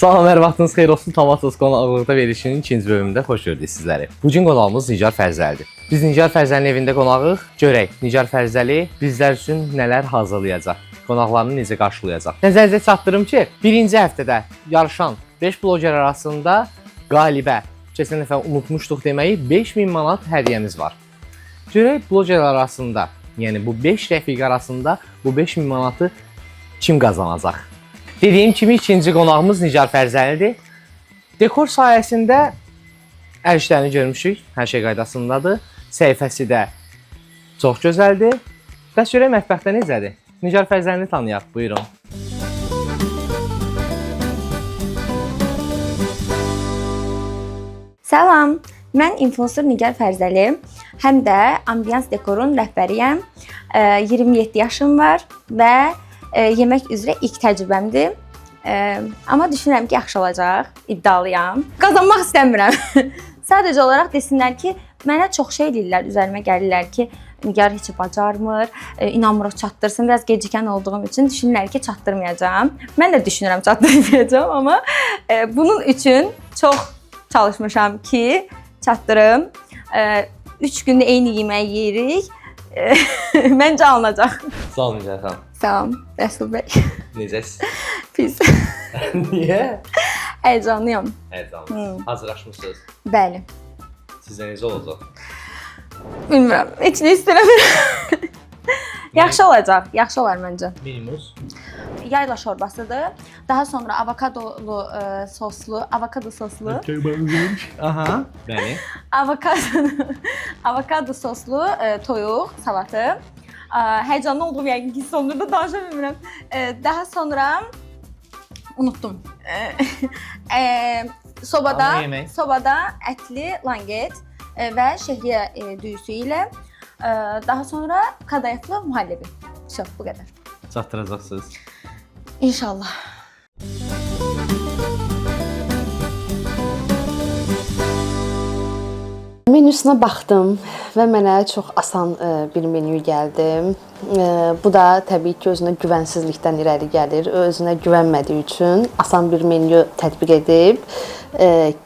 Salam, hər vaxtınız xeyir olsun. Tamasos qonaqlıqda verilişinin ikinci bölümündə xoş gördük sizləri. Bugün qonağımız Nigar Fərzəlidir. Biz Nigar Fərzəlinin evində qonağıq. Görək Nigar Fərzəli bizlər üçün nələr hazırlayacaq, qonaqlarını necə qarşılayacaq. Nəzərinizə çatdırım ki, birinci həftədə yarışan 5 bloger arasında qalibə, keçən dəfə unutmuşduq deməyi, 5000 manat hədiyyəmiz var. Görək bloger arasında, yəni bu 5 rəfiq arasında bu 5000 manatı kim qazanacaq? Dediyim kimi ikinci qonağımız Nigar Fərzəlidir. Dekor sayəsində hər işlərini görmüşük, hər şey qaydasındadır. Səhifəsi də çox gözəldir. Bəs görək mətbəxdə necədir? Nigar Fərzəlini tanıyaq, buyurun. Salam, mən influencer Nigar Fərzəli, həm də Ambiyans Dekorun rəhbəriyəm. 27 yaşım var və yemək üzrə ilk təcrübəmdir. Amma düşünürəm ki, yaxşı olacaq, iddialıyam. Qazanmaq istəmirəm. Sadəcə olaraq desinlər ki, mənə çox şey deyirlər, üzərimə gəlirlər ki, Nigar heç bacarmır, inanmırıq çatdırsın. Biraz gecikən olduğum üçün düşünürlər ki, çatdırmayacağam. Mən də düşünürəm çatdırmayacağam, amma bunun üçün çox çalışmışam ki, çatdırım. 3 gündə eyni yeməyi yeyirik. Məncə alınacaq. Sağ olun Nigar xanım. Sağ olun, Rəsul bəy. Necəsiz? Pis. Niyə? Həyecanlıyam. Həyecanlısınız. Hazırlaşmışsınız. Bəli. Sizə necə olacaq? Bilmirəm, heç nə istəmirəm. Yaxşı olacaq, yaxşı olar məncə. Minimus. Yayla şorbasıdır. Daha sonra avokadolu soslu, avokado soslu. Aha, bəli. Avokado soslu toyuq salatı. Həyecanlı olduğum yəqin ki, sonunda danışa bilmirəm. Daha sonra unutdum. Sobada ətli langet və şəhriyə düyüsü ilə. Daha sonra kadayıflı muhallebi. Çox, bu qədər. Çatdıracaqsınız. İnşallah. Menüsünə baxdım və mənə çox asan bir menü gəldi. Bu da təbii ki, özünə güvənsizlikdən irəli gəlir. Özünə güvənmədiyi üçün asan bir menü tətbiq edib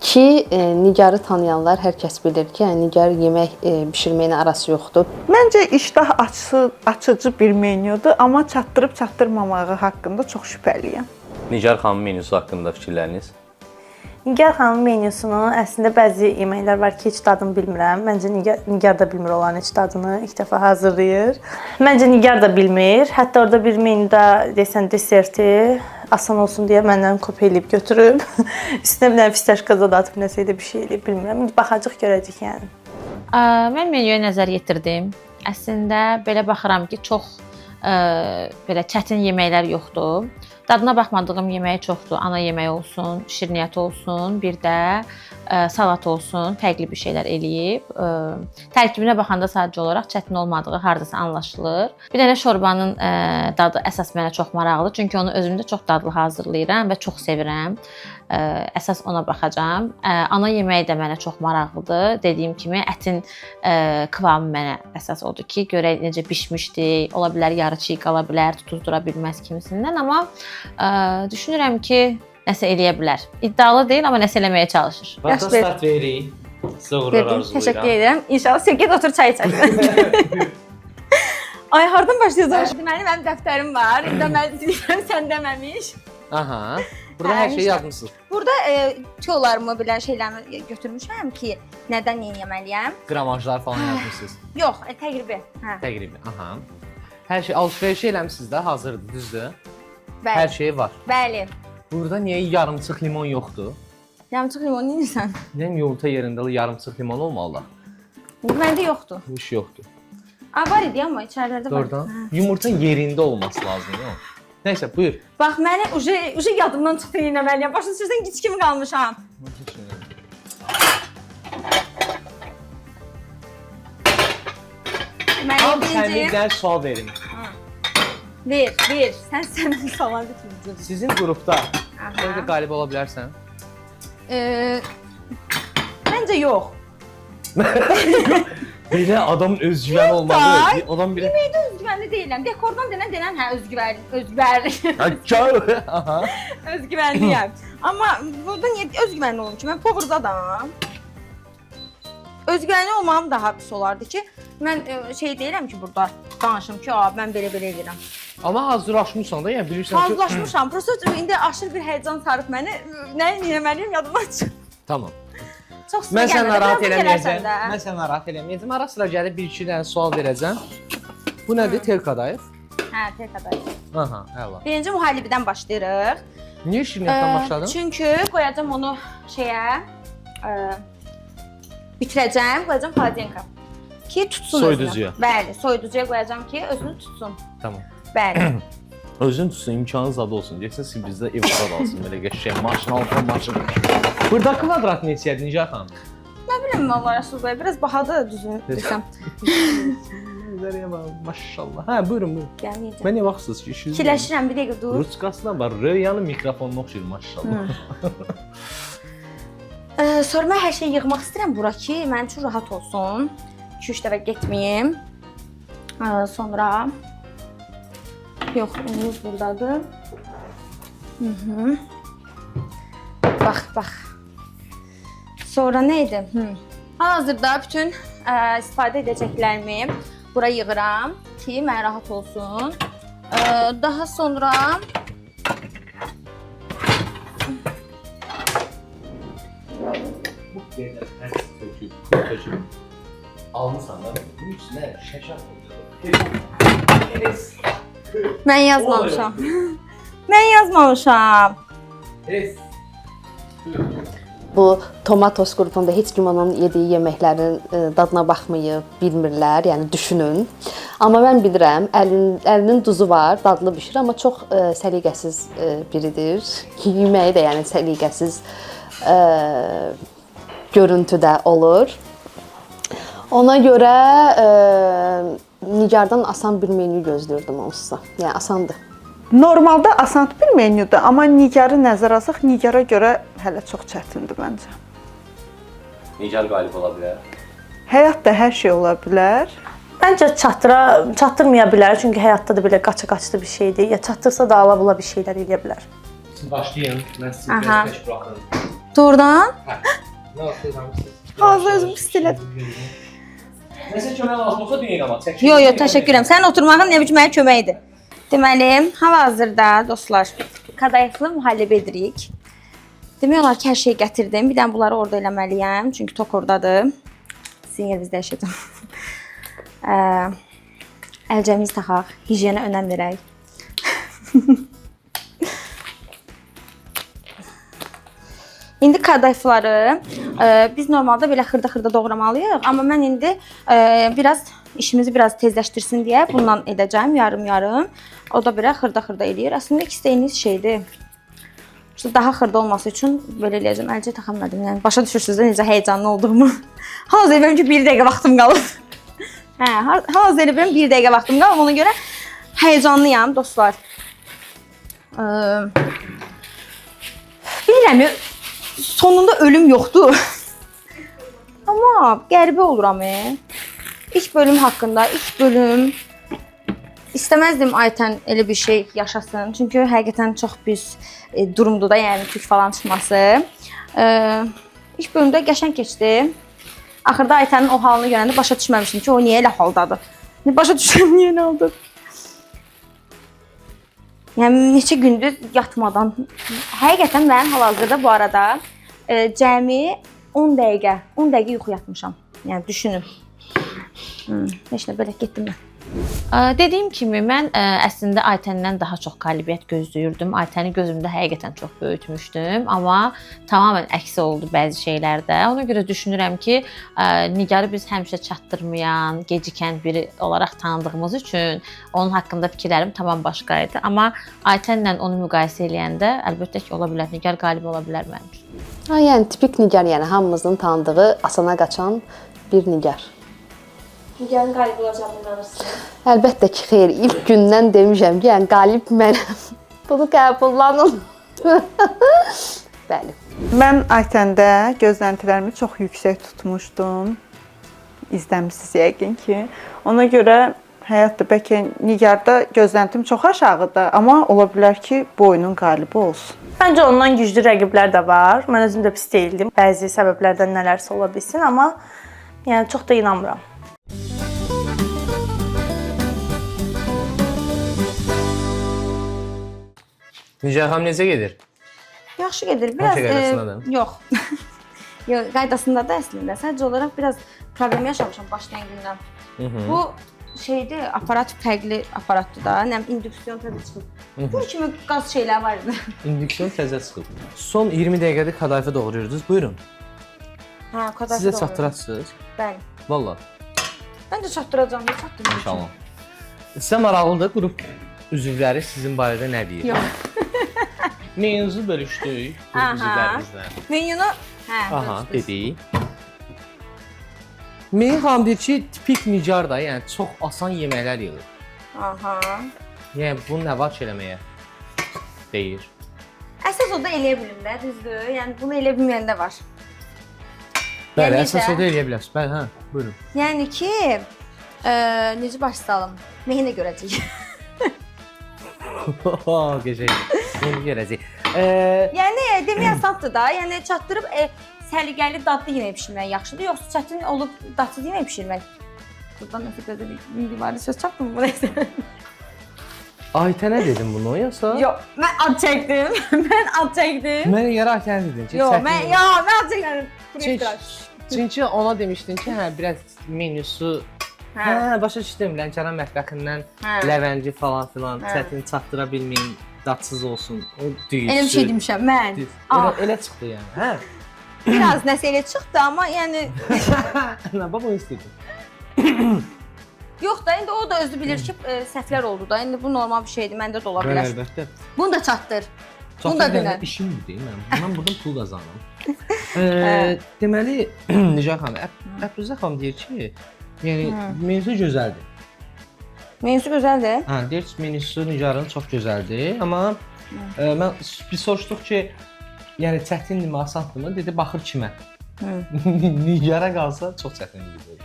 ki, Nigarı tanıyanlar hər kəs bilir ki, Nigar yemək bişirməyinə arası yoxdur. Məncə iştah açıcı bir menyudur, amma çatdırıb-çatdırmamağı haqqında çox şübhəliyəm. Nigar xanımın menüsü haqqında fikirləriniz? Nigar xanımın menyusunu əslində bəzi yeməklər var ki, heç dadını bilmirəm. Məncə Nigar da bilmir olan heç dadını ilk dəfə hazırlayır. Məncə Nigar da bilmir. Hətta orada bir menyuda desən deserti asan olsun deyə məndən kopya eləyib götürüb. Üstünə bir dənə fistashka zad atıb nəsə də bir şey eləyib bilmirəm. Baxacaq görəcək yəni. Mən menyuya nəzər yetirdim. Əslində belə baxıram ki, çox belə çətin yeməklər yoxdur. Dadına baxmadığım yeməyi çoxdur. Ana yeməyi olsun, şirniyyat olsun, bir də salat olsun, fərqli bir şeylər eləyib. Tərkibinə baxanda sadəcə olaraq çətin olmadığı hardasa anlaşılır. Bir dənə şorbanın dadı əsas mənə çox maraqlıdır. Çünki onu özümdə çox dadlı hazırlayıram və çox sevirəm. Əsas ona baxacağam. Ana yeməyi də mənə çox maraqlıdır. Dediyim kimi ətin kıvamı mənə əsas odur ki, görək necə bişmişdi. Ola bilər yarı çiğ qala bilər, tutuzdura bilməz kimisindən, amma düşünürəm ki, nəsə eləyə bilər. İddialı deyil, amma nəsə eləməyə çalışır. Vaxta start veririk. Sizə uğurlar arzulayıram. Təşəkkür edirəm. İnşallah Sevgət otur çay içək. Ay, hardan başlayacaq? Deməli, mənim dəftərim var. İndi mən deyirəm, sən deməmiş. Aha. Burada hər şeyi yazmısınız. Burada tüyolarımı, bilən şeylərimi götürmüşəm ki, nədən nə yeməliyəm. Qramajlar falan yazmısınız. Yox, təqribi. Təqribi. Aha. Hər şey alış-veriş eləmisiniz də, hazırdır, düzdür? Bəli. Hər şey var. Bəli. Burada niyə yarımçıq limon yoxdur? Yarımçıq limon yeyirsən? Nəyəm yumurta yerində yarımçıq limon olmalı? Məndə yoxdur. Heç yoxdur. Var idi amma içərilərdə var. Doğrudan. Yumurtanın yerində olması lazımdır, yox? Nəysə, buyur. Bax, məni uje yadımdan çıxdı yeməməliyəm. Başa düşürsən, gic kimi qalmışam. Tam sən bir dənə sual verin. Ver. Sən bir sual bitirəcəksən. Sizin qrupda sən də qalib ola bilərsən? Məncə yox. Belə adamın özgüvəni olmalı. Adam belə Yeməkdə özgüvən özgüvənli deyiləm. Dekordan denən hə özgüvənli. Aha. Özgüvənliyəm. Amma burada niyə özgüvənli olum ki? Mən powerdadım. Özgüvənli olmağım daha pis olardı ki, mən şey deyirəm ki, burada danışım ki, mən belə edirəm. Amma hazırlaşmışsan da, yəni bilirsən ki... Hazırlaşmışam. Prosta indi aşırı bir həyəcan sarıb məni. Nə etməliyəm yadımdan çıxdı. Tamam. Çox Mən sıra səni narahat eləməyəcəm. Mən səni narahat eləməyəcəm. Ara sıra gəlib 1-2 dənə sual verəcəm. Bu nədir? Telkadayıq. Hə, telkadayıq. Aha, əla. Birinci mühallibidən başlayırıq. Niyə şirniyyatdan başladın? Çünki qoyacam onu şeyə, bitirəcəm, qoyacam xaladenka. Ki tutsun Soyuducuya. özünü. Bəli, soyuducuya qoyacam ki özünü tutsun. Tamam. Bəli. Özün tutsun, imkanı zadı olsun. Deyəcəksən ki, bizdə evdə qalsın, belə qəşəng maşın altına maşın. Burada kvadrat neçədir Nigar xanım? Nə bilim vallahi Rəsul bəy, biraz bahadır düzün desəm. Nəzəriyə bax, maşallah. Hə, buyurun. Gəlməyəcəm. Mən nə vaxtsınız ki, işiniz? Fikirləşirəm, bir dəqiqə dur. Ruçkasına var, röyanın mikrofonuna oxşayır maşallah. Sonra mən hər şeyi yığmaq istəyirəm bura ki, mənim üçün rahat olsun. 2-3 dəfə getməyim. Sonra yox, unumuz burdadır. Bax. Sonra nə edim? Hazırda bütün istifadə edəcəklərimi bura yığıram ki, mən rahat olsun. Daha sonra Bu qədər həs töküb, almısan da, bunun üstünə şəşər qoyuyor. mən yazmamışam. Mən yazmamışam. Bu Tomatos qrupunda heç kim onun yediyi yeməklərin dadına baxmayıb, bilmirlər, yəni düşünün. Amma mən bilirəm, əlinin duzu var, dadlı bişir, amma çox səliqəsiz biridir. Yeməyi də yəni səliqəsiz görüntüdə olur. Ona görə Nigardan asan bir menyu gözləyirdim onsuzsa. Yəni asandır. Normalda asan bir menyudur, amma Nigarı nəzərə alsaq, Nigara görə hələ çox çətindir məncə. Nigar qalib ola bilər. Həyatda hər şey ola bilər. Məncə çatdırmaya bilər, çünki həyatda da belə qaça-qaçlı bir şeydir. Ya çatdırsa da ala-bula bir şeylər eləyə bilər. Siz başlayın, mən sizi Aha. tək buraxırım. Doğrudan? Nə yapıyorsunuz? Ağzı özüm pis elədim. Nəsə kömək lazım olsa deyin amma. Yo, təşəkkür edirəm. Sənin oturmağın nə üçün mənə köməkdir. Deməli, hal-hazırda dostlar, kadayıflı mühallibə edirik. Demək olar ki, hər şeyi gətirdim. Bir dənə bunları orada eləməliyəm, çünki tok ordadır. Sizin yerinizdə yaşadım. Əlcəmiz taxaq, higiyenə önəm verək. İndi kadayıfları biz normalda belə xırda-xırda doğramalıyıq, amma mən indi işimizi biraz tezləşdirsin deyə bundan edəcəm, yarım-yarım. O da belə xırda-xırda eləyir. Əslində ikisi də eyni şeydir. Daha xırda olması üçün belə eləyəcəm. Əlcə taxamadım. Yəni başa düşürsüz də necə həyəcanlı olduğumu. Hazır eləyirəm ki, 1 dəqiqə vaxtım qalıb. Hə, hazır eləyirəm 1 dəqiqə vaxtım qalıb. Ona görə həyəcanlıyam dostlar. Bilirəm, sonunda ölüm yoxdur. Amma qəribə oluram. İlk bölüm haqqında, ilk bölüm istəməzdim Aytən elə bir şey yaşasın. Çünki həqiqətən çox pis durumdur da, yəni tük falan çıxması. İlk bölümdə qəşəng keçdi. Axırda Aytənin o halını görəndə başa düşməmişdim ki, o niyə elə haldadır. Başa düşürəm niyə elə haldadır. Yəni neçə gündür yatmadan. Həqiqətən mən hal-hazırda bu arada cəmi 10 dəqiqə yuxu yatmışam. Yəni düşünün. Heç nə belə getdim mən. Dediyim kimi mən əslində Aytəndən daha çox qalibiyyət gözləyirdim. Aytəni gözümdə həqiqətən çox böyütmüşdüm, amma tamamilə əksi oldu bəzi şeylərdə. Ona görə düşünürəm ki, Nigarı biz həmişə çatdırmayan, gecikən biri olaraq tanıdığımız üçün onun haqqında fikirlərim tamam başqa idi. Amma Aytənlə onu müqayisə eləyəndə əlbəttə ki, ola bilər, Nigar qalib ola bilər mənim üçün. Yəni tipik Nigar, yəni hamımızın tanıdığı, asana qaçan bir Nigar. Nigarın qalib olacağını inanırsınız? Əlbəttə ki, xeyr. İlk gündən demişəm ki, yəni qalib mənəm. Bunu qəbullanın. Bəli. Mən Aytəndə gözləntilərimi çox yüksək tutmuşdum. İzləmisiniz yəqin ki. Ona görə Həyatda bəlkə Nigarda gözləntim çox aşağıdır, amma ola bilər ki, bu oyunun qalibi olsun. Məncə ondan güclü rəqiblər də var. Mən özüm də pis deyildim. Bəzi səbəblərdən nələrsə ola bilsin, amma yəni çox da inanmıram. Nigar xanım necə gedir? Yaxşı gedir. Biraz qaydasındadır? yox. Yox, qaydasında da əslində. Sadəcə olaraq biraz problem yaşamışam başlayan gündən. Bu şeydir, aparat fərqli aparatdır da, nə bilim indüksiyon təzə çıxıb. Bu kimi qaz şeylər var idi. İndüksiyon təzə çıxıb. Son 20 dəqiqədə kadayıfı doğrayırdınız. Buyurun. Hə, kadayıf. Sizə çatdırasınız. Bəli. Vallahi. Mən də çatdıracağam, çatdırmayacağam. İnşallah. Sizə maraqlıdır qrup üzvləri sizin barədə nə deyir? Yox. Menünuzu bölüşdük qrup üzvlərimizlə. Menunu, hə, Aha, dedik. Melih xanım deyir ki, tipik Nigar da, yəni çox asan yeməklər yığır. Aha. Yəni bunu nə var ki eləməyə deyir. Əsas o da eləyə bilirlər, düzdür? Yəni bunu elə bilməyən də var. Bəli, Yəni əsas necə? o da eləyə bilərsiniz. Bəli, hə, buyurun. Yəni ki, necə başlayalım? Mehinə görəcəyik. Gözəl. Bunu görəcəyik. Yəni demək asandır da. Yəni çatdırıb səliqəli dadlı yemək bişirmək yaxşıdır, yoxsa çətin olub dadsız yemək bişirmək? Burdan nəsə gözə bir var, söz çapdım bu nəsə. Aytə nə dedim bunu yoxsa? Yox, mən ad çəkdim. mən ad çəkdim. Mən yarı Aytə dedim ki, Yox, mən ad çəkdim. Çünki ona demişdin ki, hə, biraz menüsü hə, başa düşdüm. Lənkəran mətbəxindən ləvəngi falan filan çətin çatdıra bilməyin, dadsız olsun. O düyüsü. Elə bir şey demişəm mən. Elə çıxdı yəni, hə? Biraz nəsə elə çıxdı, amma yəni Nə bax onu istədim. yox da indi o da özü bilir ki, səhvlər oldu da. İndi bu normal bir şeydir, məndə də ola Bəli, bilər. əlbəttə. Bunu da çatdır. Bunu Çox da da denən. işimdir deyim mən. Bundan buradan pul qazanıram. Deməli, Nigar xanım, Əfruzə xanım deyir ki, yəni menüsü gözəldir. Menüsü gözəldir. Hə, deyir ki, menüsü Nigarın çox gözəldir, amma mən bir soruşduq ki, yəni çətindirmi, asandır dedi, baxır kimə. Nigara qalsa çox çətindir.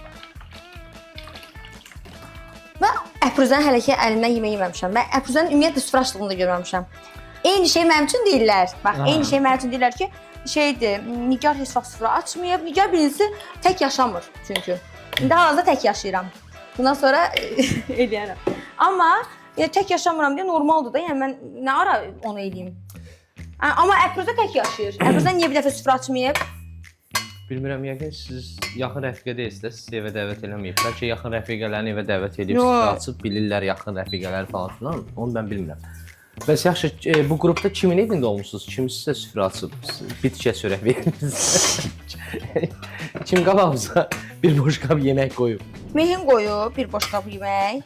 Mən Əfruzənin hələ ki əlindən yemək yeməmişəm. Mən Əfruzənin ümumiyyətlə süfrə açdığını da görməmişəm. Eyni şey mənim üçün deyirlər. Bax, eyni şey mənim üçün deyirlər ki, şeydir, Nigar heç vaxt süfrə açmayıb. Nigar birincisi tək yaşamır çünki. İndi hal-hazırda tək yaşayıram. Bundan sonra eləyərəm. Amma yəni tək yaşamıram deyə normaldır da. Yəni mən nə ara onu eləyim? Amma Əfruzə tək yaşayır. Əfruzə niyə bir dəfə süfrə açmayıb? Bilmirəm, yəqin siz yaxın rəfiqə deyilsiniz, sizi evə dəvət eləməyiblər ki, yaxın rəfiqələrini evə dəvət edib, süfrə açıb bilirlər yaxın rəfiqələri falan filan. Onu mən bilmirəm. Bəs yaxşı, bu qrupda kimin evində olmusunuz? Kim sizə süfrə açıb, bitkiyə çörək vermişsiniz? Kim qabağınıza bir boş qab yemək qoyub? Mehin qoyub bir boş qab yemək.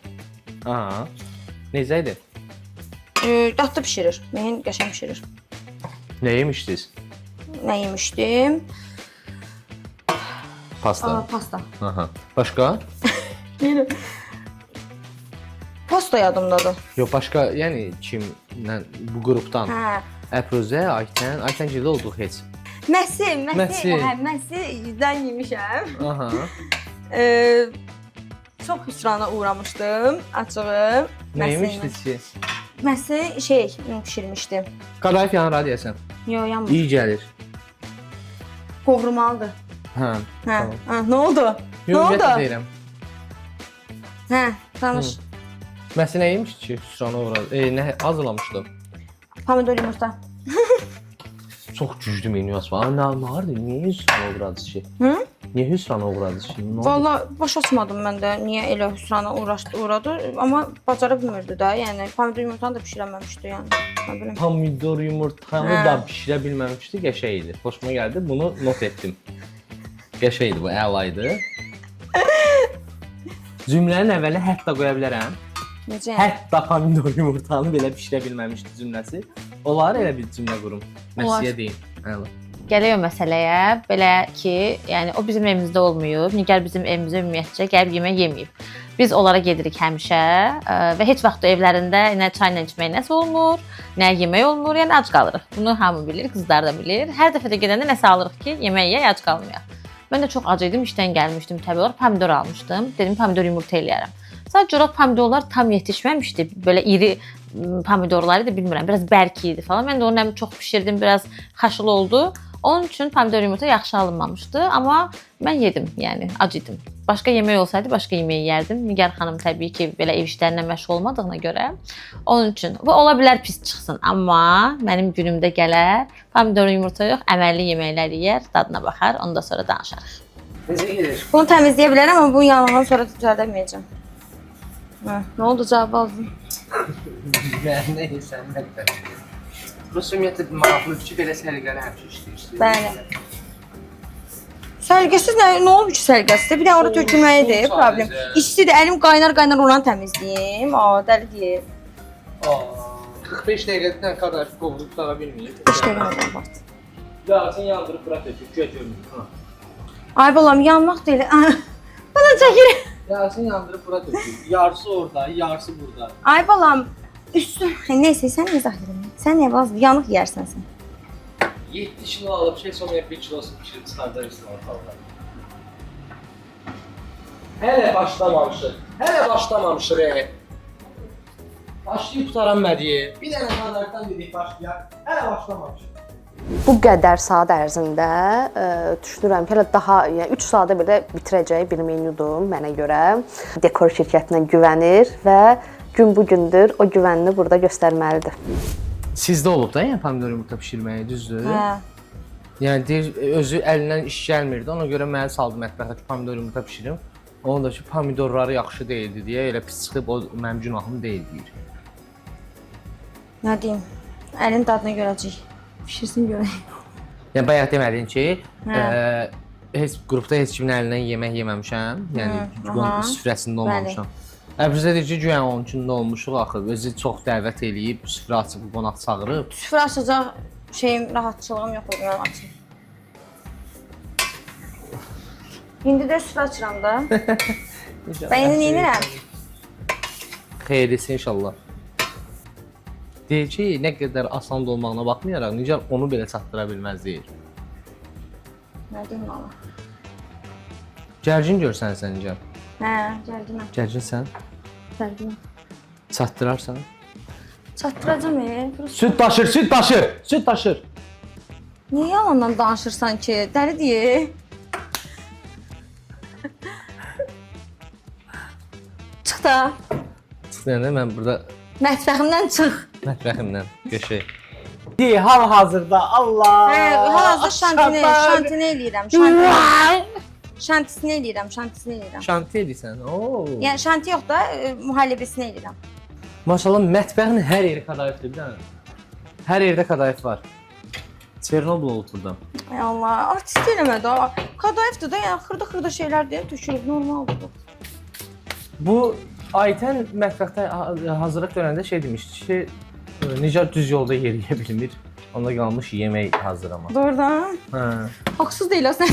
Aha. Necə idi? Dadlı bişirir. Mehin qəşəng bişirir. Nə yemişdiniz? Nə yemişdim? Pasta. Pasta. Aha. Başqa? Pasta yadımdadır. Yox, başqa, yəni kimlə bu qrupdan? Hə. Əfruzə, Aytən, Aytən gildə olduq heç. Məsi. Məsi. Hə, Məsidən yemişəm. Aha. Çox hüsrana uğramışdım, açığı. Nə yemişdiniz ki? Məsi pişirmişdim. Kadayıf yanır hadi yəsən. Yox, yanmır. İyi gəlir. Qovurmalıdır. Hə. Hə. Nə oldu? Nə Yox, oldu? ümumiyyətlə deyirəm. Hə, danış. Məsi nə yemişdi ki, hüsrana uğradı? Nə hazırlamışdı? Pomidor yumurta. Çox güclü menü var. Nə vardı? Niyə hüsrana uğradı ki? Hı? Niyə hüsrana uğradı ki? Valla baş açmadım mən də niyə elə hüsrana uğradı, amma bacara bilmirdi də. Yəni pomidor yumurtanı da bişirəməmişdi yəni. Nə bilim. Pomidor yumurtanı da bişirə bilməmişdi, qəşəng idi. Xoşuma gəldi, bunu not etdim. Qəşəng idi bu, əla idi. Cümlənin əvvəlinə hətta qoya bilərəm. Necə yəni? Hətta pomidor yumurtanı belə bişirə bilməmişdi cümləsi. Olar elə bir cümlə qurum. Məsiyə deyim. Əla. Gələk o məsələyə, belə ki, yəni o bizim evimizdə olmayıb, Nigar bizim evimizə ümumiyyətcə gəlib yemək yeməyib. Biz onlara gedirik həmişə və heç vaxt evlərində nə çayla içmək nəsə olmur, nə yemək olmur, yəni ac qalırıq. Bunu hamı bilir, qızlar da bilir. Hər dəfə də gedəndə nəsə alırıq ki, yemək yeyək, ac qalmayaq. Mən də çox ac idim, işdən gəlmişdim təbii olaraq, pomidor almışdım. Dedim pomidor yumurta eləyərəm. Sadəcə olaraq pomidorlar tam yetişməmişdi. Belə iri pomidorları da bilmirəm, biraz bərk idi falan. Mən də onu həm çox bişirdim, biraz xaşıl oldu. Onun üçün pomidor yumurta yaxşı alınmamışdı, amma mən yedim, yəni ac idim. Başqa yemək olsaydı başqa yeməyi yerdim. Nigar xanım təbii ki, belə ev işlərinə məşğul olmadığına görə onun üçün bu ola bilər pis çıxsın, amma mənim günümdə gələr, pomidor yumurta yox, əməlli yeməklər yeyər, dadına baxar, ondan sonra danışarıq. Necə gedir? Bunu təmizləyə bilərəm, amma bunu yanından sonra düzəldə bilməyəcəm. Nə oldu, cavab aldım. Mən nə edirsən, mətbəxdə. Burası ümumiyyətlə maraqlıdır ki, belə səliqəli həmişə işləyirsən. Bəli. Sərgəsiz nə olub ki, sərgəsiz? Bir də orada tökülməyidir problem. İstidir, əlim qaynar oranı təmizləyim. Dəli deyil. 45 dəqiqədən kadar qovurub tutağa bilməyib. 5 dəqiqədən vaxt. Yarısını yandırıb bura tökür, güya görmür. Ay balam, yanmaq deyil. Bana çəkir. Yarısını yandırıb bura tökür. Yarısı orada, yarısı burada. Ay balam, üstü. Neyse, sən nə zahirəm? Sən nə vaz, yanıq yeyərsən sən. 7 kilo alıp şey sonra 1 kilosunu pişirip çıkartırsın ortalığa. Hele başlamamışıq. Başlayıb qutaranmadı. Bir dənə qadardan dedik başlayaq. Hele başlamamışıq. Bu qədər saat ərzində düşünürəm ki, hələ daha, yəni 3 saata belə bitirəcək bir menyudur mənə görə. Dekor şirkətinə güvənir və gün bu gündür o güvənini burada göstərməlidir. Sizdə olub da yəni pomidor yumurta bişirməyi, düzdür? Hə. Yəni deyir, özü əlindən iş gəlmirdi. Ona görə mənə saldı mətbəxə ki, pomidor yumurta bişirim. Onun da ki, pomidorları yaxşı deyildi deyə elə pis çıxıb o mənim günahım deyil deyir. Nə deyim? Əlin dadını görəcək. Pişirsin görək. Yəni bayaq demədin ki, heç qrupda heç kimin əlindən yemək yeməmişəm. Yəni süfrəsində olmamışam. Bizə deyir ki, güya onun üçün də olmuşuq axı. Özü çox dəvət eləyib, süfrə açıb, qonaq çağırıb. Süfrə açacaq şeyim, rahatçılığım yox idi, mən açım. İndi də süfrə açıram da. Ben indi neyinirəm? Xeyrisi inşallah. Deyir ki, nə qədər asan olmağına baxmayaraq, Nigar onu belə çatdıra bilməz deyir. Nə deyim valla? Gərgin görsən sən Nigar. Hə, gərginəm. Gərginsən? Gərginəm. Çatdırarsan? Çatdıracam Süd daşır. Niyə yalandan danışırsan ki? Dəli deyil. Çıx da. Çıxdığında mən burada Mətbəximdən çıx. mətbəximdən göşək. Deyir, hal-hazırda Allah! Hə, hal-hazırda şantini eləyirəm. Şantisini eləyirəm. Şanti edirsən, ooo. Yəni şanti yox da, mühallibisini eləyirəm. Maşallah, mətbəxin hər yeri kadayıfdır bir dənə. Hər yerdə kadayıf var. Çernobıl olub burada. Ay Allah, artist eləmə də. Kadayıfdır da, yəni xırda şeylər deyə tökülüb, normaldır bu. Bu Aytən mətbəxdə hazırlıq dönəndə şey demişdi ki, Nigar düz yolda yeriyə bilmir. Onda qalmış yemək hazırlamaq. Doğrudan? Hə. Haqsız deyil aslında.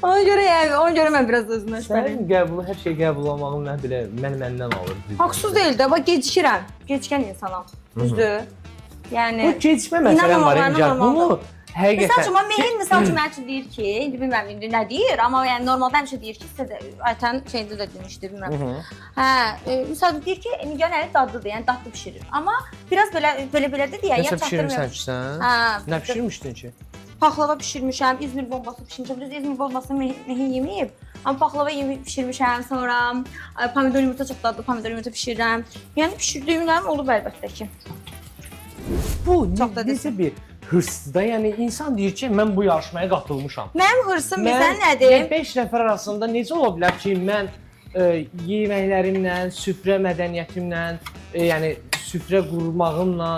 Ona görə mən biraz özümdən şübhəliyim. Sənin qəbulu, hər şey qəbul olmağın nə bilə, məndən alır. Haqsız deyil də, bax gecikirəm. Gecikən insanam. Düzdür? Yəni Bu gecikmə məsələn var Nigar. Bunu həqiqətən Misal üçün mənim üçün deyir ki, indi bilmirəm indi nə deyir, amma yəni normalda həmişə deyir ki, sizə də Aytən şeydə də demişdi, bilmirəm. Misal deyir ki, Nigar əli dadlıdır, yəni dadlı bişirir. Amma biraz belə də deyə ya çatdırmırsan ki sən? Nə bişirmişdin ki? Paxlava bişirmişəm, İzmir bombası bişirmişəm. Düz İzmir bombasını Mehin yeməyib. Amma paxlava bişirmişəm, sonra pomidor yumurta çox dadlı pomidor yumurta bişirirəm. Yəni bişirdiyimlərim olub əlbəttə ki. Bu necə bir hırsdır da, yəni insan deyir ki, mən bu yarışmaya qatılmışam. Mənim hırsım bizən nədir? 5 nəfər arasında necə ola bilər ki, mən yeməklərimlə, süfrə mədəniyyətimlə, yəni süfrə qurmağımla,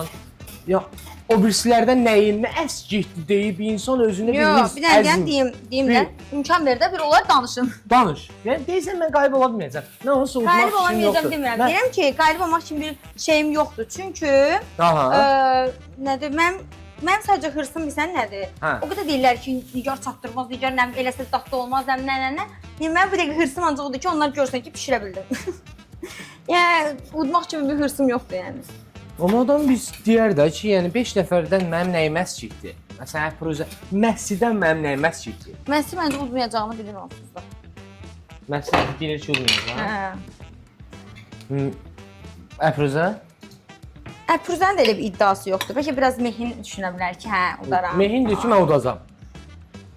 ya o birisilərdən nəyimə əskikdir deyib insan özünə bir hırs, bir dənə deyim də, imkan ver də bir olar danışım. Danış. Yəni deyirsən mən qalib ola bilməyəcəm. Nə olsa udmaq Qalib üçün olamayacağım yoxdur. demirəm. Deyirəm ki, qalib olmaq üçün bir şeyim yoxdur. Çünki nədir? Mənim sadəcə hırsım bilsən nədir? O qədər deyirlər ki, Nigar çatdırmaz, Nigar nə eləsə dadlı olmaz, nə. Yəni mən bu dəqiqə hırsım ancaq odur ki, onlar görsən ki, bişirə bildim. Yəni udmaq kimi bir hırsım yoxdur yəni. Amma adam biz deyər də ki, yəni 5 nəfərdən mənim nəyim əskikdir. Məsələn, Məssidən mənim nəyim əskikdir. Məssi məncə udmayacağını bilir onsuz da. Məsələn, bilir ki, olmayacaq. Hə. Əpruzə? Əpruzənin də elə bir iddiası yoxdur. Bəlkə biraz Mehin düşünə bilər ki, hə, udaram. Mehin deyir ki, mən udacam.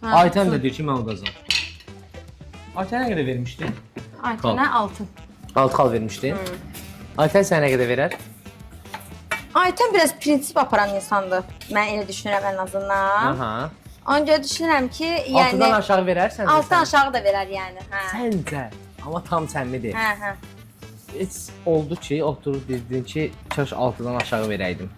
Hə, Aytən də deyir ki, mən udacam. Aytən nə qədər vermişdi? Aytənə 6. 6 xal vermişdi. Aytən sənə nə qədər verər? Aytən biraz prinsip aparan insandır. Mən elə düşünürəm ən azından. Aha. Ona görə düşünürəm ki, yəni 6-dan aşağı verərsən də 6-dan aşağı da verər yəni, hə. Səncə. Amma tam sənlidir. Hə, hə. Heç oldu ki, oturub dedin ki, kaş 6-dan aşağı verəydim.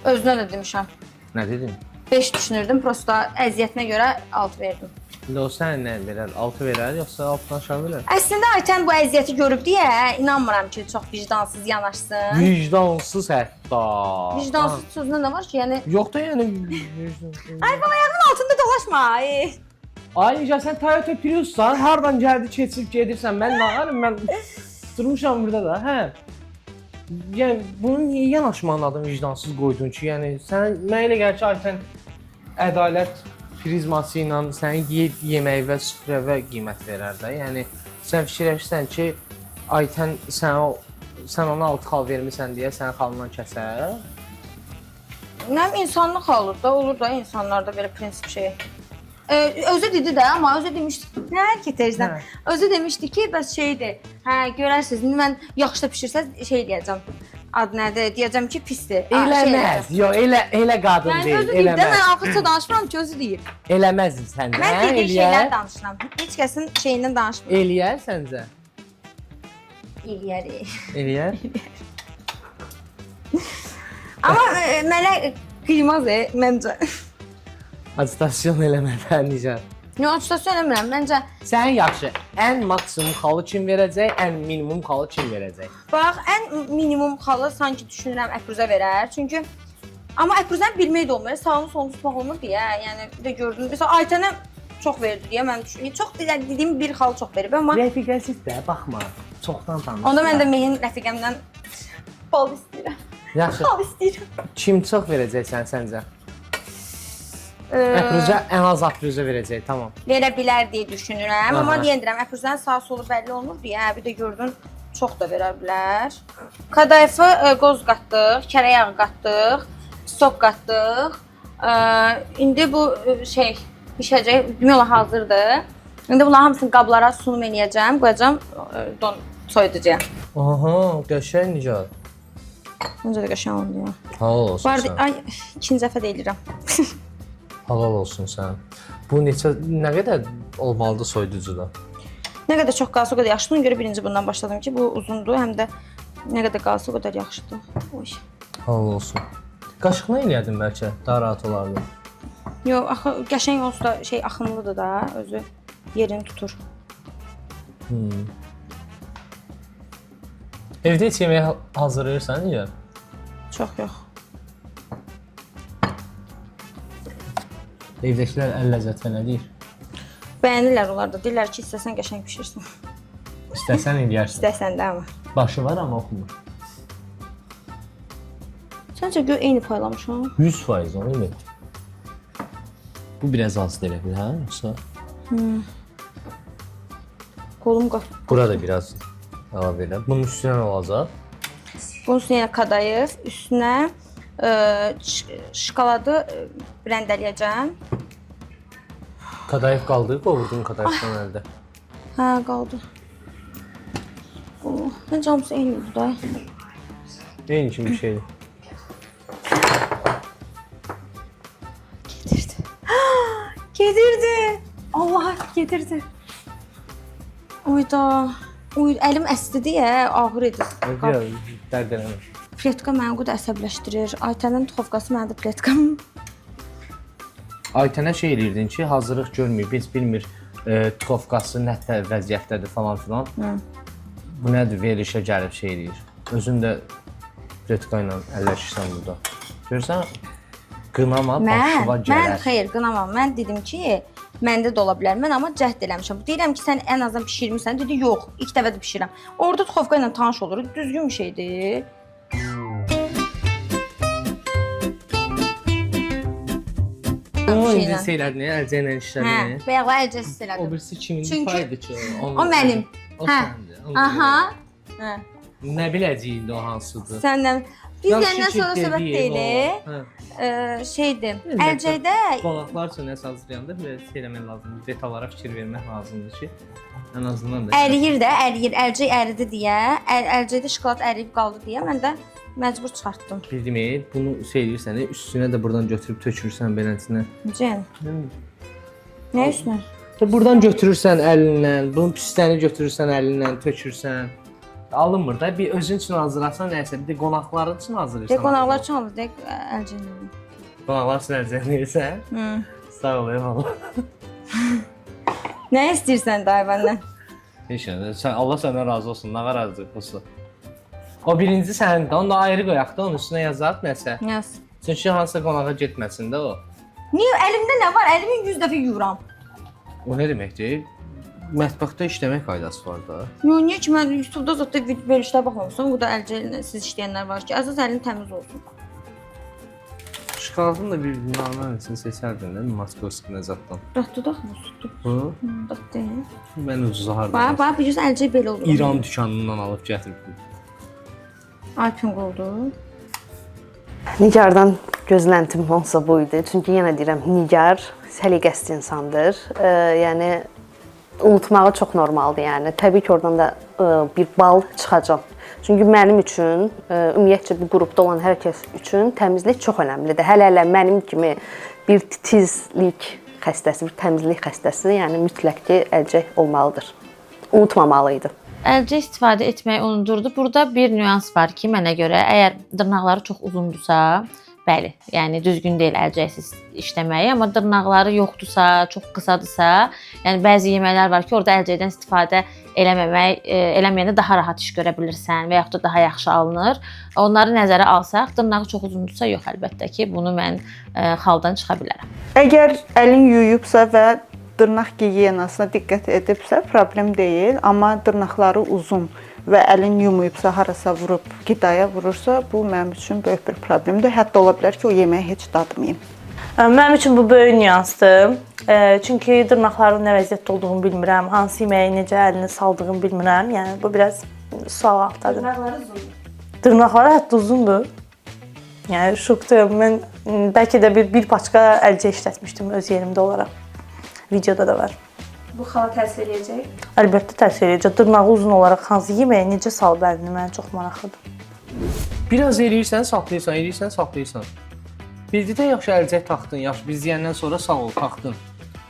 Özünə də demişəm. Nə dedin? 5 düşünürdüm, prosta əziyyətinə görə 6 verdim. İndi o sən nə verər? 6 verər, yoxsa 6-dan aşağı verər? Əslində Aytən bu əziyyəti görüb deyə inanmıram ki, çox vicdansız yanaşsın. Vicdansız hətta. Vicdansız sözündə nə var ki, yəni Yox da yəni ay baba ayağının altında dolaşma. Ay. Ay Nicat, sən Toyota Prius'san, hardan gəldi keçib gedirsən, mən nə varım, mən durmuşam burada da, hə. Yəni bunun niyə yanaşmanın adını vicdansız qoydun ki? Yəni sən mənə elə gəlir ki, Aytən ədalət prizması ilə sənin yeməyi və süfrəvə qiymət verər də. Yəni sən fikirləşirsən ki, Aytən sən ona 6 xal vermisən deyə sənin xalından kəsər. Nəm insanlıq olur da insanlarda belə prinsip şey. Özü dedi də, amma özü demişdi. Nə hərəkət edirsən? Özü demişdi ki, bəs şeydir. Hə, görərsiniz, indi mən yaxşı da bişirsəz şey deyəcəm. Ad nədir? Deyəcəm ki, pisdir. Eləməz. Yox, elə qadın Yəni deyil, özü deyir də, eləməz. mən axırca danışmıram ki, özü deyir. Eləməz sən də. Mən dediyi şeylər danışıram. Heç kəsin şeyindən danışmıram. Eləyər səncə? Eləyərik. Eləyər? Amma mənə qıymaz məncə. Agitasyon eləmədən necə? Yox, açıqca eləmirəm. Məncə Sən yaxşı, ən maksimum xalı kim verəcək, ən minimum xalı kim verəcək? bax, ən minimum xalı sanki düşünürəm Əpruzə verər. Çünki amma Əpruzəni bilmək də olmur. Sağını solunu tutmaq olmur deyə. Yəni bir də gördüm. Məsələn, Aytənə çox verdi deyə mən düşünürəm. Çox dediyim bir xal çox verib, amma Rəfiqəsiz də, baxma. Çoxdan tanışsın. onda mən də Mehin rəfiqəmdən bal istəyirəm. Yaxşı, Bal istəyirəm. kim çox verəcəksən səncə? Əpruzə ən az Əpruzə verəcək, tamam. Verə bilər deyə düşünürəm. Amma Aha. deyirəm, Əpruzənin sağ solu bəlli olmur deyə. Bir də gördün, çox da verə bilər. Kadayıfı qoz qatdıq, kərə yağı qatdıq, sok qatdıq. İndi bu şey bişəcək, demək olar hazırdır. İndi bunların hamısını qablara sunum eləyəcəm, qoyacam soyuducuya. Aha, qəşəng necə? Məncə də qəşəng oldu. Halal olsun Var, sən. ay ikinci dəfə deyirəm. Halal olsun sən. Bu nə qədər olmalıdır soyuducuda? Nə qədər çox qalsa o qədər yaxşıdır. Ona görə birinci bundan başladım ki, bu uzundur, həm də nə qədər qalsa o qədər yaxşıdır. Oy. Halal olsun. Qaşıqla eləyərdin bəlkə, daha rahat olardı. Yox, axı qəşəng olsa da şey axınlıdır da, özü yerini tutur. Evdə heç yemək hazırlayırsan ya? Çox yox. Evdəkilər əl ləzzəti nə deyir? Bəyənirlər onlar da. Deyirlər ki, istəsən qəşəng bişirsin. İstəsən eləyərsən. İstəsən də amma. Başı var amma oxumur. Səncə gör eyni paylamışam? 100% onu elə. Bu biraz az elə bil, hə? Yoxsa? Qolum qap. Bura da biraz əlavə elə. Bunun üstünə nə olacaq? Bunun üstünə kadayıf, üstünə şokoladı rəndələyəcəm. Kadayıf qaldı, qovurdun kadayıfdan əldə. Hə, qaldı. Məncə hamısı eynidir da. Eyni kimi bir şeydir. Gedirdi. Gedirdi. Allah gedirdi. Oyda. Oy, əlim əsdi deyə ağır idi. Yox, dərd eləmə. Pletka məni o qədər əsəbləşdirir. Aytənin tuxovkası məndə pletkam. Aytənə şey eləyirdin ki, hazırlıq görməyib, heç bilmir tuxovkası nə vəziyyətdədir falan filan. Bu nədir, verilişə gəlib şey eləyir. Özün də pletka ilə əlləşirsən burada. Görürsən, qınama başıva gələr. Mən xeyr, qınamam. Mən dedim ki, məndə də ola bilər. Mən amma cəhd eləmişəm. Deyirəm ki, sən ən azından bişirmisən. Dedi, yox, ilk dəfə də bişirəm. Orada tuxovka ilə tanış oluruq. Düzgün bir şeydir. işləyirəm O o indi şeylə. şeylərini, əlcəklə Hə, işlərini. bayaqlar əlcəs O elədim. birisi kimin Çünki paydı ki? o mənim. O Hə. səndi. onu Aha. bilirəm. Hə. Nə biləcəyin də o hansıdır? Səndən biz Yaxşı gələndən ki, sonra söhbət dediyi deyil. o. Hə. Şeydir. Əlbəttə. Əlcəkdə Qonaqlar üçün nəsə hazırlayanda biraz şey eləmək lazımdır. Detallara fikir vermək lazımdır ki, ən azından da əriyir də, əriyir. Əlcək əridi deyə, əlcəkdə şokolad əriyib qaldı deyə mən də məcbur çıxartdım. bildimi, bunu şey edirsən, üstünə də buradan götürüb tökürsən beləsinə. Cən. Nə üstünə? Buradan götürürsən əlinlə, bunun püstəni götürürsən əlinlə, tökürsən. Alınmır da, bir özün üçün hazırlasan nəsə, bir də qonaqların üçün hazırlayırsan. Deyə qonaqlar üçün aldı, deyə əlcəklə. Qonaqlar üçün əlcəkləsən. Hı. Sağ ol, eyvallah. Nə istəyirsən dayı məndən? Heç nə, sən Allah səndən razı olsun, nə razı olsun. O birinci sənin də, onu da ayrı qoyaq da, onun üstünə yazaq nəsə. Yaz. Çünki hansısa qonağa getməsin də o. Niyə əlimdə nə var? Əlimi 100 dəfə yuyuram. O nə deməkdir? Mətbəxdə işləmək qaydası var da. Yox, niyə ki mən YouTube-da zətdə verilişlərə baxmamışam. Bu da əlcəklə siz işləyənlər var ki, əsas əlin təmiz olsun. Şokoladın da bir normal üçün seçərdin də, Moskovski nəzatdan. Datdı da bu sütü. Bu, Datdı. mən ucuza harda. Bax, bir əlcək belə olur. İran dükanından alıb gətirdim. Alpin qoldu. Nigardan gözləntim onsa bu idi. Çünki yenə deyirəm, Nigar səliqəsiz insandır. Yəni unutmağı çox normaldır, yəni. Təbii ki, oradan da bir bal çıxacaq. Çünki mənim üçün, ümumiyyətcə bu qrupda olan hər kəs üçün təmizlik çox əhəmilidir. Hələ mənim kimi bir titizlik xəstəsi, bir təmizlik xəstəsi, yəni mütləq ki, əlcək olmalıdır. Unutmamalı idi. Əlcək istifadə etməyi unudurdu. Burada bir nüans var ki, mənə görə əgər dırnaqları çox uzundursa, bəli, yəni düzgün deyil əlcəksiz işləməyi, amma dırnaqları yoxdursa, çox qısadırsa, yəni bəzi yeməklər var ki, orada əlcəkdən istifadə eləməyəndə daha rahat iş görə bilirsən və yaxud da daha yaxşı alınır. Onları nəzərə alsaq, dırnağı çox uzundursa, yox əlbəttə ki, bunu mən xaldan çıxa bilərəm. Əgər əlin yuyubsa və dırnaq gigiyenasına diqqət edibsə, problem deyil, amma dırnaqları uzun və əlin yumayıbsa, harasa vurub, qidaya vurursa, bu mənim üçün böyük bir problemdir. Hətta ola bilər ki, o yeməyi heç dadmayım. Mənim üçün bu böyük nüansdır. Çünki dırnaqların nə vəziyyətdə olduğunu bilmirəm, hansı yeməyə necə əlini saldığımı bilmirəm. Yəni bu biraz sual altındadır. Dırnaqları uzun. Dırnaqları hətta uzundur. Yəni şokdayım. Mən bəlkə də bir paçka əlcək işlətmişdim öz yerimdə olaraq. Videoda da var. Bu xala təsir edəcək. Əlbəttə təsir edəcək. Dırnağı uzun olaraq hansı yeməyə necə salıb əlini mənə çox maraqlıdır. Biraz eləyirsən, saxlayırsan, eləyirsən, saxlayırsan. Bildikdə yaxşı əlcək taxdın, yaxşı biz deyəndən sonra sağ ol, taxdın.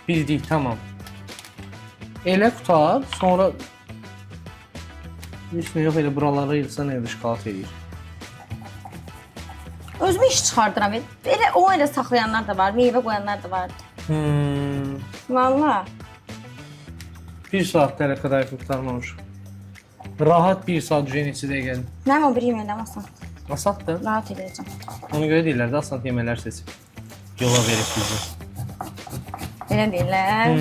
Bildik, tamam. Elə qutar, sonra üstünə yox elə buralara yığsan elə şokolad eləyir. Özümü iş çıxardıram. Elə o elə saxlayanlar da var, meyvə qoyanlar da var. Valla. Bir saat hələ qədər qurtarmamış. Rahat bir saat neçə dəqiqə. Mənim o bir yeməkdən asan. Asaddır. Rahat edəcəm. Ona görə deyirlər də asad yemələr seçib. Yola verib bizi. Elə deyirlər.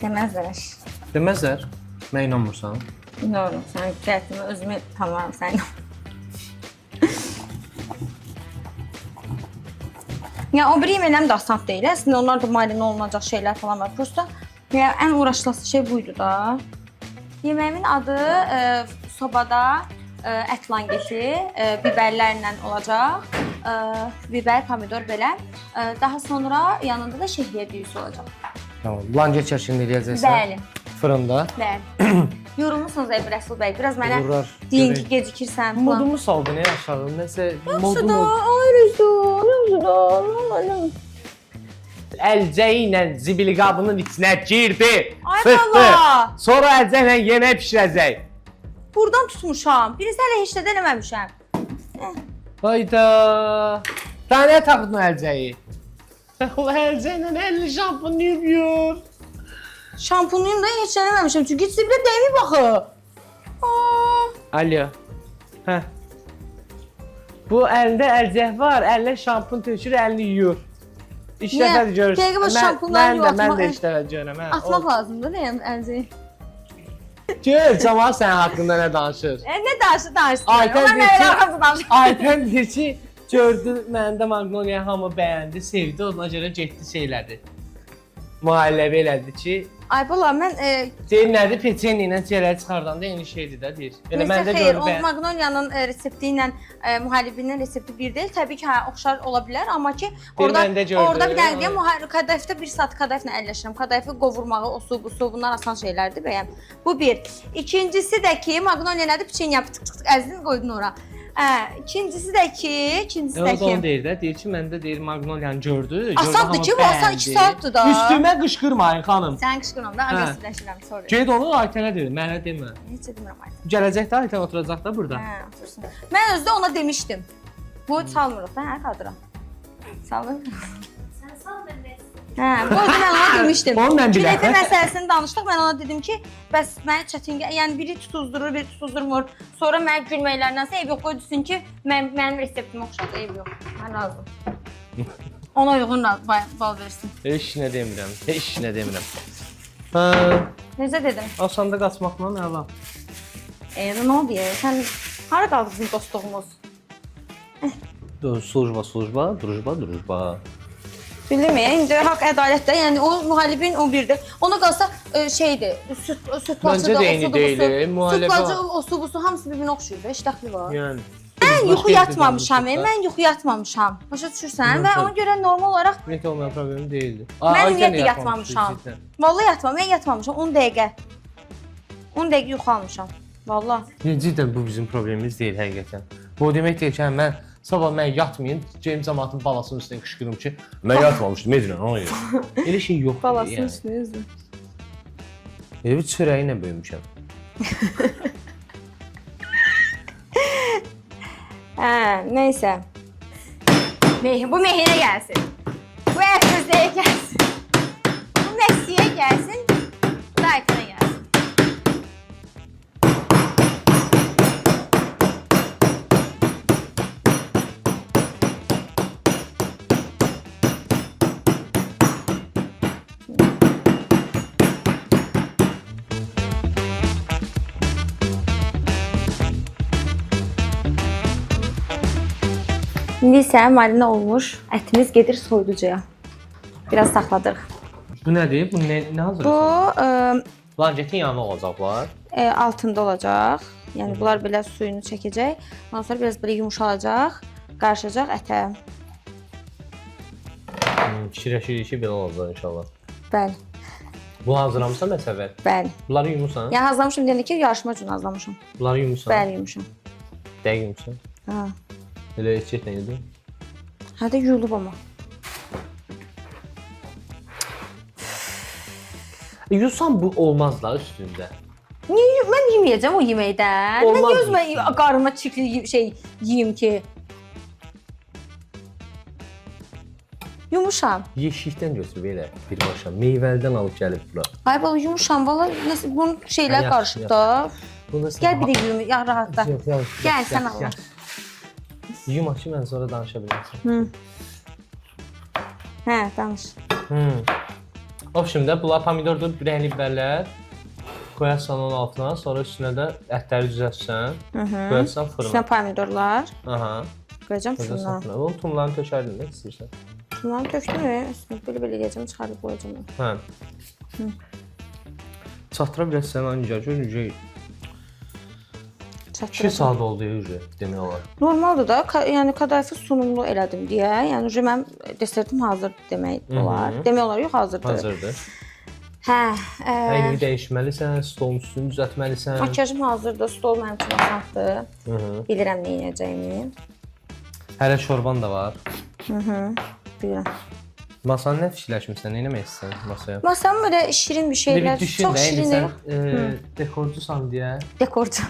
Deməzlər. Deməzlər. Mən inanmırsan. İnanıram. Sən gətirmə, özümü tanımaram səni. Ya o bir yeməklərim də asan deyil. Əslində onlar da marinə olunacaq şeylər falan var. Prosta ya ən uğraşlısı şey buydu da. Yeməyimin adı sobada ət langeti, bibərlərlə olacaq. Bibər, pomidor belə. Daha sonra yanında da şəhriyə düyüsü olacaq. Tamam. Langet çəkini eləyəcəksən. Bəli, Fırında. bəli. Yorulmusunuz Əbir Rəsul bəy. Biraz mənə Vurur. deyin ki, gecikirsən falan. Modumu saldı nə aşağı? Nəsə modumu. Əlcəyi ilə zibili qabının içinə girdi. Ay Sıxdı. bala. Sonra əlcəklə yemək bişirəcək. Buradan tutmuşam. Birisi hələ heç də eləməmişəm. Hayda. Daha nə taxdın əlcəyi? O əlcəklə 50 şampun yuyur. Şampunuyum da heç də eləməmişəm. Çünki sibirə dəymir baxı. Alo. Hə. Bu əlində əlcək var, əlinə şampun tökür, əlini yuyur. İlk Niyə? dəfə görürsən. Dəqiqə başı şampunları Mən də atmaq- ilk dəfə görürəm. Hə. Atmaq lazımdır deyəm əlcəyi. Gör, cəmaət sənin haqqında nə danışır. Nə danışır? Ayten Onlar deyir nə ki, danışır? Ayten deyir ki, Gördü, məndə də Magnolia hamı bəyəndi, sevdi, ona görə getdi şeylədi. Müəllifi elədi ki, Ay bala, mən deyir nədir, peçenye ilə cərəyə çıxardanda eyni şeydir də deyir. Elə mən də xeyr, görüb o bəyəndim. Magnolia'nın resepti ilə mühallibinin resepti bir deyil. Təbii ki, hə, oxşar ola bilər, amma ki Bir orada məndə gördüm. orada bir dənə deyim, kadayıfda 1 saat kadayıfla əlləşirəm. Kadayıfı qovurmağı, o su, bu su, bunlar asan şeylərdir bəyəm. Bu bir. İkincisi də ki, Magnolia nədir? Peçenya tık əzdin, qoydun ora. İkincisi də O da onu deyir də, deyir ki, məndə deyir Magnolia'nı gördü. Asandır ki, bu asan 2 saatdır da. Üstümə qışqırmayın xanım. Sən qışqıram da, aqressivləşirəm, sorry. Get onu Aytənə deyir, mənə demə. Heç demirəm Aytən. Gələcək də Aytən oturacaq da burada. Hə, otursun. Mən özdə ona demişdim. Bu salmırıq da, hə, kadra. Salmır. Hə, bu özdə mən ona demişdim. Onu mən biləm. Künefe məsələsini danışdıq. Mən ona dedim ki, bəs mənə çətin, yəni biri tutuzdurur, biri tutuzdurmur. Sonra mən gülməklərindənsə ev yox qoydusun ki, mənim reseptimə oxşadı, ev yox. Mən razıyam. Ona uyğun bal versin. Heç nə demirəm, heç nə demirəm. Necə dedim? Asanda qaçmaqla nə var? Nə oldu ya? Sən hara qaldı bizim dostluğumuz? Slujba. Bildim ya, indi haqq ədalətdə, yəni o mühallibin o birdir. Ona qalsa şeydir, sütlaçı da, Məncə də eyni deyil, mühallibə. Sütlaçı, o su, bu su hamısı bir-birinə oxşuyur da, iştahlı var. Yəni. Mən yuxu yatmamışam, mən yuxu yatmamışam. Başa düşürsən? Və ona görə normal olaraq Ümumiyyətlə olmayan problemi deyildi. mən ümumiyyətlə yatmamışam. Vallahi yatmamışam, mən yatmamışam 10 dəqiqə. 10 dəqiqə yuxu almışam. Vallahi. Cidden bu bizim problemimiz deyil həqiqətən. Bu demək deyil ki, hə, mən sabah mən yatmayın, James cəmaatın balasının üstünə qışqırım ki, mən yatmamışdım, edirəm, ona görə. Elə şey yoxdur. Balasının üstünə üzüm. Elə bir çörəyi ilə böyümüşəm. Neysə. Bu Mehinə gəlsin. Bu Əfruzəyə gəlsin. Bu Messiyə gəlsin. Bu da Aytənə gəlsin. İndi isə marina olmuş ətimiz gedir soyuducuya. Biraz saxladırıq. Bu nədir? Bu nə hazırlayırsan? Bu Lancetin yanında olacaqlar. altında olacaq. Yəni bunlar belə suyunu çəkəcək. Ondan sonra biraz belə yumşalacaq, qarışacaq ətə. Fikirləşirik ki, belə olacaq inşallah. Bəli, Bu hazırlamısan məsəvvət? bəli. Bunları yumursan? Yəni hazırlamışam deyəndə ki, yarışma üçün hazırlamışam. Bunları yumursan? Bəli, yumuşam. Dəqiq yumursan? Ha. Elə etiketlə yedim. Hə də yuyulub amma. Yusan bu olmaz da üstündə. Niyə mən yeməyəcəm o yeməkdən? Mən Olmaz. gözümə qarnıma çikli şey yeyim ki. Yumuşam. Yeşikdən götürüb elə birbaşa meyvəlidən alıb gəlib bura. Ay bala yumuşam valla nəsə bunun şeylər Yaxşı, qarışıb da. Bu nəsə? Gəl bir də yuyum ya rahatla. Yox. Gəl sən Allah. Yum ki mən sonra danışa bilərsən. Hə, danış. O şimdi bunlar pomidordur, rəngli biberlər. Qoyarsan onun altına, sonra üstünə də ətləri düzəltsən. Qoyarsan Üstünə fırına. pomidorlar Aha. qoyacağam Qoyarsan fırına. fırına. Onun tumlarını tökərdin nə istəyirsən. Bunları tökdüm üstünə belə eləyəcəm, çıxarıb qoyacağam. Hə. Çatdıra bilərsən ancaq necə 2 Çatdıracağam. saat oldu ya demək olar. Normaldır da, yəni kadayıfı sunumlu elədim deyə, yəni mənim desertim hazır demək olar. Demək olar, yox hazırdır. Hazırdır. Hə, Rəngi dəyişməlisən, stolun üstünü düzəltməlisən. makiyajım hazırdır, stol mənim üçün asandır. Hı-hı. Bilirəm nə edəcəyimi. Hələ şorban da var. Bilirəm. Masanı nə fikirləşmirsən? Nə etmək istəyirsən masaya? Masam belə şirin bir şeylər, Bir düşün çox də, indi şirin sən dekorcusan deyə dekorcu.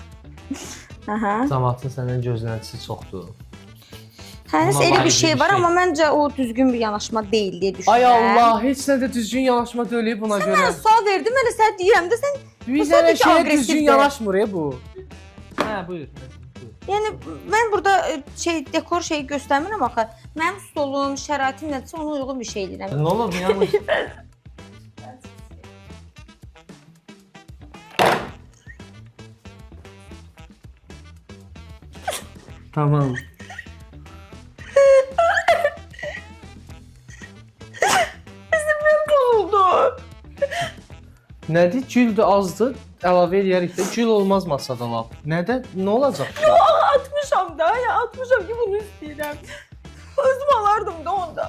Aha. cəmaatın səndən gözləntisi çoxdur. Hə, nəsə Buna elə bir layiq şey bir var, şey. amma məncə o düzgün bir yanaşma deyil deyə düşünürəm. Ay Allah, heç nə də düzgün yanaşma deyil buna görə. Mən sual verdim, elə sən deyirəm də sən Bir sadəcə sənə şeyə aqressivdir. düzgün yanaşmır ya bu. Hə, buyur. yəni mən burada dekor şeyi göstərmirəm axı. Mənim stolum, şəraitim nədirsə ona uyğun bir şey edirəm. Nə olub yanlış? Tamam. Nədir? Güldür, azdır. Əlavə edərik də. Gül olmaz masada lap. Nədə? Nə olacaq ki? Atmışam da, ya atmışam ki bunu istəyirəm. Özüm alardım da onda.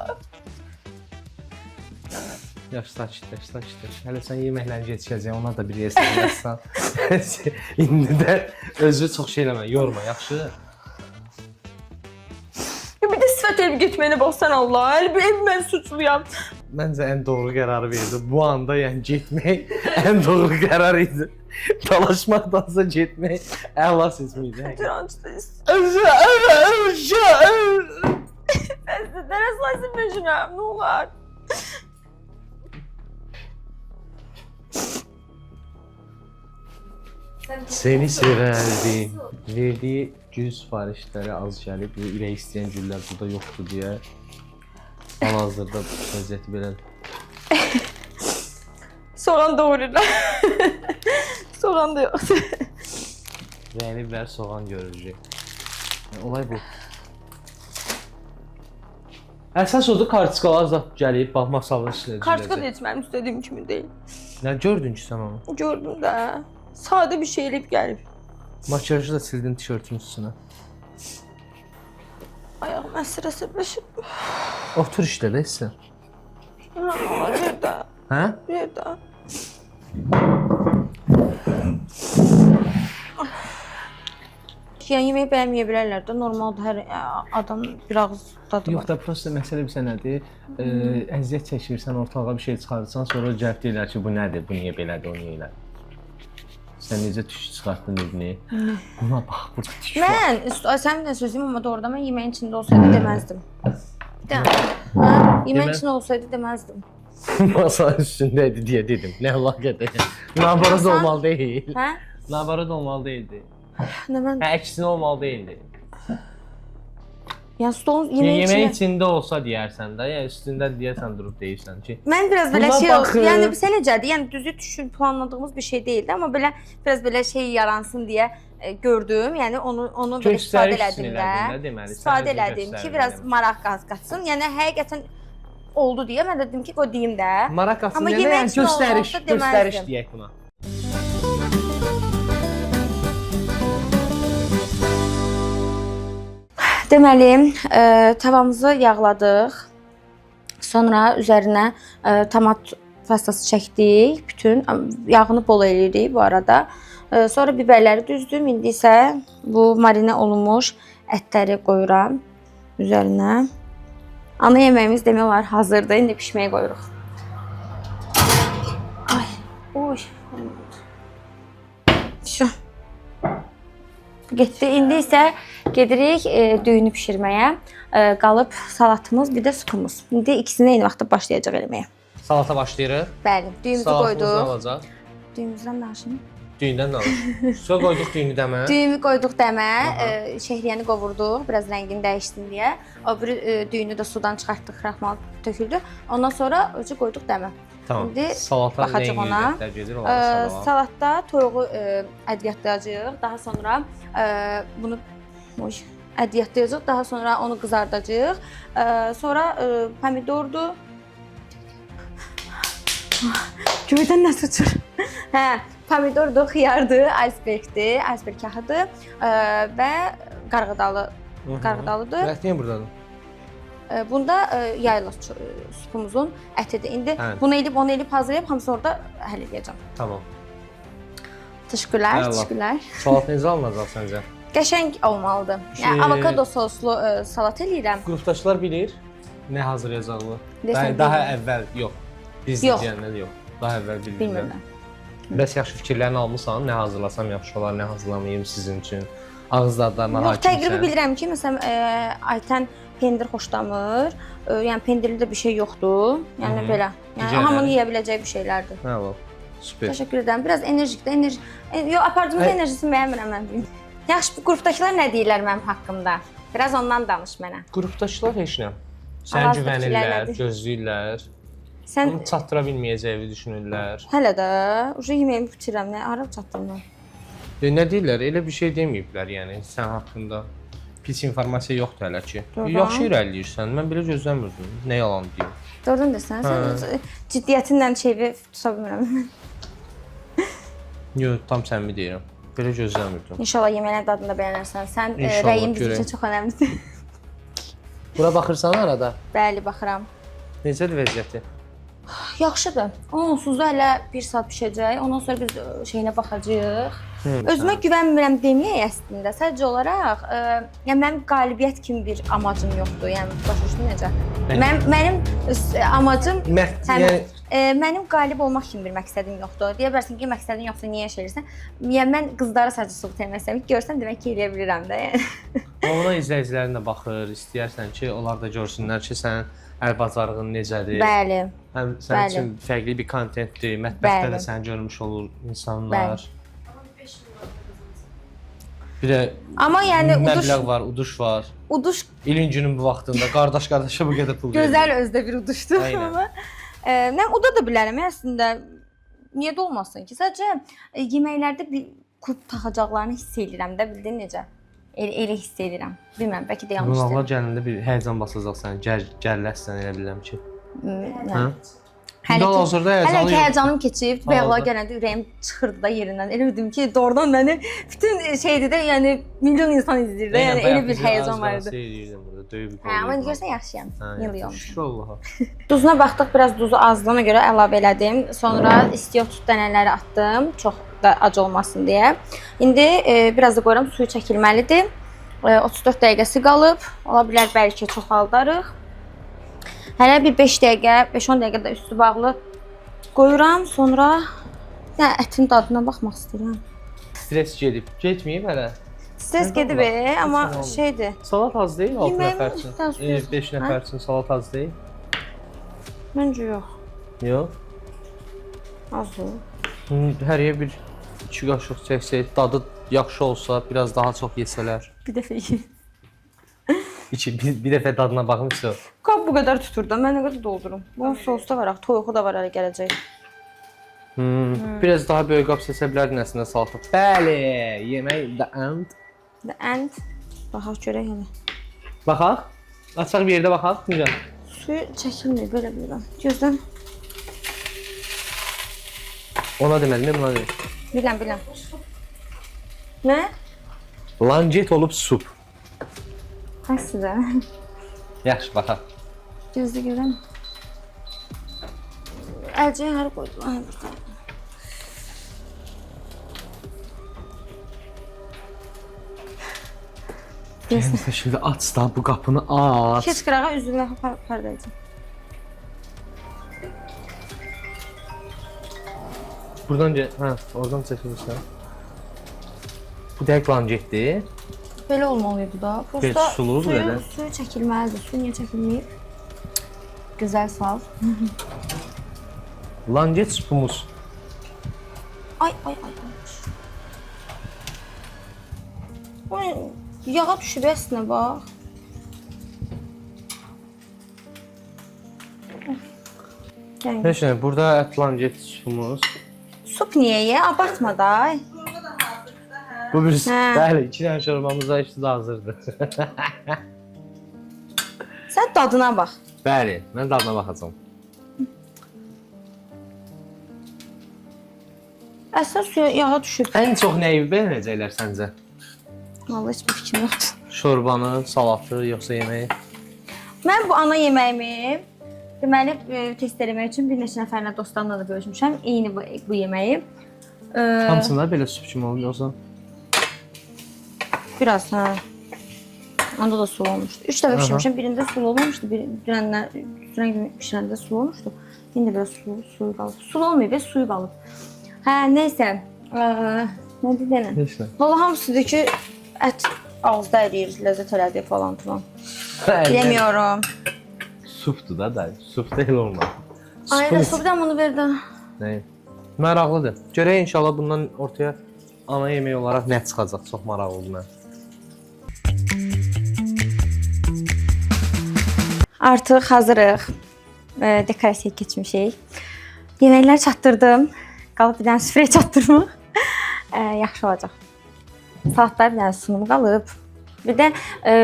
Yaxşı, sakitləş. Hələ sən yeməklərini geçəcəksən, ona da bir yesən yazsan. İndi də özü çox şey eləmə, yorma, yaxşı? Bir də sifət elib getməyinə baxsan Allah, elb mən suçluyam. Məncə ən doğru qərarı verdi. Bu anda yəni getmək ən doğru qərar idi. Dalaşmaqdansa getmək əla seçim idi. Trançdayız. Əvvəl. Dərəs lazım məcnəm, nə olar? Seni sevərdim. Verdiyi gül sifarişləri az gəlib. Ürək istəyən güllər burada yoxdur deyə. Hal-hazırda vəziyyəti belədir. Soğan doğrayırlar. Soğan da yoxdur. Rəyli və soğan görürük. Olay bu. Əsas odur kartikalar zat gəlib, bax masalın işləyəcək. Kartka da heç mənim istədiyim kimi deyil. Nə gördün ki sən onu? Gördüm də. Sadə bir şey elib gəlib. Makyajı da sildin tişörtün üstünə. Ayağım əsir-əsirləşib. Otur işlə də sən. Bir də. Hə? Bir də. Yəni yemək bəyənməyə bilərlər də. Normalda hər adam bir ağız dadı Yox var. da prosta məsələ bir nədir? Əziyyət çəkirsən, ortalığa bir şey çıxarırsan, sonra cəhd deyirlər ki, bu nədir, bu niyə belədir, o niyə elədir? Sən necə tüş çıxartdın evini? Buna bax, burada tüş var. Mən, sənin də sözüm amma doğrudan mən yeməyin içində olsaydı deməzdim. Yeməyin içində olsaydı deməzdim. Masanın üstündəydi deyə dedim. Nə əlaqədir? Nabarad olmalı deyil. Hə? Nabarad olmalı deyildi. Nə mən? Hə, əksinə olmalı deyildi. Yəni stolun yeməyin Yemək içində... içində olsa deyərsən də, yəni üstündə deyərsən durub deyirsən ki, Mən biraz belə buna şey baxıb- olsun. Yəni sən necədir? Yəni düzü düşün planladığımız bir şey deyildi, amma belə biraz belə şey yaransın deyə gördüm. Yəni onu belə istifadə elədim də. İstifadə elədim ki, biraz maraq qatsın. Yəni həqiqətən oldu deyə mən də dedim ki, qoy deyim də. maraq qasın Amma yəni yemək üçün göstəriş, olmasa göstəriş deməzdim. deyək buna. Deməli, tavamızı yağladıq. Sonra üzərinə tomat pastası çəkdik. Bütün yağını bol eləyirik bu arada. Sonra biberləri düzdüm. İndi isə bu marinə olunmuş ətləri qoyuram üzərinə. Ana yeməyimiz demək olar hazırdır. İndi bişməyə qoyuruq. Ay, oy. Şu. Getdi. İndi isə gedirik düyünü bişirməyə. Qalıb salatımız, bir də supumuz. İndi ikisini eyni vaxtda başlayacaq eləməyə. Salata başlayırıq. Bəli, düyümüzü Salatımız nə qoyduq. olacaq? Düyümüzdən danışım. Düyündən nə alır? Sonra qoyduq düyünü dəmə. Düyümü qoyduq dəmə, şehriyəni qovurduq, biraz rəngini dəyişsin deyə. O biri düyünü də sudan çıxartdıq, kraxmal töküldü. Ondan sonra özü qoyduq dəmə. Tamam. İndi Salata nə baxacaq ona. ingredientlər gedir onlara salam. Salatda toyuğu ədiyyatlayacağıq. Daha sonra bunu ədiyyatlayacağıq. Daha sonra onu qızardacağıq. Sonra pomidordur. Göydən nə sıçır? Hə, pomidordur, xiyardır, icebergdir, iceberg yağıdır və qarğıdalıdır. Ət niyə burdadır? Bunda yayla supumuzun ətidir. İndi Hə. bunu elib, onu elib hazırlayıb hamısını orada həll edəcəm. Tamam. Təşəkkürlər, Əla. təşəkkürlər. Salat necə alınacaq səncə? Qəşəng olmalıdır. Yəni avokado soslu salat eləyirəm. Qrupdaşlar bilir nə hazırlayacaqlar. Desən Daha bilmirəm. əvvəl yox. Biz Yox. deyəndə yox. Daha əvvəl bilirlər. Bilmirəm. Bəs yaxşı fikirlərini almısan? Nə hazırlasam yaxşı olar, nə hazırlamayım sizin üçün? Ağız dadlarına Yox, təqribi hakimsən. bilirəm ki, məsələn, Aytən pendir xoşlamır. Yəni pendirli də bir şey yoxdur. Yəni belə. Yəni Digərləri? hamının yeyə biləcəyi bir şeylərdir. Hə, var. Super. Təşəkkür edirəm. Biraz enerjikdə, yox, apardımın Ay. enerjisini bəyənmirəm mən. Yaxşı, bu qrupdakılar nə deyirlər mənim haqqımda? Biraz ondan danış mənə. Qrupdaşlar heç nə. Sən Avazda güvənirlər, fikirlər gözləyirlər. Sən Bunu çatdıra bilməyəcəyini düşünürlər. hələ də uje yeməyimi bitirirəm. Nə ara çatdırım? Nə deyirlər? Elə bir şey deməyiblər, yəni sən haqqında pis informasiya yoxdur hələ ki. Doğru. Yaxşı irəliləyirsən. Mən belə gözləmirdim. Nə yalan deyim. Doğrudan desən, sən ciddiyyətinlə şeyi tuta bilmirəm. Yox, tam səmimi deyirəm. Belə gözləmirdim. İnşallah yeməklərin dadını da bəyənərsən. Sən İnşallah, rəyin bizim görək. üçün çox önəmlidir. Bura baxırsan arada. Bəli, baxıram. Necədir vəziyyəti? Yaxşıdır. Onsuz da hələ 1 saat bişəcək. Ondan sonra biz şeyinə baxacağıq. Özümə güvənmirəm deməyək əslində. Sadəcə olaraq, yəni mənim qalibiyyət kimi bir amacım yoxdur. Yəni başa düşdün necə? Mənim amacım mənim qalib olmaq kimi bir məqsədim yoxdur. Deyə bilərsən ki, məqsədin yoxsa niyə şey edirsən? Yəni mən qızlara sadəcə sübut etmək istəyirəm. Görsəm demək ki, eləyə bilirəm də. Yəni. Ona izləyicilərin də baxır, istəyərsən ki, onlar da görsünlər ki, sənin əl bacarığın necədir. Bəli. Həm sənin üçün fərqli bir kontentdir. Mətbəxdə də səni görmüş olur insanlar. Bir də amma yəni məbləğ var, uduş var. Uduş İlin günün bu vaxtında qardaşa bu qədər pul verir. gözəl özdə bir uduşdur. Amma mən uda da bilərəm əslində. Niyə də olmasın ki? Sadəcə yeməklərdə bir kulp taxacaqlarını hiss edirəm də, bildin necə? Elə hiss edirəm. Bilmirəm, bəlkə də yanlışdır. Qonaqlar gələndə bir həyəcan basacaq səni, gərləşsən elə bilirəm ki. Hə? Hələ ki həyəcanım keçib, bayaqlar gələndə ürəyim çıxırdı da yerindən. Elə bildim ki, doğrudan məni bütün şeydə də, yəni milyon insan izləyir də, yəni elə bir həyəcan var idi. Hə, amma görsən yaxşıyam. Milyon. Şükür Allaha. Duzuna baxdıq, biraz duzu azdığına görə əlavə elədim. Sonra istiot dənələri atdım, çox da acı olmasın deyə. İndi biraz da qoyuram, suyu çəkilməlidir. 34 dəqiqəsi qalıb. Ola bilər bəlkə çoxaldarıq. Hələ bir 5 dəqiqə, 5-10 dəqiqə də üstü bağlı qoyuram. Sonra ətin dadına baxmaq istəyirəm. Stres gedib, getməyib hələ. Stres gedib, amma şeydir. Salat az deyil 6 nəfər üçün. Yeməyim 5 nəfər üçün salat az deyil. Məncə yox. Yox. Az. Həriyə bir 2 qaşıq çəksək, dadı yaxşı olsa, biraz daha çox yesələr. Bir dəfə yeyim. Bir dəfə dadına baxmışsa. Qab bu qədər tutur da, mən nə qədər doldurum. Bunun sosu da var, toyuğu da var hələ gələcək. Biraz daha böyük qab seçə bilərdin əslində salatı. Bəli, yemək the end. The end. Baxaq görək hələ. Baxaq. Açıq bir yerdə baxaq. Necə? Suyu çəkilmir, belə bilirəm. Gözdən. Ona demədin, buna deyil. Biləm. Nə? Langet olub sup. Xəstədə. Yaxşı, baxaq. Gözdə görəm. Əlcəyə hər qoydum. Gəlin şimdi aç da bu qapını aç. Keç qırağa üzümlə pərdəcəm. Buradan oradan çəkilirsən. Bu dəqiq langetdir. Belə olmalıydı da. Biraz suludur elə. Suyu çəkilməlidir. Su niyə çəkilməyib? Gözəl sual. Langet supumuz. Ay. Yağa düşüb əslində, bax. Heç nə, burada ət langet supumuz. Sup niyə ye? Abartma da. Bu bir, bəli, 2 dənə şorbamız da işte də hazırdır. Sən dadına bax. Bəli, mən dadına baxacağam. Əslində suya yağa düşüb. Ən çox nəyi bəyənəcəklər səncə? Vallahi heç bir fikrim yoxdur. Şorbanı, salatı, yoxsa yeməyi? Mən bu ana yeməyimi deməli test eləmək üçün bir neçə nəfərlə dostlarımla da görüşmüşəm. Eyni bu yeməyi. Hamısında belə sup kimi olur yoxsa? Biraz, hə. Onda da sulu olmuşdu. 3 dəfə pişirmişəm. Birində sulu olmamışdı. Dünən gün pişirəndə sulu olmuşdu. İndi biraz suyu qalıb. Sulu olmayıb, suyu qalıb. Hə, neysə. Nə deyirəm? Heç nə. Valla hamısıdır ki, ət ağızda əriyir, ləzzət elədi falan filan. Bilemiyorum. Supdur da da, sup deyil olmalı. Ay, da supdan bunu ver də. Nə? Maraqlıdır. Görək inşallah bundan ortaya ana yemək olaraq nə çıxacaq? Çox maraqlıdır mən. Artıq hazırıq. Dekorasiyaya keçmişik. Yeməklər çatdırdım. Qalıb bir dənə süfrəyə çatdırmaq. Yaxşı olacaq. Salatlar bir dənə sunum qalıb. Bir də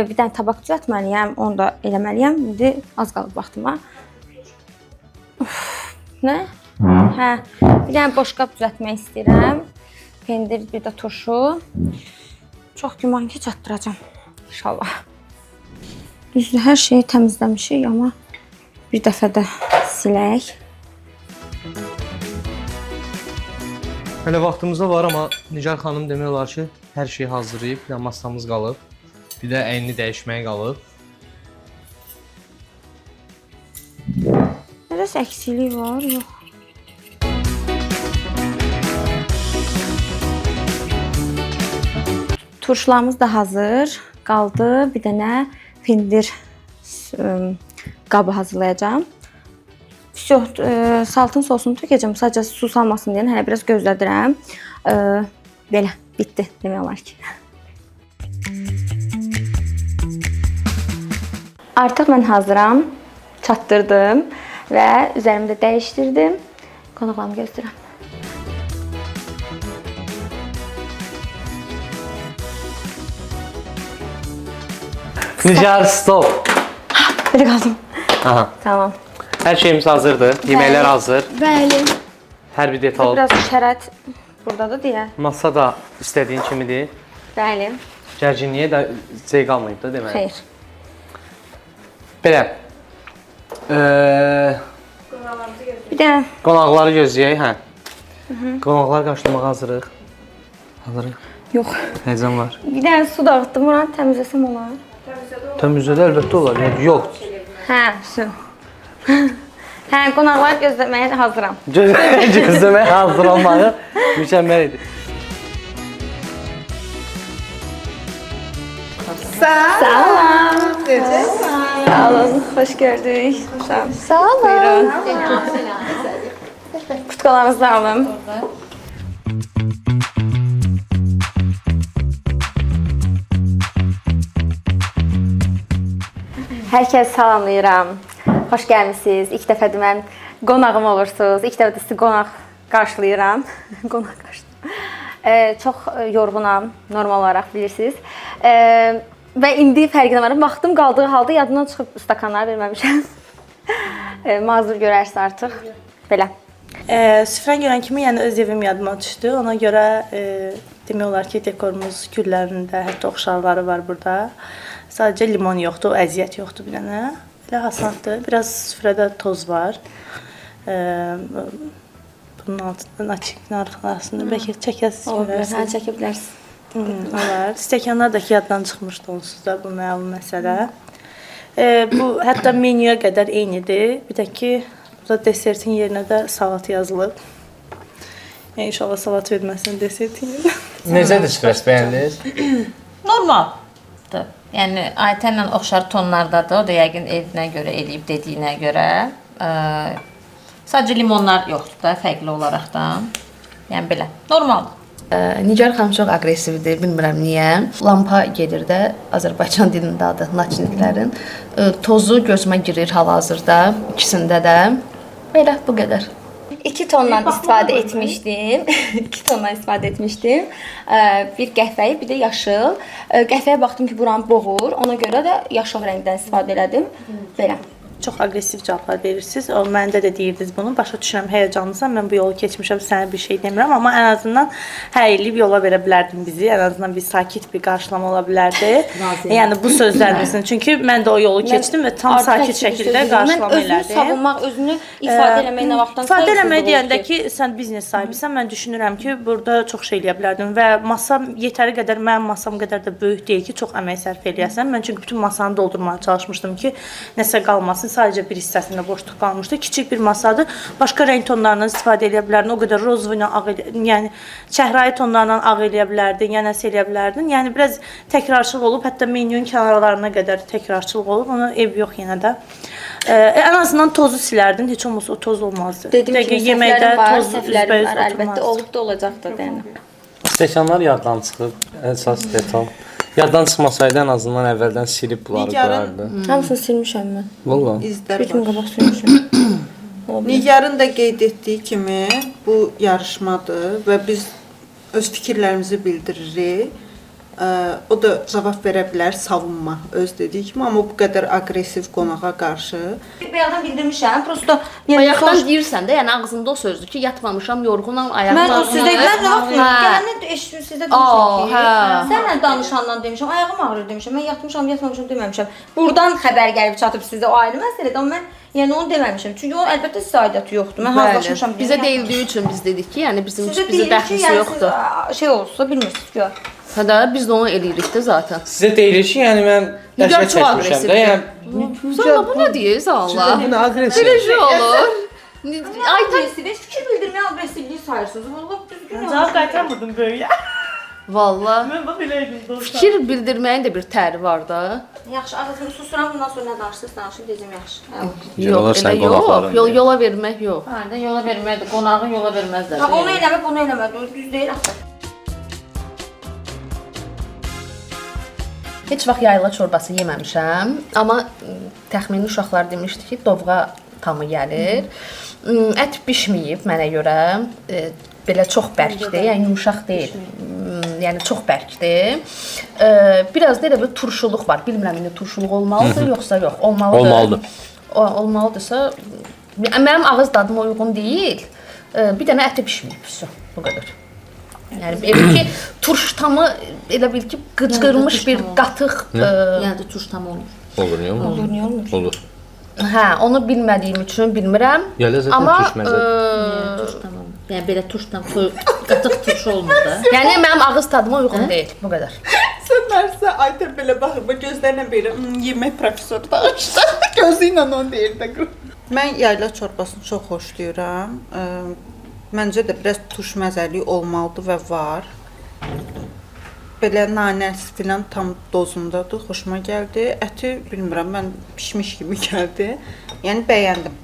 bir dənə tabaq düzəltməliyəm, onu da eləməliyəm. İndi az qalıb vaxtıma. Nə? Hə, bir dənə boşqab düzəltmək istəyirəm. pendir, bir də turşu. Çox güman ki, çatdıracağam inşallah. Düzdür, hər şeyi təmizləmişik, amma bir dəfə də silək. Hələ vaxtımız da var, amma Nigar xanım demək olar ki, hər şeyi hazırlayıb. Bir də masamız qalıb. Bir də əynini dəyişməyə qalıb. Nəsə əksilik var, yox. Turşularımız da hazır. Qaldı bir dənə pendir qabı hazırlayacağam. Всё, saltın sosunu tökəcəm. Sadəcə su salmasın deyə hələ biraz gözlədirəm. Belə, bitdi demək olar ki. Artıq mən hazıram. Çatdırdım və üzərimdə dəyişdirdim. Qonaqlarımı göstərirəm. Nigar, stop. Belə qaldım. Aha. Tamam. Hər şeyimiz hazırdır. Yeməklər hazır. Bəli. Hər bir detal. Biraz şərait buradadır deyə. Masa da istədiyin kimidir. Bəli. Gərginliyə də şey qalmayıb da deməli. Xeyr. Belə. Bir də Qonaqları gözləyək, hə. Qonaqlar qarşılamağa hazırıq. Hazırıq. yox. Həzən var. Bir də su dağıtdım, buranı təmizləsəm olar. Təmizlədə əlbəttə olar. Yəni yox. Hə, su. Hə, qonaqlar gözləməyə hazıram. Gözləməyə hazır olmağı mükəmməl idi. Sağ olun, xoş gördük. Sağ olun. Buyurun. Kutkalarınızı da alın. Hər kəs salamlayıram. Xoş gəlmisiniz. İlk dəfədir mən qonağım olursunuz. İlk dəfə də sizi qonaq qarşılayıram. Qonaq qarşılayıram. Çox yorğunam, normal olaraq bilirsiniz. Və indi fərqinə varım. Vaxtım qaldığı halda yadımdan çıxıb stakanları verməmişəm. Mazur görərsiniz artıq. Belə. Süfrən görən kimi yəni öz evim yadıma düşdü. Ona görə demək olar ki, dekorumuz güllərində, hətta oxşarları var burada. Sadəcə limon yoxdur, əziyyət yoxdur bir dənə. Elə asandır. Biraz süfrədə toz var. Bunun altından açıq arxasında bəlkə çəkəsiz görərsiniz. Hə, çəkə bilərsiniz. Olar. Stəkanlar da ki yaddan çıxmışdı onsuz da bu məlum məsələ. Bu hətta menyuya qədər eynidir. Bir də ki burada desertin yerinə də salat yazılıb. Yəni inşallah salat verməsin desertin yerinə. Necədir süfrəs, bəyəndiniz? Normaldır. Yəni Aytənlə oxşar tonlardadır. O da yəqin evinə görə eləyib dediyinə görə. Sadəcə limonlar yoxdur da, fərqli olaraq da. Yəni belə, normaldır. Nigar xanım çox aqressivdir, bilmirəm niyə. Lampa gedir də, Azərbaycan dilində adı naçniklərin. Tozu gözümə girir hal-hazırda, ikisində də. Belə, bu qədər. 2 tondan istifadə etmişdim. 2 tondan istifadə etmişdim. Bir qəhvəyi, bir də yaşıl. Qəhvəyə baxdım ki, buranı boğur. Ona görə də yaşıl rəngdən istifadə elədim. Belə. Çox aqressiv cavablar verirsiniz. O məndə də deyirdiniz bunu. Başa düşürəm, həyəcanlısan. Mən bu yolu keçmişəm, sənə bir şey demirəm, amma ən azından həyəliyib yola verə bilərdin bizi. Ən azından bir sakit bir qarşılama ola bilərdi. Yəni bu sözlərinizin. Çünki mən də o yolu keçdim və tam sakit şəkildə qarşılama elədim. Mən özümü savunmaq, özünü ifadə eləməklə vaxtdan İfadə eləmək deyəndə ki, sən biznes sahibisən, mən düşünürəm ki, burada çox şey eləyə bilərdim və masam yetəri qədər, mənim masam qədər də böyük deyil ki, çox əmək sərf eləyəsən. Mən çünki bütün masanı doldurmağa çalışmışdım ki, nəsə qalmasın. Sadəcə bir hissəsində boşluq qalmışdı. Kiçik bir masadır. Başqa rəng tonlarından istifadə edə bilərdin. O qədər rozvu ilə ağ, yəni çəhrayı tonlarla ağ eləyə bilərdin, yəni nəsə eləyə bilərdin. Yəni biraz təkrarçılıq olub, hətta menyunun kənarlarına qədər təkrarçılıq olub. Ona ev yox yenə də. Ən azından tozu silərdin. Heç olmasa o toz olmazdı. Dediyim kimi səhvlərim var, səhvlərim var. Əlbəttə olub da olacaqdır yəni. Stəkanlar yaddan çıxıb, əsas detal. Yaddan çıxmasaydı ən azından əvvəldən silib bunları qoyardı. Hamısını silmişəm mən. Valla. İzlər Bir gün var. qabaq silmişəm. Nigarın da qeyd etdiyi kimi bu yarışmadır və biz öz fikirlərimizi bildiririk. O da cavab verə bilər, savunma öz dediyi kimi, amma bu qədər aqressiv qonağa qarşı. Bayaqdan bildirmişəm, prosta Bayaqdan deyirsən də, yəni ağzında o sözdür ki, yatmamışam, yorğunam, ayağım mən o sizə mən nə vaxt Hə. gələndə eşitdim sizdə demişəm ki, hə. sənlə danışandan demişəm, ayağım ağrır demişəm, mən yatmışam, yatmamışam deməmişəm. Burdan xəbər gəlib çatıb sizə, o ayrı məsələdir, amma mən yəni onu deməmişəm. Çünki o əlbəttə sizə aidiyyatı yoxdur. Mən hazırlaşmışam. Bizə deyildiyi üçün biz dedik ki, yəni bizim Sizə bizə dəxlisi yoxdur. Şey olsa bilmirsiniz ki. Hə də biz də onu eləyirik də zaten. Sizə deyilir ki, yəni mən Nigar dərsə çox çəkmişəm aqressivdir. də, yəni Sən bu nə deyirsən Allah? bu nə aqressiv. Belə şey olur. Ay Aqressiv, fikir bildirməyə aqressivliyi sayırsınız. Vallahi düzgün Cavab qaytarmırdım böyüyə. vallahi Mən bax belə idim dostlar. fikir bildirməyin də bir təri var da. Yaxşı, ağzını susturam, bundan sonra nə danışırsınız, danışın, deyəcəm yaxşı. Yox, elə yox. Yola vermək yox. Hə, də yola verməkdir. Qonağı yola verməzlər. Ha, onu eləmə, bunu eləmə. Düz deyil axı. Heç vaxt yayla çorbası yeməmişəm, amma təxmini uşaqlar demişdi ki, dovğa tamı gəlir. Ət bişməyib mənə görə. Belə çox bərkdir, yəni yumşaq deyil. Yəni çox bərkdir. Biraz da elə bir turşuluq var. Bilmirəm indi turşuluq olmalıdır yoxsa yox. Olmalıdır. Olmalıdır. Olmalıdırsa mənim ağız dadıma uyğun deyil. Bir dənə əti bişməyib. Bu qədər. Yəni elə ki turş tamı elə bil ki qıcqırmış bir qatıq. Yəni də turş tam olur. Olur, niyə olmur? Olur, niyə olmur? Olur. Hə, onu bilmədiyim üçün bilmirəm. Yələ zaten Amma turş məzədir. Turş tam olur. Yəni belə turş tam qatıq turş olmur da. yəni mənim ağız tadıma uyğun deyil. Bu qədər. Sən nərsə Aytə belə baxır, gözlərlə belə yemək professoru danışdı. Gözü ilə onu deyir də. Mən yayla çorbasını çox xoşlayıram. Məncə də biraz turş məzəli olmalıdır və var. Belə nanəsi filan tam dozundadır, xoşuma gəldi. Əti bilmirəm, mən pişmiş kimi gəldi. Yəni bəyəndim.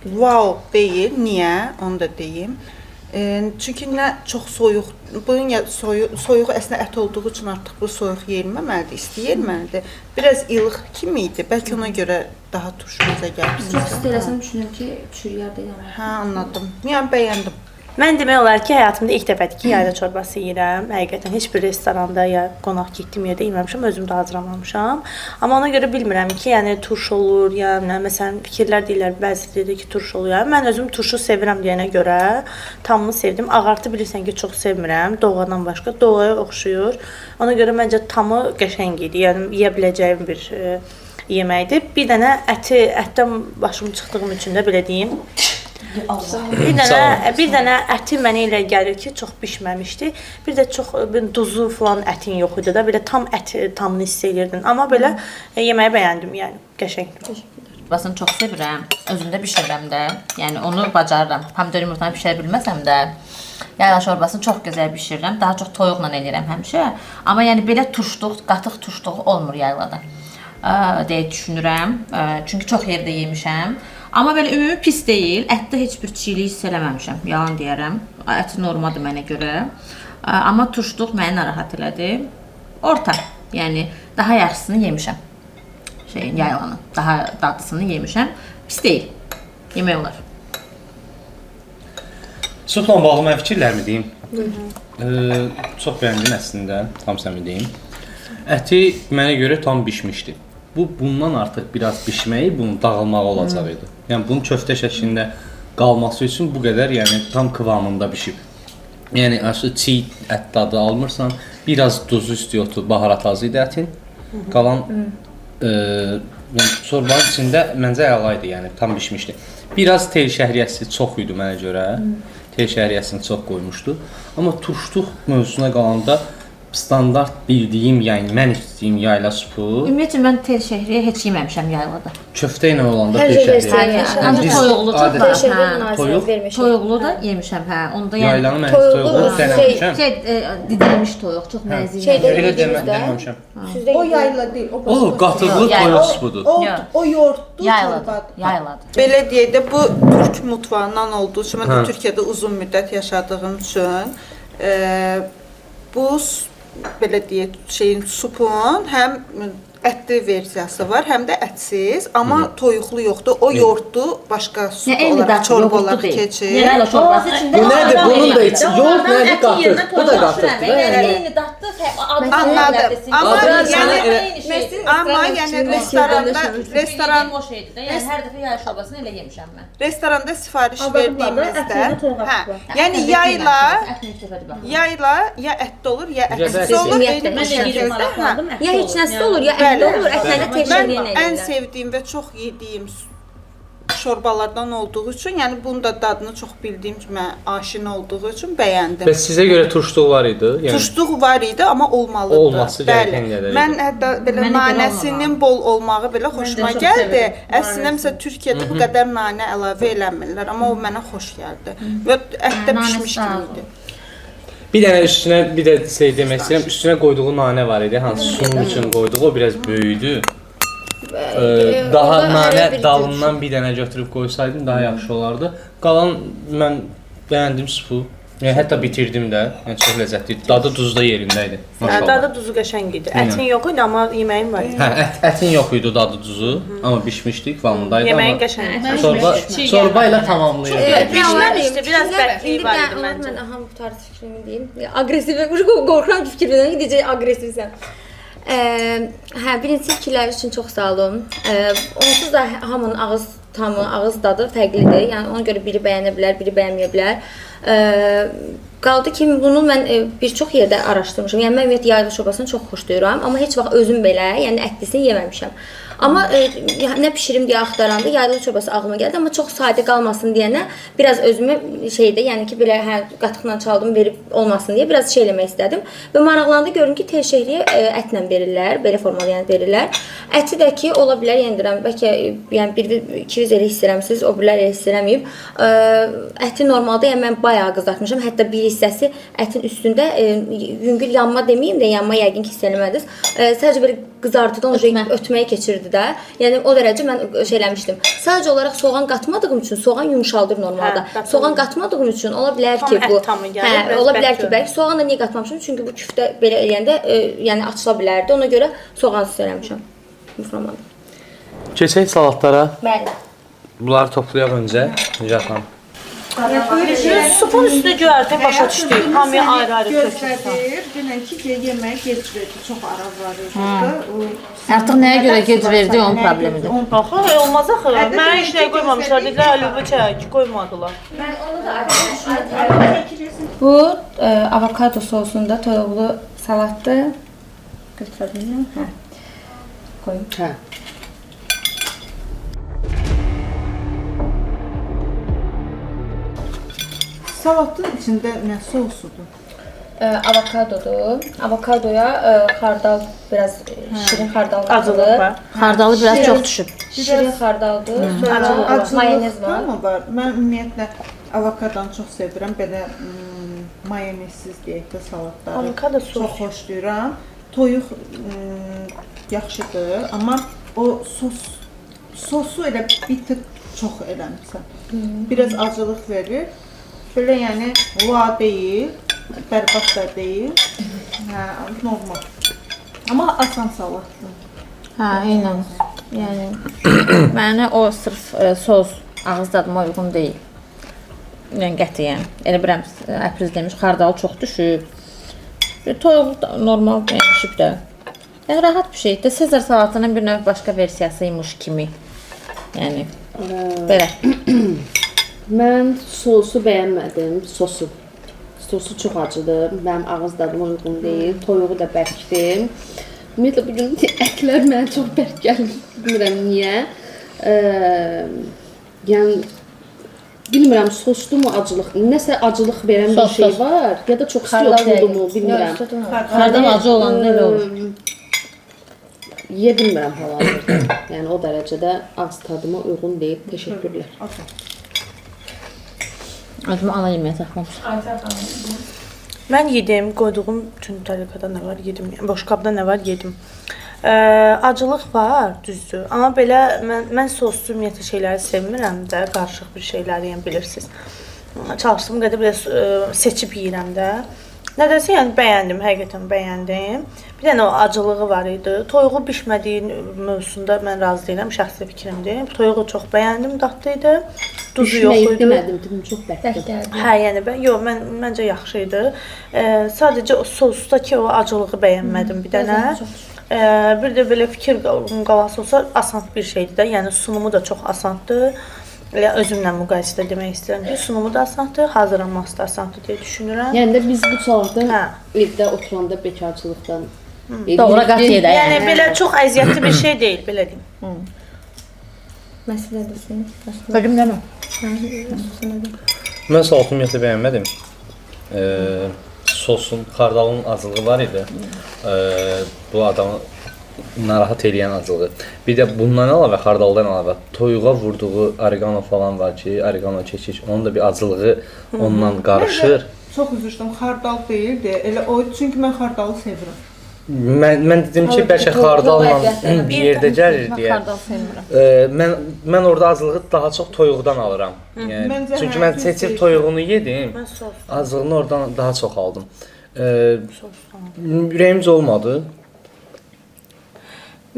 Wow deyil, niyə? Onu da deyim. Çünki nə çox soyuq, bunun soyuq əslində ət olduğu üçün artıq bu soyuq yeyilməməlidir, isti yeyilməlidir. Biraz ilıq kimi idi, bəlkə ona görə daha turş məzə gəldi. Çox istəyirəm düşünürəm ki, pişiriyər deyirəm. Hə, anladım. Yəni bəyəndim. Mən demək olar ki, həyatımda ilk dəfədir ki, yayla çorbası yeyirəm. Həqiqətən heç bir restoranda ya qonaq getdiyim yerdə yeməmişəm, özüm də hazırlamamışam. Amma ona görə bilmirəm ki, yəni turş olur, ya məsələn fikirlər deyirlər, bəzi deyir ki, turş olur. Yəni mən özüm turşu sevirəm deyənə görə tamını sevdim. Ağartı bilirsən ki, çox sevmirəm. Doğadan başqa doğaya oxşuyur. Ona görə məncə tamı qəşəng idi. Yəni yeyə biləcəyim bir yeməkdir. Bir dənə ətdən başım çıxdığım üçün də belə deyim. Bir dənə əti mənə elə gəlir ki, çox bişməmişdi. Bir də çox duzu falan ətin yox idi da, belə tam ət tamını hiss edirdin. Amma belə yeməyi bəyəndim, yəni qəşəngdir. Çorbasını çox sevirəm. Özümdə bişirirəm də. Yəni onu bacarıram. Pomidor yumurtanı bişirə bilməsəm də, yayla çorbasını çox gözəl bişirirəm. Daha çox toyuqla eləyirəm həmişə. Amma yəni belə turşluq, qatıq turşluq olmur yaylada. Deyə düşünürəm. Çünki çox yerdə yemişəm. Amma belə ümumi pis deyil. Ətdə heç bir çiyilik hiss eləməmişəm. Yalan deyərəm. Əti normadır mənə görə. Amma turşluq məni narahat elədi. Orta. Yəni daha yaxşısını yemişəm. Yaylanın. Daha dadlısını yemişəm. Pis deyil. Yemək olar. Supla bağlı mən fikirlərimi deyim. Çox bəyəndim əslində, tam səmimi deyim. Əti mənə görə tam bişmişdi. Bundan artıq biraz bişməyi, bunun dağılmağı olacaq idi. Yəni bunun köftə şəklində qalması üçün bu qədər, yəni tam kıvamında bişib. Yəni aşı çiğ ət dadı almırsan, biraz duzu üstü otur, baharat az idi ətin. Qalan yəni çorbanın içində məncə əla idi, yəni tam bişmişdi. Biraz tel şəhriyəsi çox idi mənə görə. Tel şəhriyəsini çox qoymuşdu. Amma turşluq mövzusuna qalanda standart bildiyim, yəni mən içdiyim yayla supu. Ümumiyyətlə mən tel şəhriyə heç yeməmişəm yaylada. Köftə ilə olanda tel şəhriyəsi. Ancaq toyuqlu çox adətən var. münasibət vermişəm. Toyuqlu da yemişəm, hə. Onda yəni Yaylanı mən toyuqlu dənəmişəm. didilmiş toyuq, çox nəzik. Elə deməmişəm. O yayla deyil, o O qatıqlı toyuq supudur. O yoğurtlu Yayladır. çorbadır. Yayladır. Belə deyək də bu türk mutfağından olduğu üçün, mən də Türkiyədə uzun müddət yaşadığım üçün bu belə deyək, supun həm ətli versiyası var, həm də ətsiz, amma toyuqlu yoxdur. O yoğurtlu başqa su olaraq, çorba olaraq keçir. Yayla çorbası içində. Bu nədir? Bunun da içi yoğurt nədir? Qatıq. Bu da qatıqdır. Yəni eyni daddır, Anladım. Amma Adnan, sənə yəni elə- amma yəni restoranda o şeydir də. Yəni hər dəfə yay şorbasını elə yemişəm mən. restoranda sifariş Adı var da, verdiyimizdə, ətində toyuq hə, var. yəni yayla Ətini ilk dəfə baxdım. yayla ya ətli olur, ya ətsiz Ətsiz. olur. Ümumiyyətlə, eyni mən də bir yedim, şəkildə, hə. Ya heç nəsi olur, ya Bəli. ətli olur, ətlərdə Mən teşhirliyən ən edirlər. sevdiyim və çox yediyim şorbalardan olduğu üçün, yəni bunun da dadını çox bildiyim kimi aşina olduğu üçün bəyəndim. Bəs sizə görə turşluq var idi? Yəni Turşluq var idi, amma olmalıdır. O olması gərəkən qədər idi. Mən hətta belə Mənə görə nanəsinin bol olmağı belə xoşuma çox gəldi. sevirəm. Əslində məsələn Türkiyədə bu qədər nanə əlavə eləmirlər, amma o mənə xoş gəldi. Və ətdə Nanəsi bişmiş sağ kimi ol. idi. bir dənə üstünə bir də şey demək istəyirəm. Üstünə qoyduğu nanə var idi. Hansı sunum üçün qoyduğu o biraz böyüdü. Daha orada nanə araya bir dalından bir dənə götürüb qoysaydım daha yaxşı olardı. Qalan mən bəyəndim supu. Yəni hətta bitirdim də. Yəni çox ləzzətli idi. Dadı duzda yerində idi. Maşallah. Dadı duzu qəşəng idi. Ətin yox idi, amma yeməyin var idi. Hə, ətin yox idi dadı duzu, amma bişmişdik kvalındaydı Yeməyin amma qəşəng idi. sorba ilə tamamlayırdı. Bişməmişdi, biraz bərkliyi İndi var mən idi ona məncə. mən aha bu tarz fikrimi deyim. Aqressiv, qorxuram ki, fikir verəm ki, deyəcək aqressivsən. Hə, birincisi fikirlər üçün çox sağ olun. Onsuz da hamının ağız tamı, ağız dadı fərqlidir. Yəni ona görə biri bəyənə bilər, biri bəyənməyə bilər. Qaldı ki, bunu mən bir çox yerdə araşdırmışam. Yəni mən ümumiyyətlə yaylı şorbasını çox xoşlayıram, amma heç vaxt özüm belə, yəni ətlisini yeməmişəm. Amma nə bişirim deyə axtaranda yaylı şorbası ağlıma gəldi, amma çox sadə qalmasın deyənə biraz özümü şeydə, yəni ki, belə hə qatıqla çaldım, verib olmasın deyə biraz şey eləmək istədim və maraqlandı gördüm ki, tel şehriyə ətlə verirlər, belə formada yəni verirlər. Əti də ki, ola bilər yəni deyirəm, bəlkə yəni 200 elə hiss eləmisiniz, o birlər elə hiss eləməyib. Əti normalda yəni mən bayağı qızartmışam, hətta bir hissəsi ətin üstündə yüngül yanma deməyim də, yanma yəqin ki, hiss eləmədiniz. Sadəcə belə qızartıdan ötməyə keçirdi də. Yəni o dərəcə mən şey eləmişdim. Sadəcə olaraq soğan qatmadığım üçün soğan yumşaldır normalda. Soğan qatmadığım üçün ola bilər ki, bu ola bilər ki, bəlkə soğan da niyə qatmamışam? Çünki bu küftə belə eləyəndə yəni açıla bilərdi. Ona görə soğansız eləmişəm. Muframadım. Keçək salatlara. Bəli. Bunları toplayaq öncə. Nicat xanım. Supun üstünü göyərtib başa düşdük. Hamıya ayrı-ayrı tökülür. Dünən ki, yeməyə gec verdi, çox araz var idi. Artıq nəyə görə gec verdi, onun problemidir. Axı, olmaz axı. Mənə heç nəyə qoymamışlar. Dedilər, əlübü çək, qoymadılar. Bu avokado sosunda toyuqlu salatdır. Götürə bilirəm. Hə. Qoyum. Hə. Salatın içində nə sosudur? Avokadodur. Avokadoya xardal, biraz şirin xardal Acılıq qatılır. var. Xardalı biraz çox düşüb. Şirin xardaldır. Sonra mayonez var. Mı var? Mən ümumiyyətlə avokadonu çox sevirəm. Belə mayonezsiz deyək də salatları. Avokado sos. Çox xoşlayıram. Toyuq yaxşıdır, amma o sosu elə bir tık çox eləmirsən. Biraz acılıq verir. Belə yəni la deyil, bərbad da deyil. Hə, normal. Amma asan salatdır. Hə, eynən. Yəni mənə o sırf sos ağız dadıma uyğun deyil. Yəni qətiyyən. Elə bilirəm, əpriz demiş, xardalı çox düşüb. Toyuq da normal düşüb də. Yəni rahat bir şeydir. Sezar salatının bir növ başqa versiyasıymış kimi. Yəni belə. Mən sosu bəyənmədim, sosu. Sosu çox acıdır, mənim ağız dadıma uyğun deyil, toyuğu da bərkdir. Ümumiyyətlə, bugün ətlər mənə çox bərk gəlir, bilmirəm niyə. Yəni, bilmirəm, soslu mu acılıq, nəsə acılıq verən bir şey var, ya da çox istiyordu mu, bilmirəm. Xardal acı olanda elə olur. Yeyə bilmirəm hal-hazırda, yəni o dərəcədə ağız tadıma uyğun deyil, təşəkkürlər. Özümü ana yeməyə saxlamışam. Mən yedim, qoyduğum üçün tarikada nə var yedim, boşqabda nə var yedim. Acılıq var, düzdür. Amma belə mən soslu ümumiyyətlə şeyləri sevmirəm də, qarışıq bir şeyləri yəni bilirsiniz. Çalışdığım qədər belə seçib yeyirəm də. Nədəsə yəni bəyəndim, həqiqətən bəyəndim. Bir dənə o acılığı var idi. Toyuğu bişmədiyi mövzusunda mən razı deyiləm, şəxsi fikrimdir. Toyuğu çox bəyəndim, dadlı idi. duzu yox idi. Demədim, çox bərkdir. Hə, yəni yox, məncə yaxşı idi. Sadəcə o sosdakı o acılığı bəyənmədim bir dənə. Bir də belə fikir qalası olsa asan bir şeydir də. Yəni sunumu da çox asandır. Elə özümlə müqayisədə demək istəyirəm ki, sunumu da asandır, hazırlanması da asandır deyə düşünürəm. Yəni də biz bu salatı evdə oturanda bekarçılıqdan Doğru qat yedə. Yəni belə çox əziyyətli bir şey deyil, belə deyim. Məsələdir sən. Bölüm nəmə? Mən salatı ümumiyyətlə bəyənmədim. Sosun, xardalın acılığı var idi. Bu adamı narahat eləyən acılığı. Bir də bundan əlavə, xardaldan əlavə toyuğa vurduğu oregano falan var ki, oregano keçiş, onun da bir acılığı ondan qarışır. Çox üzr istəyirəm, xardal deyildi. Elə o çünki mən xardalı sevirəm. Mən dedim ki, bəlkə xardalla bir yerdə gəlir deyə. Xardal sevmirəm. Mən orada acılığı daha çox toyuqdan alıram. Yəni çünki mən seçib toyuğunu yedim. Acılığını oradan daha çox aldım. Ürəyimcə olmadı.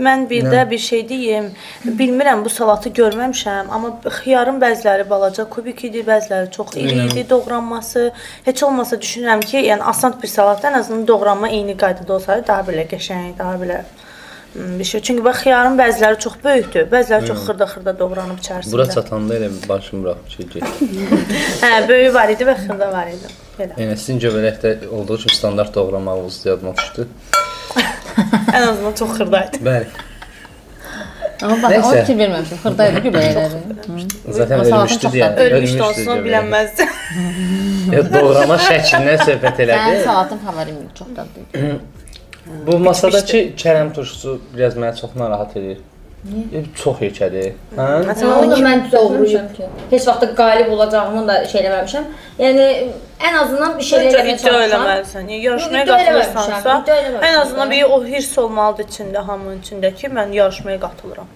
Mən bir də bir şey deyim. Bilmirəm bu salatı görməmişəm, amma xiyarın bəziləri balaca kubik idi, bəziləri çox iri idi doğranması. Heç olmasa düşünürəm ki, yəni asan bir salatda ən azından doğranma eyni qaydada olsaydı daha belə qəşəng, daha belə bir şey. Çünki bax xiyarın bəziləri çox böyükdür, bəziləri çox xırda-xırda doğranıb içərisində. Bura çatanda elə başım buraxıb getdi. Hə, böyüyü var idi və xırda var idi. Belə. Yəni sizin göbələkdə olduğu kimi standart doğramağınız yadıma düşdü. Ən azından çox xırda idi. Bəli. Amma bax, o fikir verməmişdim. Xırda idi göbələkləri. Zaten ölmüşdü deyə. Ölmüşdü onsuz bilənməzdi. Doğrama şəklindən söhbət elədi. Sənin salatın favorim çox dadlı. Bu masadakı kərəm turşusu biraz mənə çox narahat edir. Niyə? Çox yekədir. Hə? Onu mən düzəltmişəm ki, heç vaxt qalib olacağımı da şey eləməmişəm. Yəni ən azından bir şeylər eləməyə çalışsam. Eləməlisən. Yarışmaya qatılırsansa, ən azından bir o hirs olmalıdır içində, hamının içində ki, mən yarışmaya qatılıram.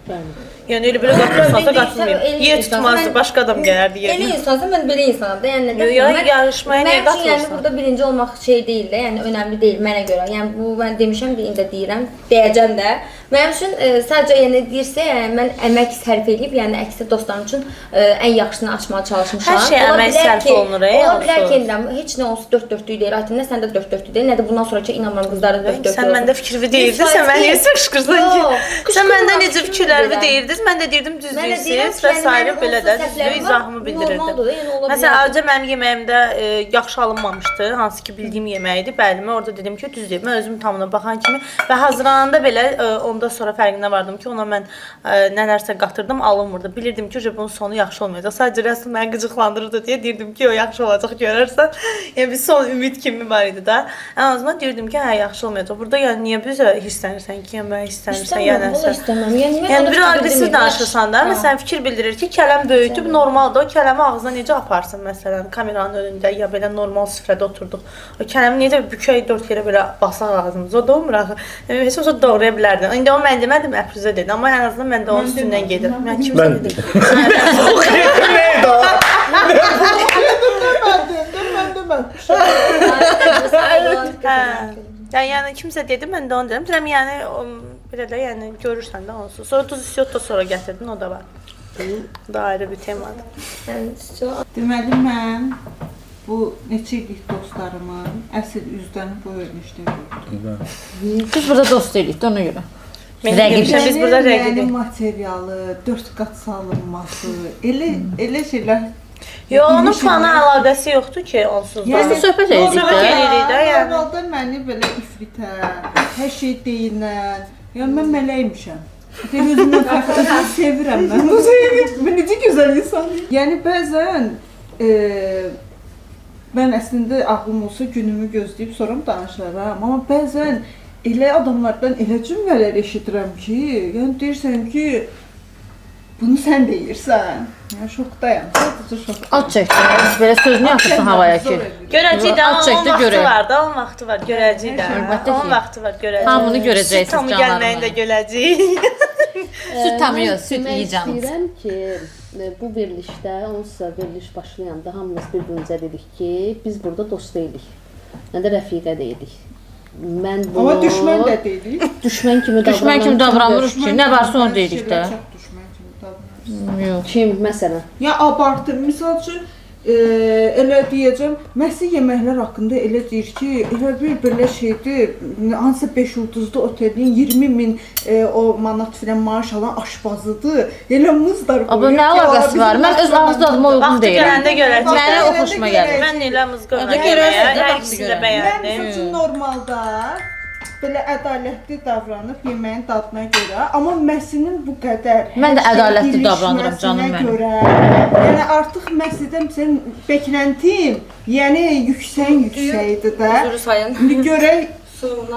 Yəni elə belə qatılırsansa qatılmayım. Yer tutmazdı, başqa adam gələrdi yerinə. Elə insansan, mən belə insanam da. Yəni nə demək? Yarışmaya niyə qatılırsan? Yəni burada birinci olmaq şey deyil də, yəni önəmli deyil mənə görə. Yəni bu mən demişəm, indi də deyirəm, deyəcəm də. Mənim üçün sadəcə yəni deyirsə, yəni mən əmək sərf edib, yəni əksər dostlarım üçün ən yaxşısını açmağa çalışmışam. Hər şey əmək sərf olunur, ola bilər ki, heç nə olsa 4-4-lük deyil, Aytində sən də 4-4-lük deyil, nə də bundan sonraki inanmıram qızları 4-4-lük. Sən məndə fikrimi deyirdin, sən mənə niyə sıxışqırsan ki? Sən məndə necə fikirlərimi deyirdiniz, mən də deyirdim düz deyirsiz və sairə belə də düzdür, izahımı bildirirdim. Məsələn, ayrıca mənim yeməyimdə yaxşı alınmamışdı, hansı ki bildiyim yemək idi. Bəli, mən orada dedim ki, düz deyib. Mən özüm tamına baxan kimi və hazırlananda belə onda sonra fərqinə vardım ki, ona mən nələrsə qatırdım, alınmırdı. Bilirdim ki, bunun sonu yaxşı olmayacaq. Sadəcə rəsm məni qıcıqlandırırdı deyə deyirdim ki, o yaxşı olacaq görərsən. Yəni bir son ümid kimi var idi da. Ən azından deyirdim ki, hə yaxşı olmayacaq. Burada yəni niyə bizə hirslənirsən ki, mən hirslənirsən ya nəsə. Yəni bir aqressiv danışırsan da, məsələn fikir bildirir ki, kələm böyütüb normaldır. O kələmi ağzına necə aparsın məsələn kameranın önündə ya belə normal süfrədə oturduq. O kələmi necə bükək 4 yerə belə basaq ağzımıza. O da olmur axı. Heç olsa doğraya bilərdin. İndi o mən demədim, Əfruzə dedi. Amma ən azından mən də onun üstündən gedirəm. Yəni kimsə dedi. O xeyri neydi o? Yəni kimsə dedi, mən də onu dedim. Deyirəm, yəni belə də yəni görürsən də onsuz. Sonra duz istiot da sonra gətirdin, o da var. Bu da ayrı bir temadır. Deməli mən bu neçə illik dostlarımın əsl üzdən boyunmuşdur. Biz burada dost deyilik də ona görə. Biz burada rəqibiz. Yəni materialı, 4 qat salınması, elə şeylər. Yox, onun plana əlaqəsi yoxdur ki, onsuz da. Yəni söhbət edirik də. Normalda məni belə ifritə, hər şey deyilən, yəni mən mələkmişəm. Özümdən fərqli sevirəm mən. Bu necə gözəl insandır. Yəni bəzən mən əslində ağlım olsa günümü gözləyib sonra danışaram, amma bəzən elə adamlardan elə cümlələr eşidirəm ki, yəni deyirsən ki, bunu sən deyirsən. Yəni şokdayam. Sadəcə şokdayam. At çəkdi. Belə sözünü atırsan havaya ki. Görəcəyik də, onun vaxtı var da, onun vaxtı var, görəcəyik də. Onun vaxtı var, görəcəyik. Hamını görəcəksiniz canlarım. Süt tamı gəlməyini də görəcəyik. Süt tamıyor, süt yiyəcəm. İstəyirəm ki, bu verilişdə, onsuz veriliş başlayanda hamımız bir-birimizə dedik ki, biz burada dost deyilik. Yəni də rəfiqə deyilik. Mən bunu... Amma düşmən də deyilik. Düşmən kimi davranmırıq ki, nə varsa onu deyirik də. Kim məsələn? Ya abartır. Misal üçün elə deyəcəm, məsi yeməklər haqqında elə deyir ki, elə bir belə şeydir, hansısa 5 ulduzlu otelin 20.000 o manat filan maaş alan aşpazıdır. Elə muzdar Amma nə əlaqəsi var? Mən öz ağız dadıma uyğun deyirəm. Gələndə görəcəm. Mənə o xoşuma gəlir. Mən elə mızqırma görərsiniz də, hər bax, ikisini də görərəm. Mən bəyəndim. məsəl üçün normalda belə ədalətli davranıb yeməyin dadına görə, amma məsinin bu qədər Mən də hər şey ədalətli davranıram canım birləşməsinə mənim. görə, yəni artıq məsədən sən bekləntim, yəni yüksəkdir də. sayın. İndi görək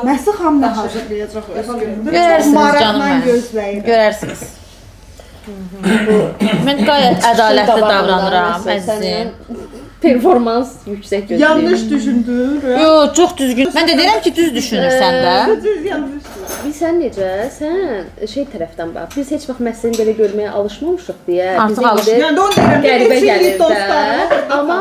Məsi xanım nə hazırlayacaq öz günündə. Görərsiniz canım mənim. Gözləyirəm. Görərsiniz. Mən gayet ədalətli davranıram, əzizim. Performans yüksək gözləyir. Yanlış düşündün. Yo, çox düzgün. Mən də deyirəm ki, düz düşünürsən də. Düz yanlış. Sən necə? Sən şey tərəfdən bax. Biz heç vaxt məsələni belə görməyə alışmamışıq deyə. Artıq bizə alışdıq. indi Yəni onu deyirəm, qəribə üçüncü gəlir də. dostlarım. Amma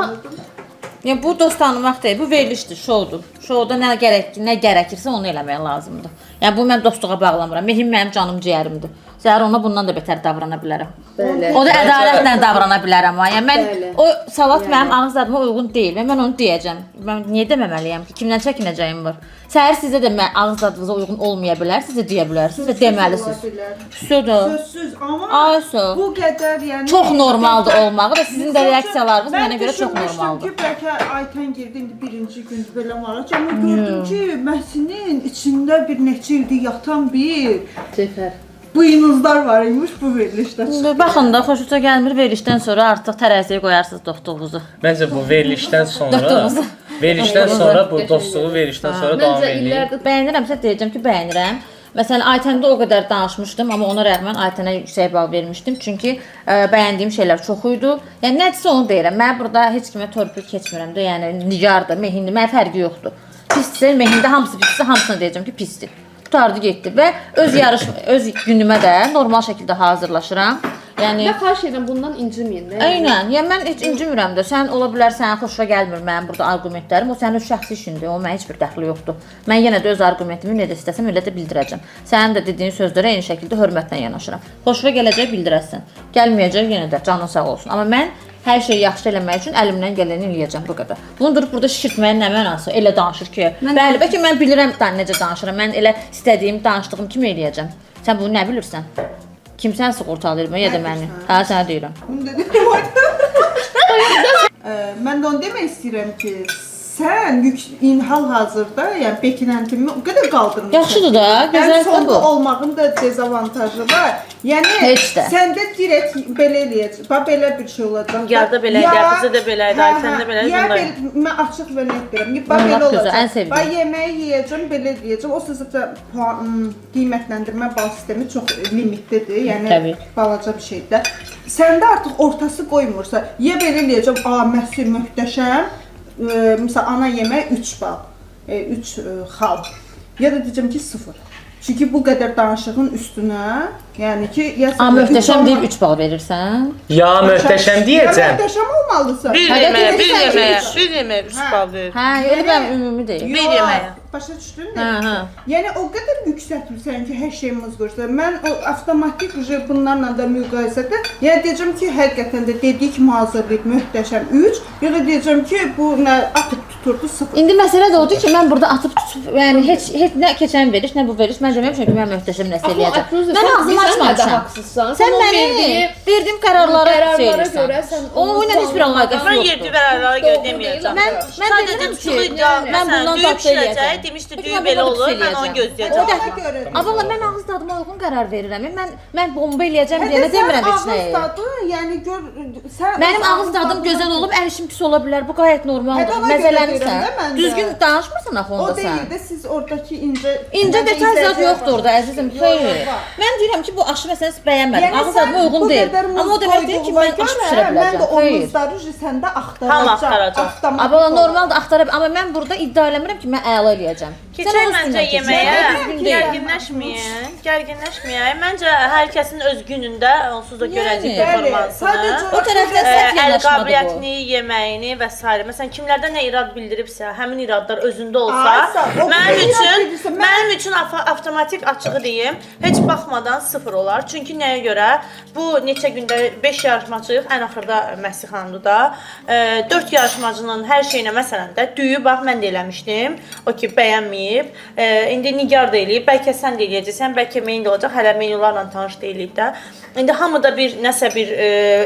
Yəni bu dost tanımaq deyil, bu verilişdir, şoudur. Şouda nə gərəkirsə onu eləmək lazımdır. Yəni bu mən dostluğa bağlamıram. Mehim mənim canım ciyərimdir. Səhər ona bundan da betər davrana bilərəm. Bəli. O da ədalətlə davrana bilərəm amma. Yəni mən Bəli. o salat mənim ağız dadıma uyğun deyil və mən onu deyəcəm. Mən niyə deməməliyəm ki, kimdən çəkinəcəyim var? Səhər sizə də ağız dadınıza uyğun olmaya bilər, siz də deyə bilərsiniz və deməlisiniz. Sözdür. Sözsüz, amma Ayso. bu qədər yəni Çox normaldır olmağı və sizin də Misal üçün, reaksiyalarınız mənə görə çox Mən normaldır. düşünmüşdüm ki, bəlkə Aytən girdi indi birinci gündür belə maraq. Amma gördüm ki, Məsinin içində bir neçə ildir yatan bir Cəfər. buynuzlar var imiş bu verilişdə. Baxın da xoşunuza gəlmir verilişdən sonra artıq tərəziyə qoyarsınız doktorunuzu. Məncə bu verilişdən sonra Dostluğumuzu. verilişdən sonra bu dostluğu verilişdən sonra davam Məncə edir. illərdir Bəyənirəmsə deyəcəm ki, bəyənirəm. Məsələn, Aytəndə o qədər danışmışdım, amma ona rəğmən Aytənə yüksək bal vermişdim. Çünki bəyəndiyim şeylər çox idi. Yəni nədirsə onu deyirəm. Mən burada heç kimə torpil keçmirəm də. Yəni Nigardır, Mehindir, mənə fərqi yoxdur. Pisdir, Mehində hamısı pisdir, hamısına deyəcəm ki, pisdir. Qutardı getdi və öz günümə də normal şəkildə hazırlaşıram. Yəni Və xahiş edirəm bundan inciməyin də. Eynən. Yəni mən heç incimirəm də. Sən ola bilər sənə xoşuna gəlmir mənim burada arqumentlərim. O sənin öz şəxsi işindir. O mənə heç bir dəxli yoxdur. Mən yenə də öz arqumentimi necə istəsəm elə də bildirəcəm. Sənin də dediyin sözlərə eyni şəkildə hörmətlə yanaşıram. Xoşuna gələcək bildirəsən. Gəlməyəcək yenə də canın sağ olsun. Amma mən hər şeyi yaxşı eləmək üçün əlimdən gələni eləyəcəm bu qədər. Bunu durub burada şişirtməyin nə mənası? Elə danışır ki, bəli, bəlkə mən bilirəm necə danışıram. Mən elə istədiyim, danışdığım kimi eləyəcəm. Sən bunu nə bilirsən? Kim səni sığortalayır ya da məni? Hə, sənə deyirəm. Mən də onu demək istəyirəm ki, sən hal-hazırda, yəni beklentimi o qədər qaldırmısan. Yaxşıdır da, gözəldir sonda bu. olmağın da dezavantajı var. Yəni Heç də. səndə direkt belə eləyəcək. Bax belə bir şey olacaq. Nigarda belə idi, bizdə də belə idi, Aytəndə belə idi, Ya bunda. mən açıq və net deyirəm. Bax Lap belə gözəl, olacaq. ən sevdiyim. Bax yeməyi yeyəcəm, belə deyəcəm. O sizə qiymətləndirmə bal sistemi çox limitlidir. Yəni Təbii. balaca bir şeydir. Səndə artıq ortası qoymursa, ya belə eləyəcəm, Məsi möhtəşəm. Məsələn, ana yemək 3 bal, 3 xal. Ya da deyəcəm ki, 0. Çünki bu qədər danışığın üstünə, yəni ki, ya Amma möhtəşəm deyib 3 bal verirsən. Ya möhtəşəm deyəcəm. Möhtəşəm olmalısan. Bir Həqiqətən yeməyə, bir sən yeməyə, ki, bir yeməyə 3 bal verir. Hə, elə mən ümumi deyim. Yox, bir yeməyə. Başa düşdün Hə, mü? hə. Yəni o qədər yüksəltirsən ki, hər şey mızqırsa. Mən o avtomatik bunlarla da müqayisədə, yəni deyəcəm ki, həqiqətən də dediyi kimi hazırlayıb möhtəşəm 3, ya da deyəcəm ki, bu nə atıb tuturdu 0. İndi məsələ də odur ki, mən burada atıb tutub, yəni heç nə keçən veriş, nə bu veriş, mən deməmişəm ki, mən möhtəşəm nəsə eləyəcəm. Mən ağzımı açmamışam. Haqsızsan. Sən məni verdiyim qərarlara görə sən O ilə heç bir əlaqəsi Mən yoxdur. yerli qərarlara görə deməyəcəm. Mən Sadəcə dedim ki, çıxınca, mən bundan məsələn, düyü dadlı bişirəcək, eləyəcəm. demişdi Peki, düyü mən belə bundan olur, pis mən onu eləyəcəm. gözləyəcəm. Ona görə. Amma mən ağız dadıma uyğun qərar verirəm. Mən bomba eləyəcəm deyənə demirəm heç nəyi. Ağız dadı, yəni gör sən Mənim ağız dadım gözəl olub, ərişim pis ola bilər. Bu qayət normaldır. Hə, ona görə Məzələnirsən. deyirəm də mən də. Düzgün danışmırsan axı o onda sən. deyil də siz oradakı incə İncə məncə detal zad izləyiciyə yoxdur orada əzizim. Yox, Xeyr. var. Mən deyirəm ki, bu aşı məsələsi bəyənmədim. Yəni Ağız sən dadıma uyğun bu deyil. qədər Amma o demək deyil ki, mən aşı pişirə Mən də biləcəm. o Xeyr. muzları səndə Tam axtaracaq. avtomatik. Amma normaldır axtara amma mən burada iddia eləmirəm ki, mən əla eləyəcəm. Keçək öz məncə gününə keçək. yeməyə, Düzgün deyil. gərginləşməyək. Məncə hər kəsin öz günündə onsuz da görəcək Yəni, performansını. O tərəfdə səhv Əl yanaşmadı bu. qabiliyyətini, yeməyini və s. Məsələn, kimlərdə nə irad bildiribsə, həmin iradlar özündə olsa, mənim üçün avtomatik açığı deyim, heç baxmadan 0 olar. Çünki nəyə görə? Bu neçə gündə 5 yarışmacıyıq, ən axırda Məsih xanımdır da. 4 yarışmacının hər şeyinə məsələn də düyü bax mən də eləmişdim. O ki bəyənməyib. İndi Nigar da eləyib. Bəlkə sən də eləyəcəksən, bəlkə menyu da olacaq. Hələ menyularla tanış deyilik də. İndi hamıda nəsə bir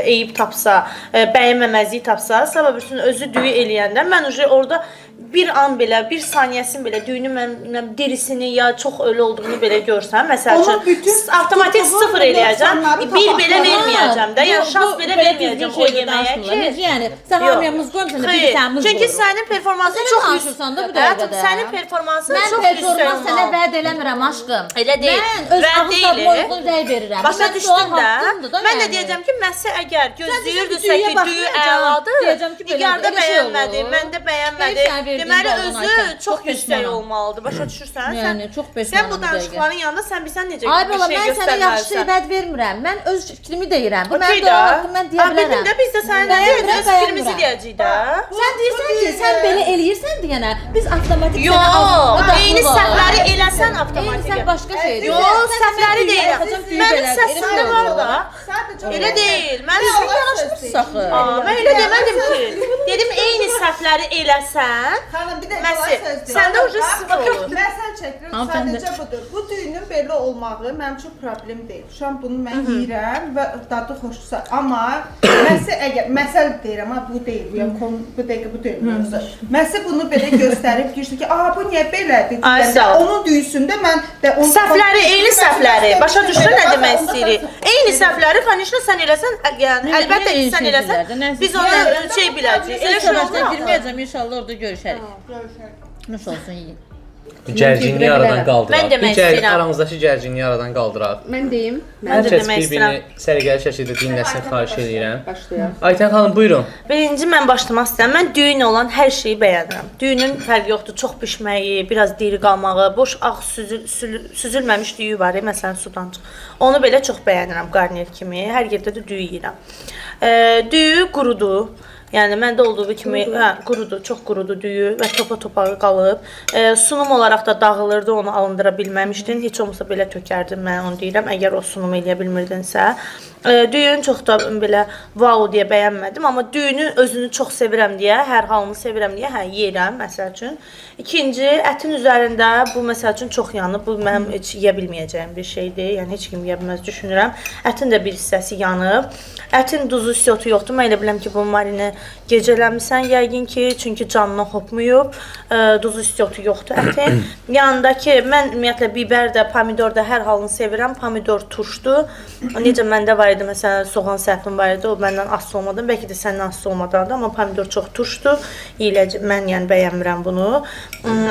eyib tapsa, bəyənməməzlik tapsa, sabah bütün özü düyü eləyəndə mən orada bir an belə, bir saniyəsini belə düyünü mən derisini ya çox ölü olduğunu belə görsəm, məsəl üçün avtomatik 0 eləyəcəm, bir belə verməyəcəm də, yəni şans belə verməyəcəm o yeməyə ki. Necə yəni? Sən hamıyamız qoymusan da bir sənimiz Çünki sənin performansın çox danışırsan da bu dəqiqədə. Sənin performansın Mən çox yüksək performans sənə olmalı. vəd eləmirəm aşkım. Elə deyil. Mən öz ağız tadıma uyğun rəy verirəm. Başa düşdün də. Mən də deyəcəm ki, Məsih əgər gözləyirdisə ki, düyü əladır, Nigar da bəyənmədi, mən də bəyənmədim. Deməli özü çox yüksək olmalıdır. Başa düşürsən? Yəni çox peşmanam. Sən bu danışıqların yanında sən bilsən necə Ay bir bala, şey mən sənə yaxşı göstərməlisən. vəd vermirəm. Mən öz fikrimi deyirəm. Bu Okey mənim də. doğal haqqım, mən deyə bilərəm. Bildim də biz də sənin Bəyənmirəm, öz fikrimizi bəyənmirəm. deyəcəyik də. Sən deyirsən ki, sən belə eləyirsən deyənə, biz avtomatik Yox, sənə eyni səhvləri eləsən avtomatik. Sən başqa şeydir. Yox, səhvləri deyil. Mənim səsimdə var da. Elə deyil. Mən Saxı. Mən elə demədim ki. Dedim eyni səhvləri eləsən. Xanım, bir də Məsih, səndə ucu sıfır olur. Mən sən çəkirəm, sadəcə budur. Bu düyünün belə olmağı mənim üçün problem deyil. Şu an bunu mən yeyirəm və dadı xoşsa. Amma məsəl deyirəm, amma bu deyil. Yəni bu dəqiqə bu deyil. Məsih bunu belə göstərib deyirsə ki, "A, bu niyə belədir?" deyəndə onun düyüsündə mən də onun Səhvləri, eyni səhvləri. Başa düşdün nə demək istəyirik? Eyni səhvləri konişlə sən eləsən, yəni əlbəttə ki, sən eləsən, biz onu şey biləcəyik. Elə şey olmur. Girməyəcəm, inşallah orada görüşərik. Nuş olsun yiyin. Gərginliyi aradan qaldıraq. Mən demək istəyirəm. Aramızdakı gərginliyi aradan qaldıraq. Mən deyim. Mən Hər də kəs demək bir-birini istəyirəm. səliqəli şəkildə dinləsin, xahiş edirəm. Başlayaq. Aytən xanım, buyurun. Birinci mən başlamaq istəyirəm. Mən düyün olan hər şeyi bəyənirəm. Düyünün fərqi yoxdur. Çox bişməyi, biraz diri qalmağı, boş ağ süzülməmiş düyü var, məsələn sudan çıx. Onu belə çox bəyənirəm qarnir kimi. Hər yerdə də düyü yeyirəm. Düyü qurudur. Yəni məndə olduğu kimi, qurudur, çox qurudur düyü və topa-topa qalıb. Sunum olaraq da dağılırdı, onu alındıra bilməmişdin. Heç olmasa belə tökərdim, mən onu deyirəm, əgər o sunumu eləyə bilmirdinsə. Düyünü çox da belə wow deyə bəyənmədim, amma düyünü özünü çox sevirəm deyə, hər halını sevirəm deyə, yeyirəm məsəl üçün. İkinci, ətin üzərində bu məsəl üçün çox yanıb, bu mənim heç yeyə bilməyəcəyim bir şeydir, yəni heç kim yeyə bilməz düşünürəm. Ətin də bir hissəsi yanıb. Ətin duzu istiyotu yoxdur, mən elə biləm ki, bu marini gecələmisən yəqin ki, çünki canına hopmayıb, duzu istiyotu yoxdur ətin. Yanındakı, mən ümumiyyətlə biber də, pomidor da hər halını sevirəm, pomidor turşdur. Necə məndə var idi, məsələn, soğan səhvim var idi, o məndən asılı olmadan, bəlkə də səndən asılı olmadan da, amma pomidor çox turşdur, mən yəni bəyənmirəm bunu.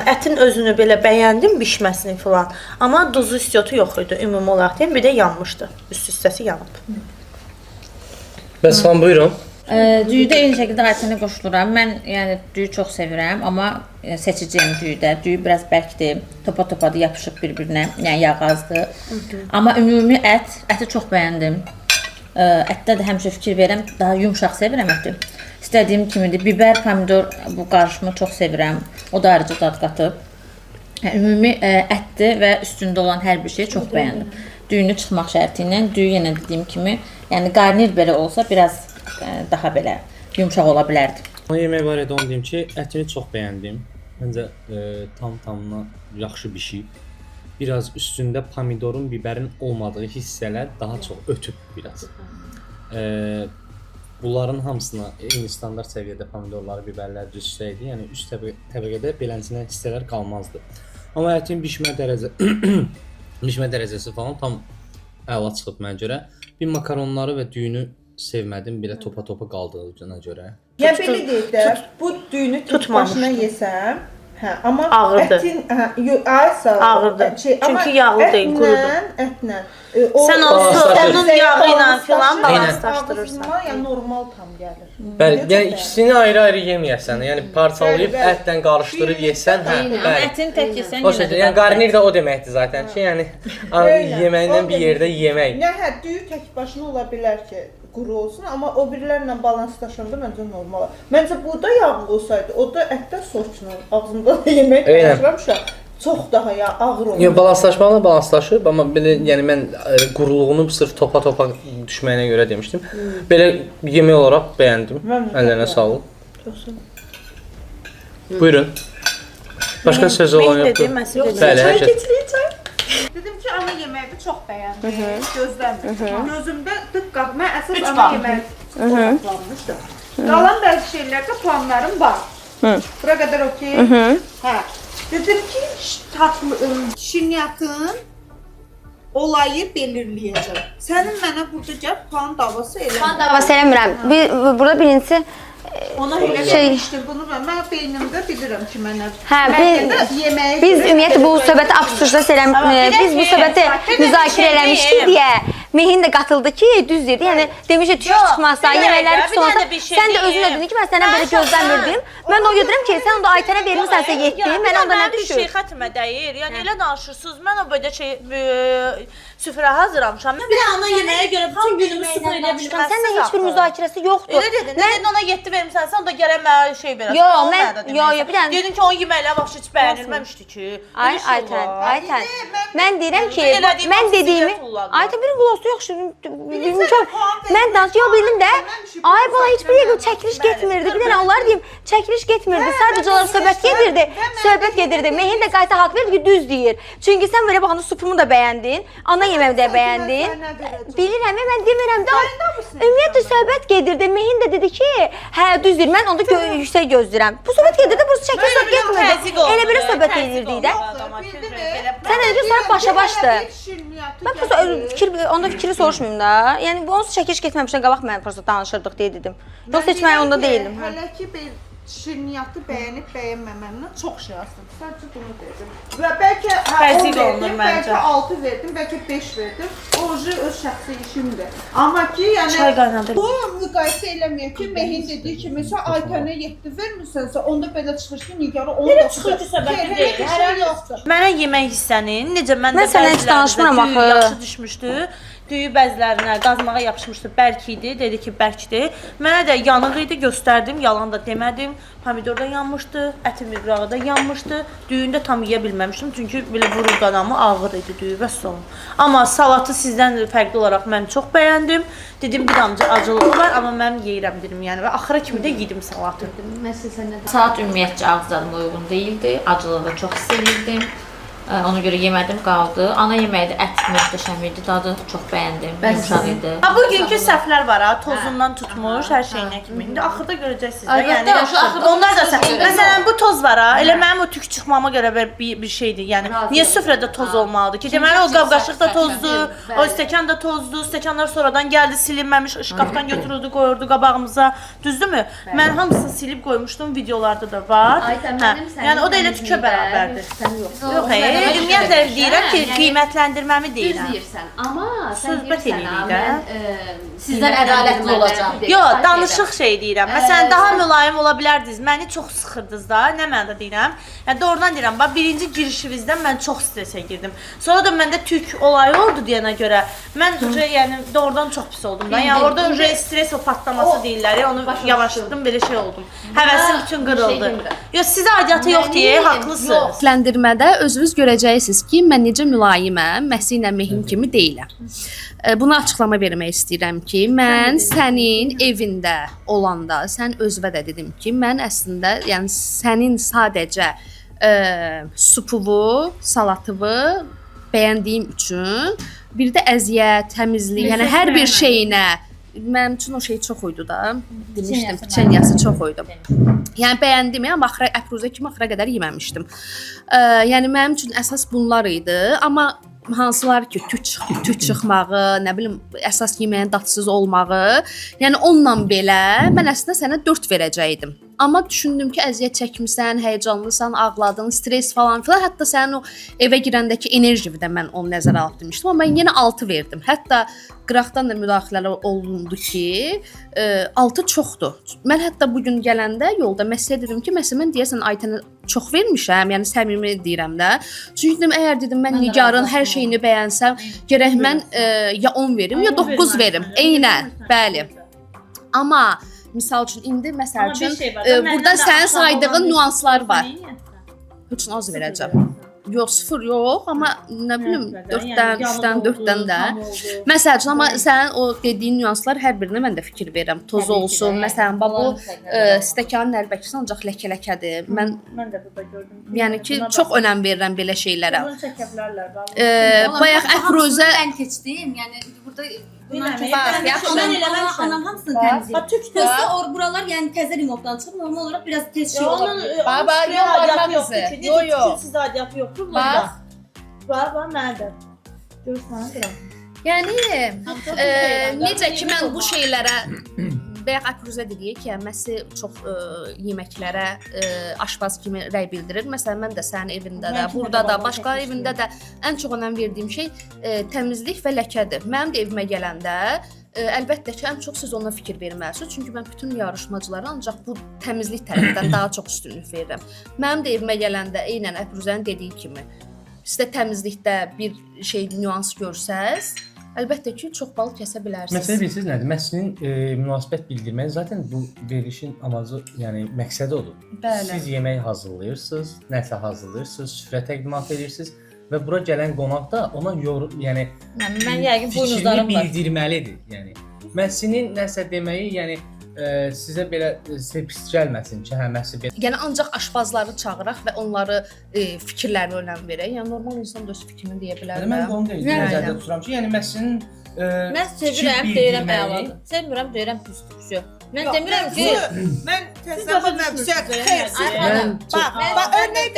Ətin özünü belə bəyəndim, bişməsini filan, amma duzu istiyotu yox idi, ümumi olaraq deyim, bir də yanmışdı, üst hissəsi yanıb. Bəs xanım, buyurun. Düyüdə eyni şəkildə Aytənə qoşuluram. Mən yəni düyü çox sevirəm, amma seçəcəyim düyüdə. Düyü biraz bərkdir, topa-topadır, yapışıb bir-birinə, yəni yağ azdır. Amma ümumi əti çox bəyəndim. Ətdə də həmişə fikir verirəm, daha yumşaq sevirəm əti. İstədiyim kimidir. Biber, pomidor bu qarışımı çox sevirəm. O da ayrıca dad qatıb. Ümumi ətdir və üstündə olan hər bir şeyi çox bəyəndim. Düyünü çıxmaq şərti ilə, düyü yenə dediyim kimi, yəni qarnir belə olsa biraz daha belə yumşaq ola bilərdi. O yemək var idi, onu deyim ki, ətini çox bəyəndim. Məncə tam-tamına yaxşı bişib. Biraz üstündə pomidorun, biberin olmadığı hissələr daha çox ötüb biraz. Bunların hamısına eyni standart səviyyədə pomidorları, biberlər düzsəydi, yəni üst təbəqədə beləncə hissələr qalmazdı. Amma ətin bişmə dərəcəsi falan tam əla çıxıb mənə görə. Bir makaronları və düyünü sevmədim, belə topa-topa qaldığına görə. Yəni belə deyək də, bu düyünü tut başına yesəm, amma ağırdır. Ətin, ağırdır. Çünki yağlı deyil, qurudur. Ətlə Sən onun yağı ilə filan Ağzıma, balanslaşdırırsan. yəni normal tam gəlir. Bəli, yəni ikisini ayrı-ayrı yeməyəsən. Yəni parçalayıb Bəli, bəli. ətlə qarışdırıb yesən, hə, bəli. Ətin tək yesən O şəkildə, yəni qarnir də o deməkdir zaten ki, yəni yeməyindən bir yerdə yemək. Nə hə, düyü tək başına ola bilər ki, quru olsun, amma o birilərlə balanslaşanda məncə normal. Məncə burada yağlı olsaydı, o da ətdə soçla ağzımda da yemək paylaşıram çox daha ya ağır olur. Yox, balanslaşmaqla balanslaşıb, amma belə yəni mən quruluğunu sırf topa düşməyinə görə demişdim. Belə yemək olaraq bəyəndim. Əllərinə sağlıq. Buyurun. Başqa söz olan yoxdur. Bəli, hər şey. Dedim ki, ana yeməyi çox bəyəndim. Gözləmirdim. Gözümdə diqqət, mən əsas ana yeməyi planlamışdım. Qalan bəzi şeylərdə planlarım var. Bura qədər okey. Hə. Dedim ki, şirniyyatın olayı belirləyəcəm. Sənin mənə burada gəl plan davası elə. Plan davası eləmirəm. Burada birincisi Ona elə Şey- demişdim bunu mən beynimdə bilirəm ki, mənə. Hə, yeməyi biz ümumiyyətlə bu söhbəti absurdda biz bu söhbəti müzakirə eləmişdik deyə Mehin də qatıldı ki, düz dedi. Yəni demişdi tük çıxmasa, yeməkləri pis olmasa, sən də özün dedin ki, mən səndən belə gözləmirdim. Mən o gedirəm ki, sən onda Aytənə vermisənsə yetdi, mən onda nə düşür? Şey xətmə dəyir. Yəni elə danışırsınız. Mən o belə şey süfrə hazırlamışam. Mən bir ana yeməyə görə bütün günümü süfrə edə bilmirəm. Səninlə heç bir müzakirəsi yoxdur. Elə dedin. Nə dedin ona 7 vermisənsə, onda gərək mənə şey verəsən. Yox, mən bir dənə Dedin ki, onun yeməkləri vaxt heç bəyənilməmişdi ki. Aytən, mən deyirəm ki, mən dediyimi Aytən bir qulaqsı yaxşı, mən danışıyor bildim də. Ay bala heç bir yerə çəkiliş getmirdi. Bir dənə onlar deyim, çəkiliş getmirdi. Sadəcə olaraq söhbət gedirdi. Mehin də qayta haqq verdi ki, düz deyir. Çünki sən belə baxanda supumu da bəyəndin, ana yeməyi də bəyəndin. Bilirəm, mən demirəm də. Ümumiyyətlə söhbət gedirdi. Mehin də dedi ki, hə düz deyir. Mən onda yüksək gözləyirəm. Bu söhbət gedirdi, bu çəkiliş getmirdi. Elə belə söhbət edirdik də. Sən elə sonra başa-başdır. Mən onda fikri soruşmayım da. Yəni bu onsuz çəkiliş getməmişdən qabaq mən prosta danışırdıq deyə dedim. Yoxsa heç mən onda deyildim. Hələ ki şirniyyatı bəyənib bəyənməməmdən çox şey asıldı. Sadəcə bunu dedim. Və bəlkə 10 verdim, bəlkə 6 verdim, bəlkə 5 verdim. O öz şəxsi işimdir. Amma ki, yəni bu müqayisə eləməyək ki, Mehin dediyi kimi sən Aytənə 7 vermirsənsə, onda belə çıxır ki, Nigarə 10 da çıxır. Səbəbi deyil. Hər yoxdur. Mənə yemək hissənin necə məndə sənə heç danışmıram axı. Yaxşı düşmüşdü. Düyü bəzlərinə qazmağa yapışmışdı, bərk idi, dedi ki, bərkdir. Mənə də yanıq idi, göstərdim, yalan da demədim. Pomidor da yanmışdı, ətin müqrağı da yanmışdı. Düyünü də tam yeyə bilməmişdim, çünki belə vurur qanamı ağır idi düyü və son. Amma salatı sizdən fərqli olaraq mən çox bəyəndim. Dedim bir damcı acılığı var, amma mən yeyirəm dedim, yəni və axıra kimi də yedim salatı. Salat ümumiyyətcə ağız tadıma uyğun deyildi. Acılığı da çox hiss edirdim. Ona görə yemədim, qaldı. Ana yeməyi də ət möhtəşəm idi, dadı çox bəyəndim, yumşaq idi. Ha bugünkü səhvlər var ha, tozundan tutmuş, hər şeyinə kimi. İndi axırda görəcəksiniz də. Yəni onlar da səhv. Məsələn bu toz var ha, elə mənim o tük çıxmama görə bir şeydir. Yəni niyə süfrədə toz olmalıdır ki? Deməli o qab-qaşıq da tozdur, o stəkan da tozdur, stəkanlar sonradan gəldi, silinməmiş, şkafdan götürüldü, qoyurdu qabağımıza. Düzdürmü? Mən hamısını silib qoymuşdum, videolarda da var. Yəni o da elə tükə bərabərdir. Yox, ümumiyyətlə deyirəm ki, qiymətləndirməmi deyirəm. Düz deyirsən, amma söhbət eləyirik də. Sizdən ədalətli olacaq. Yox, danışıq şey deyirəm. Məsələn, daha mülayim ola bilərdiniz. Məni çox sıxırdınız da. Nə mənada deyirəm? Yəni doğrudan deyirəm, bax birinci girişinizdən mən çox stresə girdim. Sonra da məndə tük olayı oldu deyənə görə mən yəni doğrudan çox pis oldum da. Yəni orada stres o patlaması deyirlər. Onu yavaşladım, belə şey oldum. Həvəsim bütün qırıldı. Yox, sizə aidiyyatı yox deyə haqlısınız. Ləndirmədə özünüz görəcəksiniz ki, mən necə mülayiməm, Məsinə Mehin kimi deyiləm. Buna açıqlama vermək istəyirəm ki, mən sənin evində olanda, sən özünə də dedim ki, mən əslində, yəni sənin sadəcə supuvu, salatıvu bəyəndiyim üçün, bir də əziyyət, təmizlik, yəni hər bir şeyinə mənim üçün o şey çox uydu da. Demişdim, piçenyası çox uydu. Yəni bəyəndim, amma əpruzə kimi axıra qədər yeməmişdim. Yəni mənim üçün əsas bunlar idi, amma hansılar ki, tük çıxmağı, nə bilim, əsas yeməyin dadsız olmağı, yəni onunla belə mən əslində sənə 4 verəcəydim. Amma düşündüm ki əziyyət çəkmisən, həyəcanlısan, ağladın, stres falan filan. Hətta sənin o evə girəndəki enerjini də mən onu nəzərə alıb demişdim. Amma mən yenə 6 verdim. Hətta qıraqdan da müdaxilələr olundu ki, 6 çoxdur. Mən hətta bu gün gələndə yolda məsələ dedim ki, məsələn mən deyəsən Aytənə çox vermişəm, yəni səmimi deyirəm də. Çünki dedim əgər dedim mən Nigarın hər şeyini bəyənsəm, gərək mən ya 10 verim, ya 9 verim. Eynən, bəli. Amma misal üçün indi məsəl üçün burada sənin saydığın nüanslar var. Heç az verəcəm. Yox, 0 yox, amma nə bilim 4-dən, 3-dən, 4-dən də. Məsəl üçün, amma sənin o dediyin nüanslar hər birinə mən də fikir verirəm. Toz olsun, məsələn, bu stəkanın nəlbəkisə ancaq ləkə-ləkədir. Mən də burada gördüm. Yəni ki, çox önəm verirəm belə şeylərə. Bunu çəkə bilərlər. Bayaq əfruzə mən keçdim. Yəni burada bax, yaxşı. Anam hamısını təmizləyir. Yoxsa buralar yəni təzə remontdan çıxıb normal olaraq biraz tez şey olur. Baba, yox, yox. Siz adiyyatı yoxdur burada. Bax, nədir? Görsən, qıram. Yəni necə ki mən bu şeylərə bayaq əfruzə dedik ki, məsi çox yeməklərə aşpaz kimi rəy bildirir. Məsələn, mən də sənin evində də, burada da, başqa evində də ən çox önəm verdiyim şey təmizlik və ləkədir. Mənim də evimə gələndə əlbəttə ki, ən çox siz ona fikir verməlisiniz. Çünki mən bütün yarışmacılara ancaq bu təmizlik tərəfindən daha çox üstünlük verirəm. Mənim də evimə gələndə eynən əfruzənin dediyi kimi, sizdə təmizlikdə bir şey nüans görsəz, əlbəttə ki, çox bal kəsə bilərsiniz. Məsələ bilirsiniz nədir? Məslin münasibət bildirmək zaten bu verilişin amacı, yəni məqsədi odur. Bəli. Siz yemək hazırlayırsınız, nəsə hazırlayırsınız, süfrə təqdimat edirsiniz və bura gələn qonaq da ona yəni mən yəqin fikrini buynuzlarım var. bildirməlidir. Yəni Məslinin nəsə deməyi, yəni sizə belə pis gəlməsin ki, hə Məsli belə. Yəni ancaq aşpazları çağıraq və onları fikirlərinə önəm verək. Yəni normal insan da öz fikrini deyə bilər. Mən də onu nəzərdə tuturam ki, yəni Məslinin Mən sevirəm, deyirəm əladır. Sevmirəm, deyirəm pisdir. Mən demirəm ki, mən təsəvvür bilməmişəm. Xeyr. Bax, örnek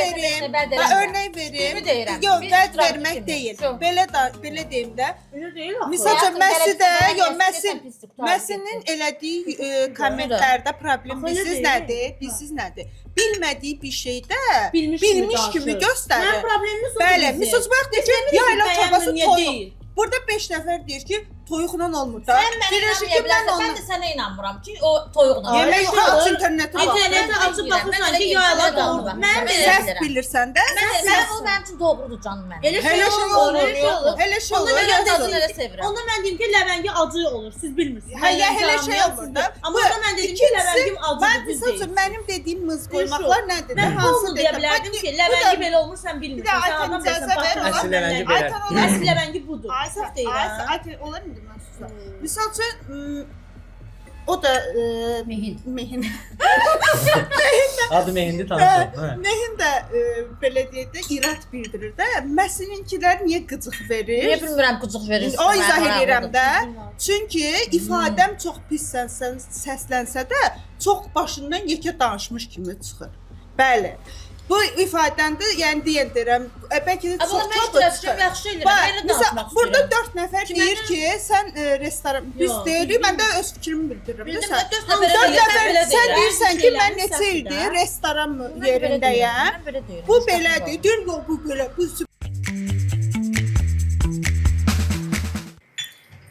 verim. Yox, vəd vermək deyil. Belə deyim də. Misal üçün Məslidə, yox, Məslinin elədiyi kommentlərdə problem bilsiz nədir? Bilmədiyi bir şeydə bilmiş kimi göstərir. Mənim problemimiz o. Bəli, misal üçün bax deyir ki, yayla çorbası toyuq. Burada 5 nəfər deyir ki, toyuqla olmur da. Deyirəm ki, mən də sənə inanmıram ki, o toyuqla. Yemək aç internetə bax. İnternetə açıb baxırsan ki, yayla doğru. Mən də Səhv bilirsən də. o mənim üçün doğrudur canım mənim. Elə şey olur. Elə şey olur. Elə sevirəm. Onda mən dedim ki, ləvəngi acı olur, siz bilmirsiniz. Həyə elə şey olur da. Amma orada mən dedim ki, ləvəngim acıdır, düz deyil. Mənim dediyim mız qoymaqlar nədir? Mən hamı deyə bilərdim ki, ləvəngi belə olmur, sən bilmirsən. Sən adam bilirsən, Əsl ləvəngi belə. Əsl ləvəngi budur. Səhv deyirəm. Ay, onlar indi mən susam. Misal üçün o da Mehin. Adı Mehindi tanışım. Mehin də belə deyək də irad bildirir də. Məsəlinkilər niyə qıcıq verir? Niyə bilmirəm qıcıq verir. O izah edirəm də. Çünki ifadəm çox pis səslənsə də, çox başından yekə danışmış kimi çıxır. Bəli. Bu ifadəndə, yəni deyirəm, bəlkə də çox yaxşı eləyirəm. Burada 4 nəfər deyir ki, sən restoran biz deyirik, mən də öz fikrimi bildirirəm. Sən 4 nəfər sən deyirsən ki, mən neçə ildir restoran yerindəyəm. Bu belədir. Deyir, yox, bu belə.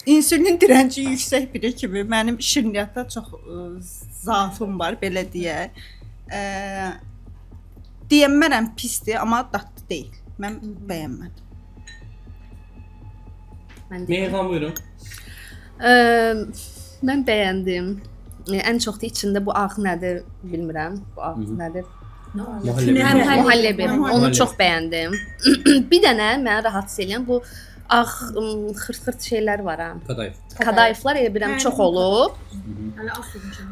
İnsülin dirənci yüksək biri kimi mənim şirniyyatda çox zaafım var, belə deyək. Deyəmmərəm pisdir, amma dadlı deyil. Mən bəyənmədim. Meyxan buyurun. Mən bəyəndim. Ən çox da içində bu ağ nədir bilmirəm. Bu ağ nədir? Muhallebi. Onu çox bəyəndim. Bir dənə məni rahatsız edən bu ağ xırt-xırt şeylər var ha. Kadayıflar elə bilirəm çox olub.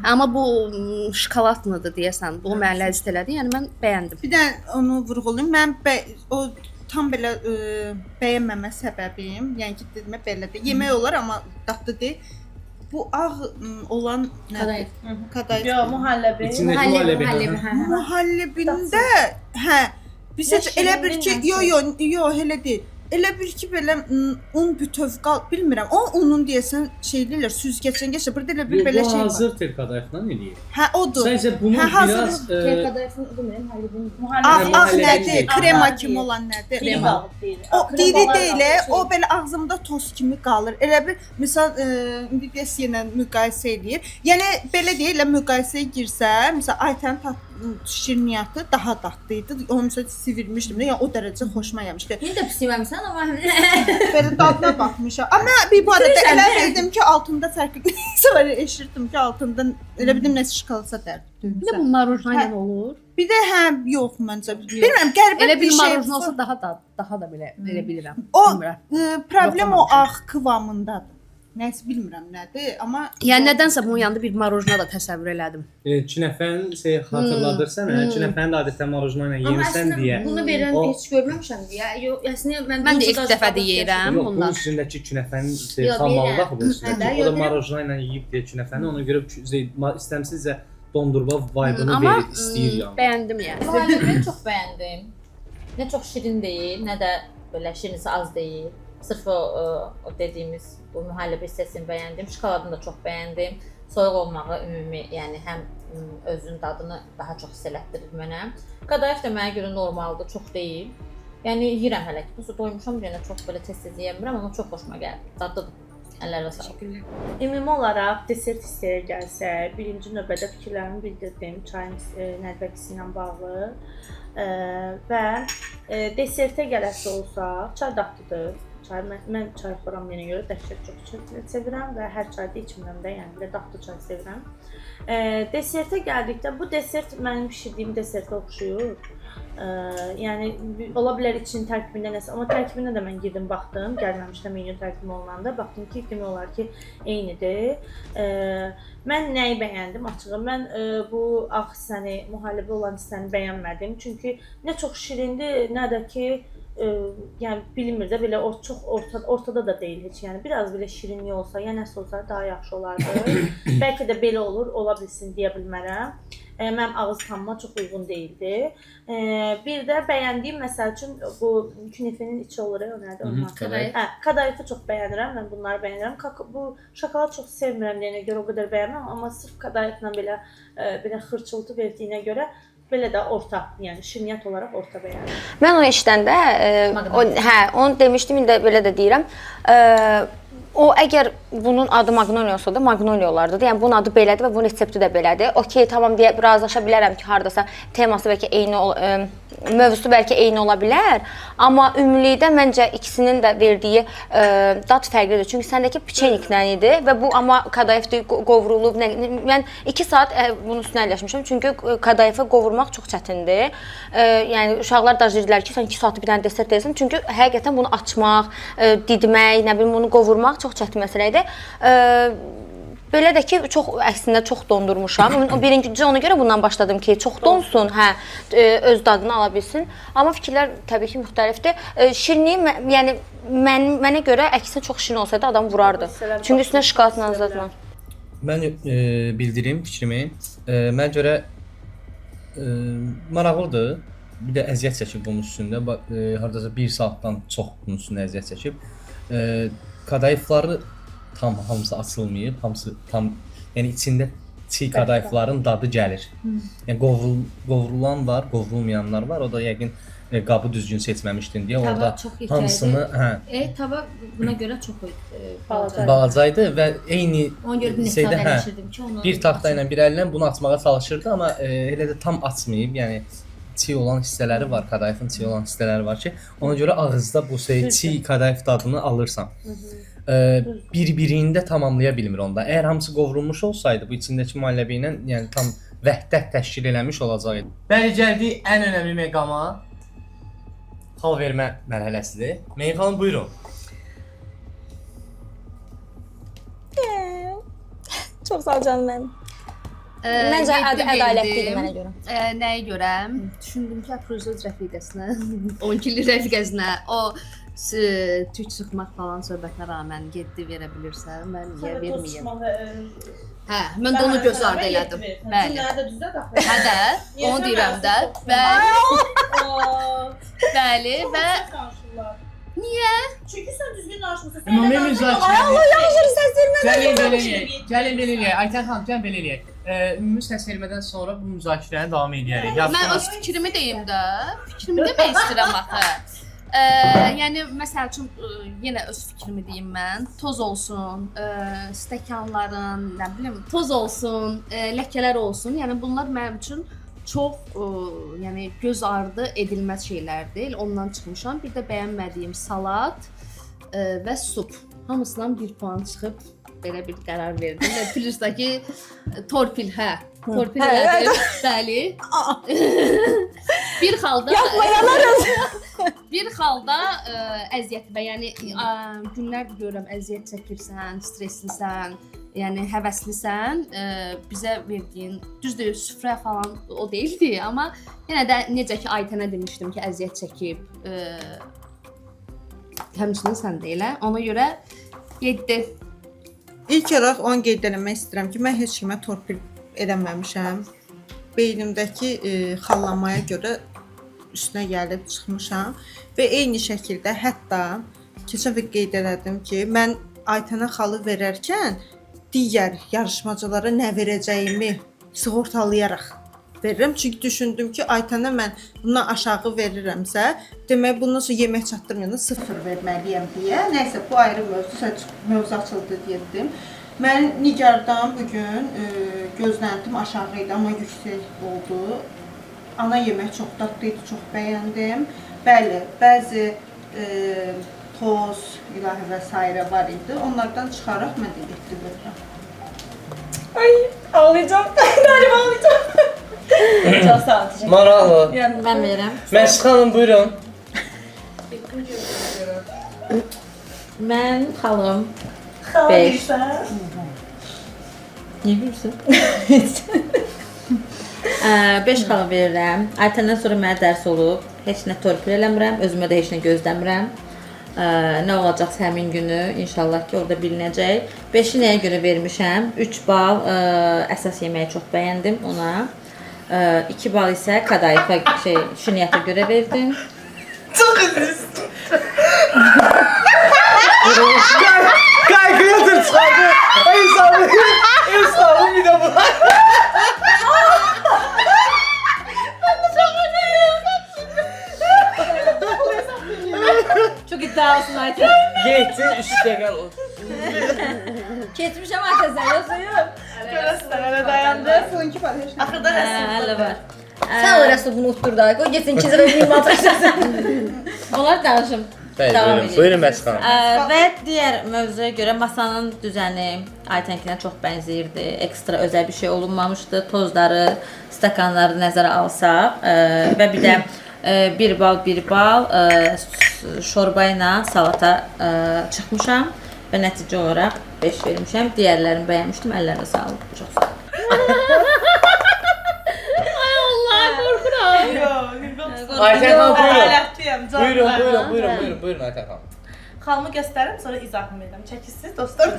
Amma bu şokoladlıdır deyəsən. Bu məni ləzzət elədi. Yəni mən bəyəndim. Bir də onu vurğulayım. Mən o tam belə bəyənməmə səbəbim, yəni ki, dedimə belədir. Yemək olar amma dadlı deyil. Bu ağ olan nədir? Kadayıf. Yox, muhallebi. Muhallebində, hə. Biz elə bir ki, yox, elə deyil. elə bir ki belə un bütöv qal, bilmirəm. O unun deyəsən şeylər süzgəcdən keçir. Burada elə bir belə Bu şey var. hazır tel kadayıfla eləyir. Hə, odur. Sadəcə bunu Hə, hazır. biraz Kadayıfını bilmirəm, halibin. Ağ nədir? Krema kimi olan nədir? O diri deyil, o belə ağzımda toz kimi qalır. Elə bir misal indi deyəs yenə müqayisə eləyir. Yəni belə deyil, müqayisəyə girsə, misal Aytənin şirniyyatı daha dadlı idi. Onu məsələn sivirmişdim. Yəni o dərəcə xoşuma gəlmişdi. Yine de pis yeməmisən amma Belə dadına baxmışam. Amma bir bu arada elə bildim ki, altında fərqli nəsə var. Eşitdim ki, altında elə bildim nəsə şokoladsa dərdi. Bir də bu marujna ilə olur. Bir də hə, yox məncə. Bilmirəm, qəribə Elə bir bir şey. marujna olsa daha da belə bilirəm. O Bilmirəm. problem o ağ kıvamındadır. Nəsə bilmirəm nədir, amma Yəni nədənsə bunun yanında bir marujna da təsəvvür elədim. Çinəfənin xatırladırsan, çinəfənin də adətən marujna ilə yemirsən deyə. bunu verən heç görməmişəm deyə. Yox, əslində Mən də ilk dəfə də yeyirəm Yox, bunun bundan. üstündəki künəfənin Yox, xamalı da bilirəm. bunun üstündə. Yox, O da marujna ilə yeyib deyə künəfəni, ona görə istəmsizcə dondurma vibe-ını Amma verir, istəyir yəni. bəyəndim yəni. Mühallibini çox bəyəndim. Nə çox şirin deyil, nə də belə şirinisi az deyil. Sırf o dediyimiz bu mühallibi hissəsini bəyəndim. Şokoladını da çox bəyəndim. Soyuq olmağı ümumi, yəni həm özünün dadını daha çox hiss elətdirir mənə. Kadayıf da mənə görə normaldır, çox deyil. Yəni yeyirəm hələ ki. Bu doymuşam deyənə çox belə tez-tez yemirəm, amma çox xoşuma gəlir. Dadlıdır. Əllərə sağlıq. Ümumi olaraq desert hissəyə gəlsək, birinci növbədə fikirlərimi bildirdim çayın nəlbəqisi ilə bağlı. Və desertə gələsi olsaq, çay dadlıdır. Mən çay xoram yenə görə dəhşət çox sevirəm və hər çayda içmirəm də, yəni belə dadlı çay sevirəm. Desertə gəldikdə bu desert mənim bişirdiyim desertə oxşuyur. Yəni ola bilər için tərkibində nəsə, amma tərkibində də mən girdim baxdım, gəlməmişdə menyu tərkibi olunanda baxdım ki, demək olar ki, eynidir. Mən nəyi bəyəndim açığı? Mən bu ağ hissəni, mühallibi olan hissəni bəyənmədim. Çünki nə çox şirindir, nə də ki yəni bilmir də belə çox ortada da deyil heç. Yəni biraz belə şirinlik olsa, ya nəsə olsa daha yaxşı olardı. Bəlkə də belə olur, ola bilsin deyə bilmərəm. Mənim ağız tamıma çox uyğun değildi. Bir də bəyəndiyim məsəl üçün bu künefenin içi olur, o nədir? Kadayıf. Kadayıfı çox bəyənirəm, mən bunları bəyənirəm. Bu şokolad çox sevmirəm deyənə görə o qədər bəyənmirəm, amma sırf kadayıfla belə xırçıltı verdiyinə görə belə də orta, yəni şirniyyat olaraq orta bəyənirəm. Mən onu eşidəndə, onu demişdim, indi belə də deyirəm. O əgər bunun adı Magnolia olsa da Magnolia olardı. Yəni bunun adı belədir və bunun resepti də belədir. Okey, tamam deyə razılaşa bilərəm ki, hardasa teması bəlkə eyni mövzusu bəlkə eyni ola bilər, amma ümumilikdə məncə ikisinin də verdiyi dad fərqlidir. Çünki səndəki piçeniklə idi və bu amma kadayıfdır, qovrulub. Mən 2 saat bunun üstünə əyləşmişəm. Çünki kadayıfı qovurmaq çox çətindir. Yəni uşaqlar da deyirlər ki, sən 2 saat bir dənə desert deyirsən. Çünki həqiqətən bunu açmaq, didmək, nə bilim bunu qovurmaq çox çətin məsələ idi. Belə də ki, əslində çox dondurmuşam. Birinci ona görə bundan başladım ki, çox donsun, öz dadını ala bilsin. Amma fikirlər təbii ki, müxtəlifdir. Şirinliyi, yəni mənə görə əksinə çox şirin olsaydı adam vurardı. Çünki üstünə şokoladla zadla. Mən bildirim fikrimi. Mənə görə maraqlıdır. Bir də əziyyət çəkib bunun üstündə. Hardasa 1 saatdan çox bunun üstündə əziyyət çəkib. Kadayıfları hamısı açılmayıb, hamısı tam, yəni içində çiğ kadayıfların dadı gəlir. Yəni qovrulan var, qovrulmayanlar var. O da yəqin qabı düzgün seçməmişdin deyə orada hamısını, tava buna görə çox balacaydı və eyni ona görə hesab eləşirdim ki, onu bir taxta ilə bir əllə bunu açmağa çalışırdı, amma elə də tam açmayıb. Yəni çiğ olan hissələri var, kadayıfın çiğ olan hissələri var ki, ona görə ağızda bu çiğ kadayıf dadını alırsan. Bir-birində tamamlaya bilmir onda. Əgər hamısı qovrulmuş olsaydı bu içindəki müəlləbi ilə, yəni tam vəhdət təşkil eləmiş olacaqdı. Bəli, gəldik ən önəmli məqama. Xal vermə mərhələsidir. Məyin xanım, buyurun. Çox sağ ol canım mənim. Məncə ədalətlidir mənə görə. Nəyə görə? Düşündüm ki, Apruzod rəfiqəsinə, 12 illik rəfiqəsinə o tük sıxmaq falan söhbətinə rağmen 7 verə bilirsən, mən niyə verməyim? Hə, mən də onu göz ardı elədim. Bəli. Hə də, onu deyirəm də. Bəli. Bəli və Niyə? Çünki sən düzgün danışmırsan. Ümumi müzakirə. Gəlin belə Şey eləyək. Gəlin belə eləyək. Aytən xanım, gəlin belə eləyək. Ümumi səs vermədən sonra bu müzakirəni davam edərik. Mən öz fikrimi deyim də. Fikrimi demək istəyirəm axı. Yəni məsəl üçün yenə öz fikrimi deyim mən. Toz olsun, stəkanların, nə bilim, toz olsun, ləkələr olsun. Yəni bunlar mənim üçün çox yəni göz ardı edilməz şeylərdir. Ondan çıxmışam. Bir də bəyənmədiyim salat və sup. Hamısından 1 puan çıxıb belə bir qərar verdim və plusdakı torpil, torpil elədim. Bəli. Bir xalda bir xalda əziyyətə, yəni günlərdir görürəm əziyyət çəkirsən, stresslisən, yəni həvəslisən, bizə verdiyin, düzdür, süfrə falan o deyildi, amma yenə də necə ki Aytənə demişdim ki, əziyyət çəkib, həmçinin sən də elə. Ona görə 7. İlk olaraq onu qeyd etmək istəyirəm ki, mən heç kimə torpil eləməmişəm. Beynimdəki xallamaya görə üstünə gəlib çıxmışam və eyni şəkildə hətta keçən və qeyd elədim ki, mən Aytənə xalı verərkən digər yarışmacılara nə verəcəyimi sığortalayaraq verirəm. Çünki düşündüm ki, Aytənə mən bundan aşağı verirəmsə, demək bundan sonra yemək çatdırmayanda 0 verməliyəm deyə. Nəysə bu ayrı mövzu açıldı dedim. Mən Nigardan bugün gözləntim aşağı idi, amma yüksək oldu. Ana yemək çox dadlı idi, çox bəyəndim. Bəli, bəzi toz, ilahi və s. var idi. Onlardan çıxaraq mən də 7 verirəm. Ay, ağlayacağım. Galiba ağlayacağım. Çox sağ ol, teşekkür ederim. Maraqlı. Mən verirəm. Məsud xanım, buyurun. Mən xalım Xala 5. deyirsən? Niyə bilirsən? 5 xala verirəm. Aytəndən sonra mənə dərs olub. Heç nə torpil eləmirəm, özümə də heç nə gözləmirəm. Nə olacaqsa həmin günü inşallah ki, orada bilinəcək. 5-i nəyə görə vermişəm? 3 bal əsas yeməyi çox bəyəndim ona. 2 bal isə kadayıfa şirniyyata görə verdim. Çox üzüldüm. Kalkülятör çıxardı. Hesabı bir də buna. Çok iddialısın Ayten. Geçsin 3 dəqiqə olsun. Kesmişəm Ayten, yazıyım. Görəsən, elə dayandı. Sonunki var, heç nə. Axırda rəsm Hələ var. Sen orası bunu unuttur da. Koy geçsin 2 lira bir matraşlasın. Onlar danışım. Bəli, Davam buyurun. edin. Buyurun Məsud xanım. Və digər mövzuya görə masanın düzəni Aytənkinə çox bənzəyirdi. Ekstra özəl bir şey olunmamışdı. Tozları, stəkanları nəzərə alsaq və bir də 1 bal şorba ilə salata çıxmışam və nəticə olaraq 5 vermişəm. Digərlərini bəyənmişdim. Əllərə sağlıq. Çox sağ olun. Ay Allah, qorxuram. Aytən xanım, buyurun. Alətliyəm, canım. Buyurun Aytən xanım. Xalımı göstərim, sonra izahımı edəm. Çəkilsiz, dostlar.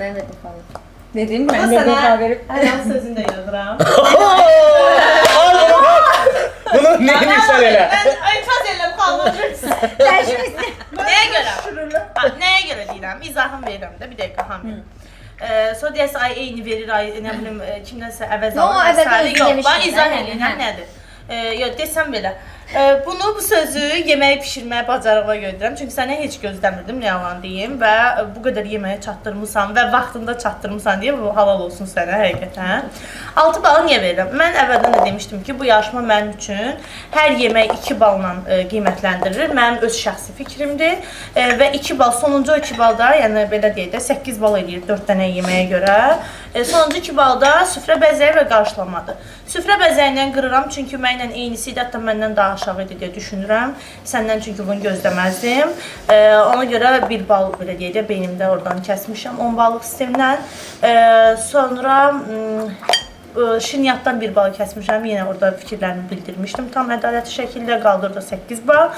Ben de bakalım. Dedim Ama ben de sana bakalım verip. Ayağın sözünü də yazıram. Bunu nə misal elə? Ay, itiraz edirəm, xalımı görürsün. Nəyə görə? Nəyə görə deyirəm? İzahım verirəm də, bir dəqiqə hamı. Sonra deyəsə, ay eyni verir, ay nə bilim, kimdənsə əvəz No, alır. əvəz alır, Yox, yemişik ben izah də, edirəm, hə. nədir? Yox, desəm belə. Bu sözü yeməyi bişirməyə bacarıqla göndərəm. Çünki sənə heç gözləmirdim, nə yalan deyim və bu qədər yeməyə çatdırmısan və vaxtında çatdırmısan deyə bu halal olsun sənə həqiqətən. 6 balı niyə verirəm? Mən əvvəldən də demişdim ki, bu yarışma mənim üçün hər yemək 2 balla qiymətləndirilir. Mənim öz şəxsi fikrimdir və 2 bal, sonuncu 2 balda, yəni belə deyək də 8 bal eləyir 4 dənə yeməyə görə. Sonuncu 2 balda süfrə bəzəyi və qarşılamadır. Süfrə bəzəyindən qırıram çünki mənlə eynisi idi, hətta məndən daha aşağı idi deyə düşünürəm. Səndən çünki bunu gözləməzdim. Ona görə 1 bal belə deyək də beynimdə oradan kəsmişəm 10 ballıq sistemlə. Sonra şirniyyatdan 1 bal kəsmişəm, yenə orada fikirlərimi bildirmişdim. Tam ədalətli şəkildə qaldı orada 8 bal.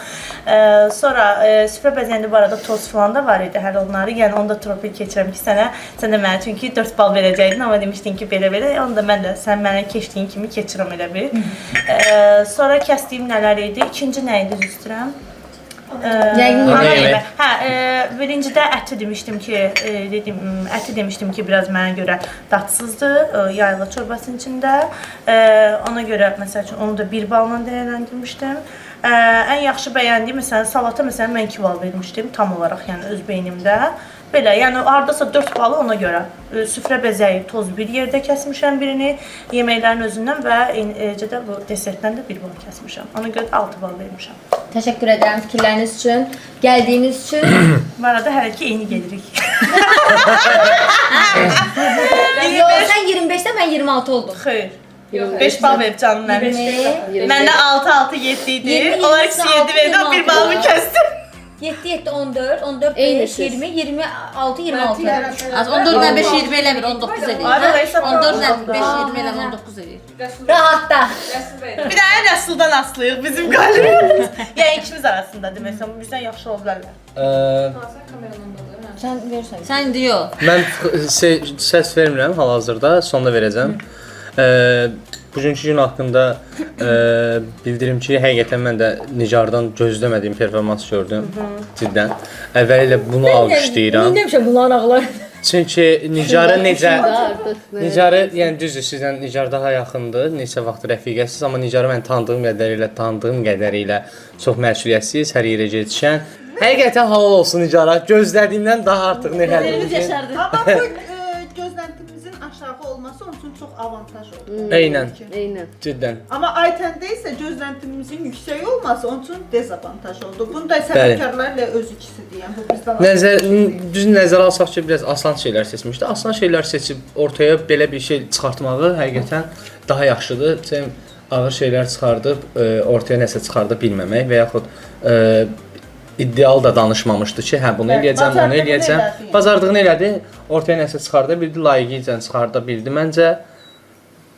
Sonra süfrə bəzəyində bu arada toz falan da var idi, hələ onları. Yəni onu da tropil keçirəm ki, sən də mənə çünki 4 bal verəcəydin, amma demişdin ki, belə-belə. Onu da mən də sən mənə keçdiyin kimi keçirəm elə bir. Sonra kəsdiyim nələr idi? İkinci nə idi, üzr istəyirəm? Yəqin Ana Ana yemək. yemək. Hə, birincidə əti demişdim ki, biraz mənə görə dadsızdır, yaylı çorbasının içində. Ona görə məsəl üçün onu da 1 balla dəyərləndirmişdim. Ən yaxşı bəyəndiyim məsələn salata məsələn mən 2 bal vermişdim tam olaraq, yəni öz beynimdə. Belə, yəni hardasa 4 balı ona görə. Süfrə bəzəyi toz bir yerdə kəsmişəm birini, yeməklərin özündən və eləcə də bu desertdən də 1 bal kəsmişəm. Ona görə də 6 bal vermişəm. Təşəkkür edirəm fikirləriniz üçün, gəldiyiniz üçün. Bu arada hələ ki eyni gedirik. Yox, sən 25-də, mən 26 oldum. Xeyr. 5 bal verib canım mənim. Məndə 6-6-7 idi. Onlar ikisi 7 verdi, o 1 balımı kəsdi. 7, 14, 14, 5, 20, 26, 26. Az 14 ilə 5 20 eləmir, 19 eləyir. Ay, hesab 14 ilə 5 20 ilə 19 eləyir. Rahatda. Bir dənə Rəsuldan asılıyıq bizim qalibimiz. Yəni ikimiz arasında demək, bizdən yaxşı ola bilərlər. Sən verirsən. Sən indi yox. Mən səs vermirəm hal-hazırda, sonda verəcəm. Bugünkü gün haqqında bildirim ki, həqiqətən mən də Nigardan gözləmədiyim performans gördüm. Ciddən. Əvvəlilə bunu alqışlayıram. Demişəm bunların ağlar. Çünki Nigarə Nigarə, yəni düzdür, sizlə Nigar daha yaxındır, neçə vaxt rəfiqəsiz, amma Nigarı mən tanıdığım qədərilə çox məsuliyyətsiz, hər yerə yetişən. Həqiqətən halal olsun Nigarə. Gözlədiyimdən daha artıq nəhəldir. Amma bu gözləntimizin aşağı olması onun üçün çox avantaj oldu. Eynən. Eynən. Ciddən. Amma Aytəndə isə gözləntimizin yüksək olması onun üçün dezavantaj oldu. Bunu da sənətkarlarla öz ikisi deyən, bu bizdən Düz nəzərə alsaq ki, biraz asan şeylər seçmişdi. Asan şeylər seçib ortaya belə bir şey çıxartmağı həqiqətən daha yaxşıdır. Sən ağır şeylər çıxardıb ortaya nəsə çıxarda bilməmək və yaxud iddial da danışmamışdı ki, hə bunu eləyəcəm, bunu eləyəcəm. Bazardığını elədi, ortaya nəsə çıxarda bildi, layiqincə çıxarda bildi. Məncə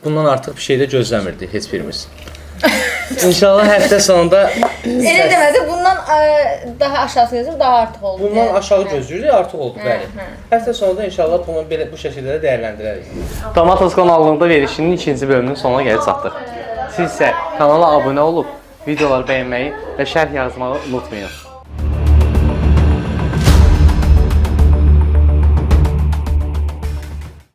bundan artıq bir şey də gözləmirdik heç birimiz. İnşallah həftə sonunda Elə demədi, bundan daha aşağısı yazım, daha artıq oldu. bundan aşağı gözləyirdik, artıq oldu bəli. Həftə sonunda inşallah bunu belə bu şəkildə də dəyərləndirərik. Domatos kanalında verişinin 2-ci bölümünün sonuna gəlib çatdıq. Siz isə kanala abunə olub, videoları bəyənməyi və şərh yazmağı unutmayın.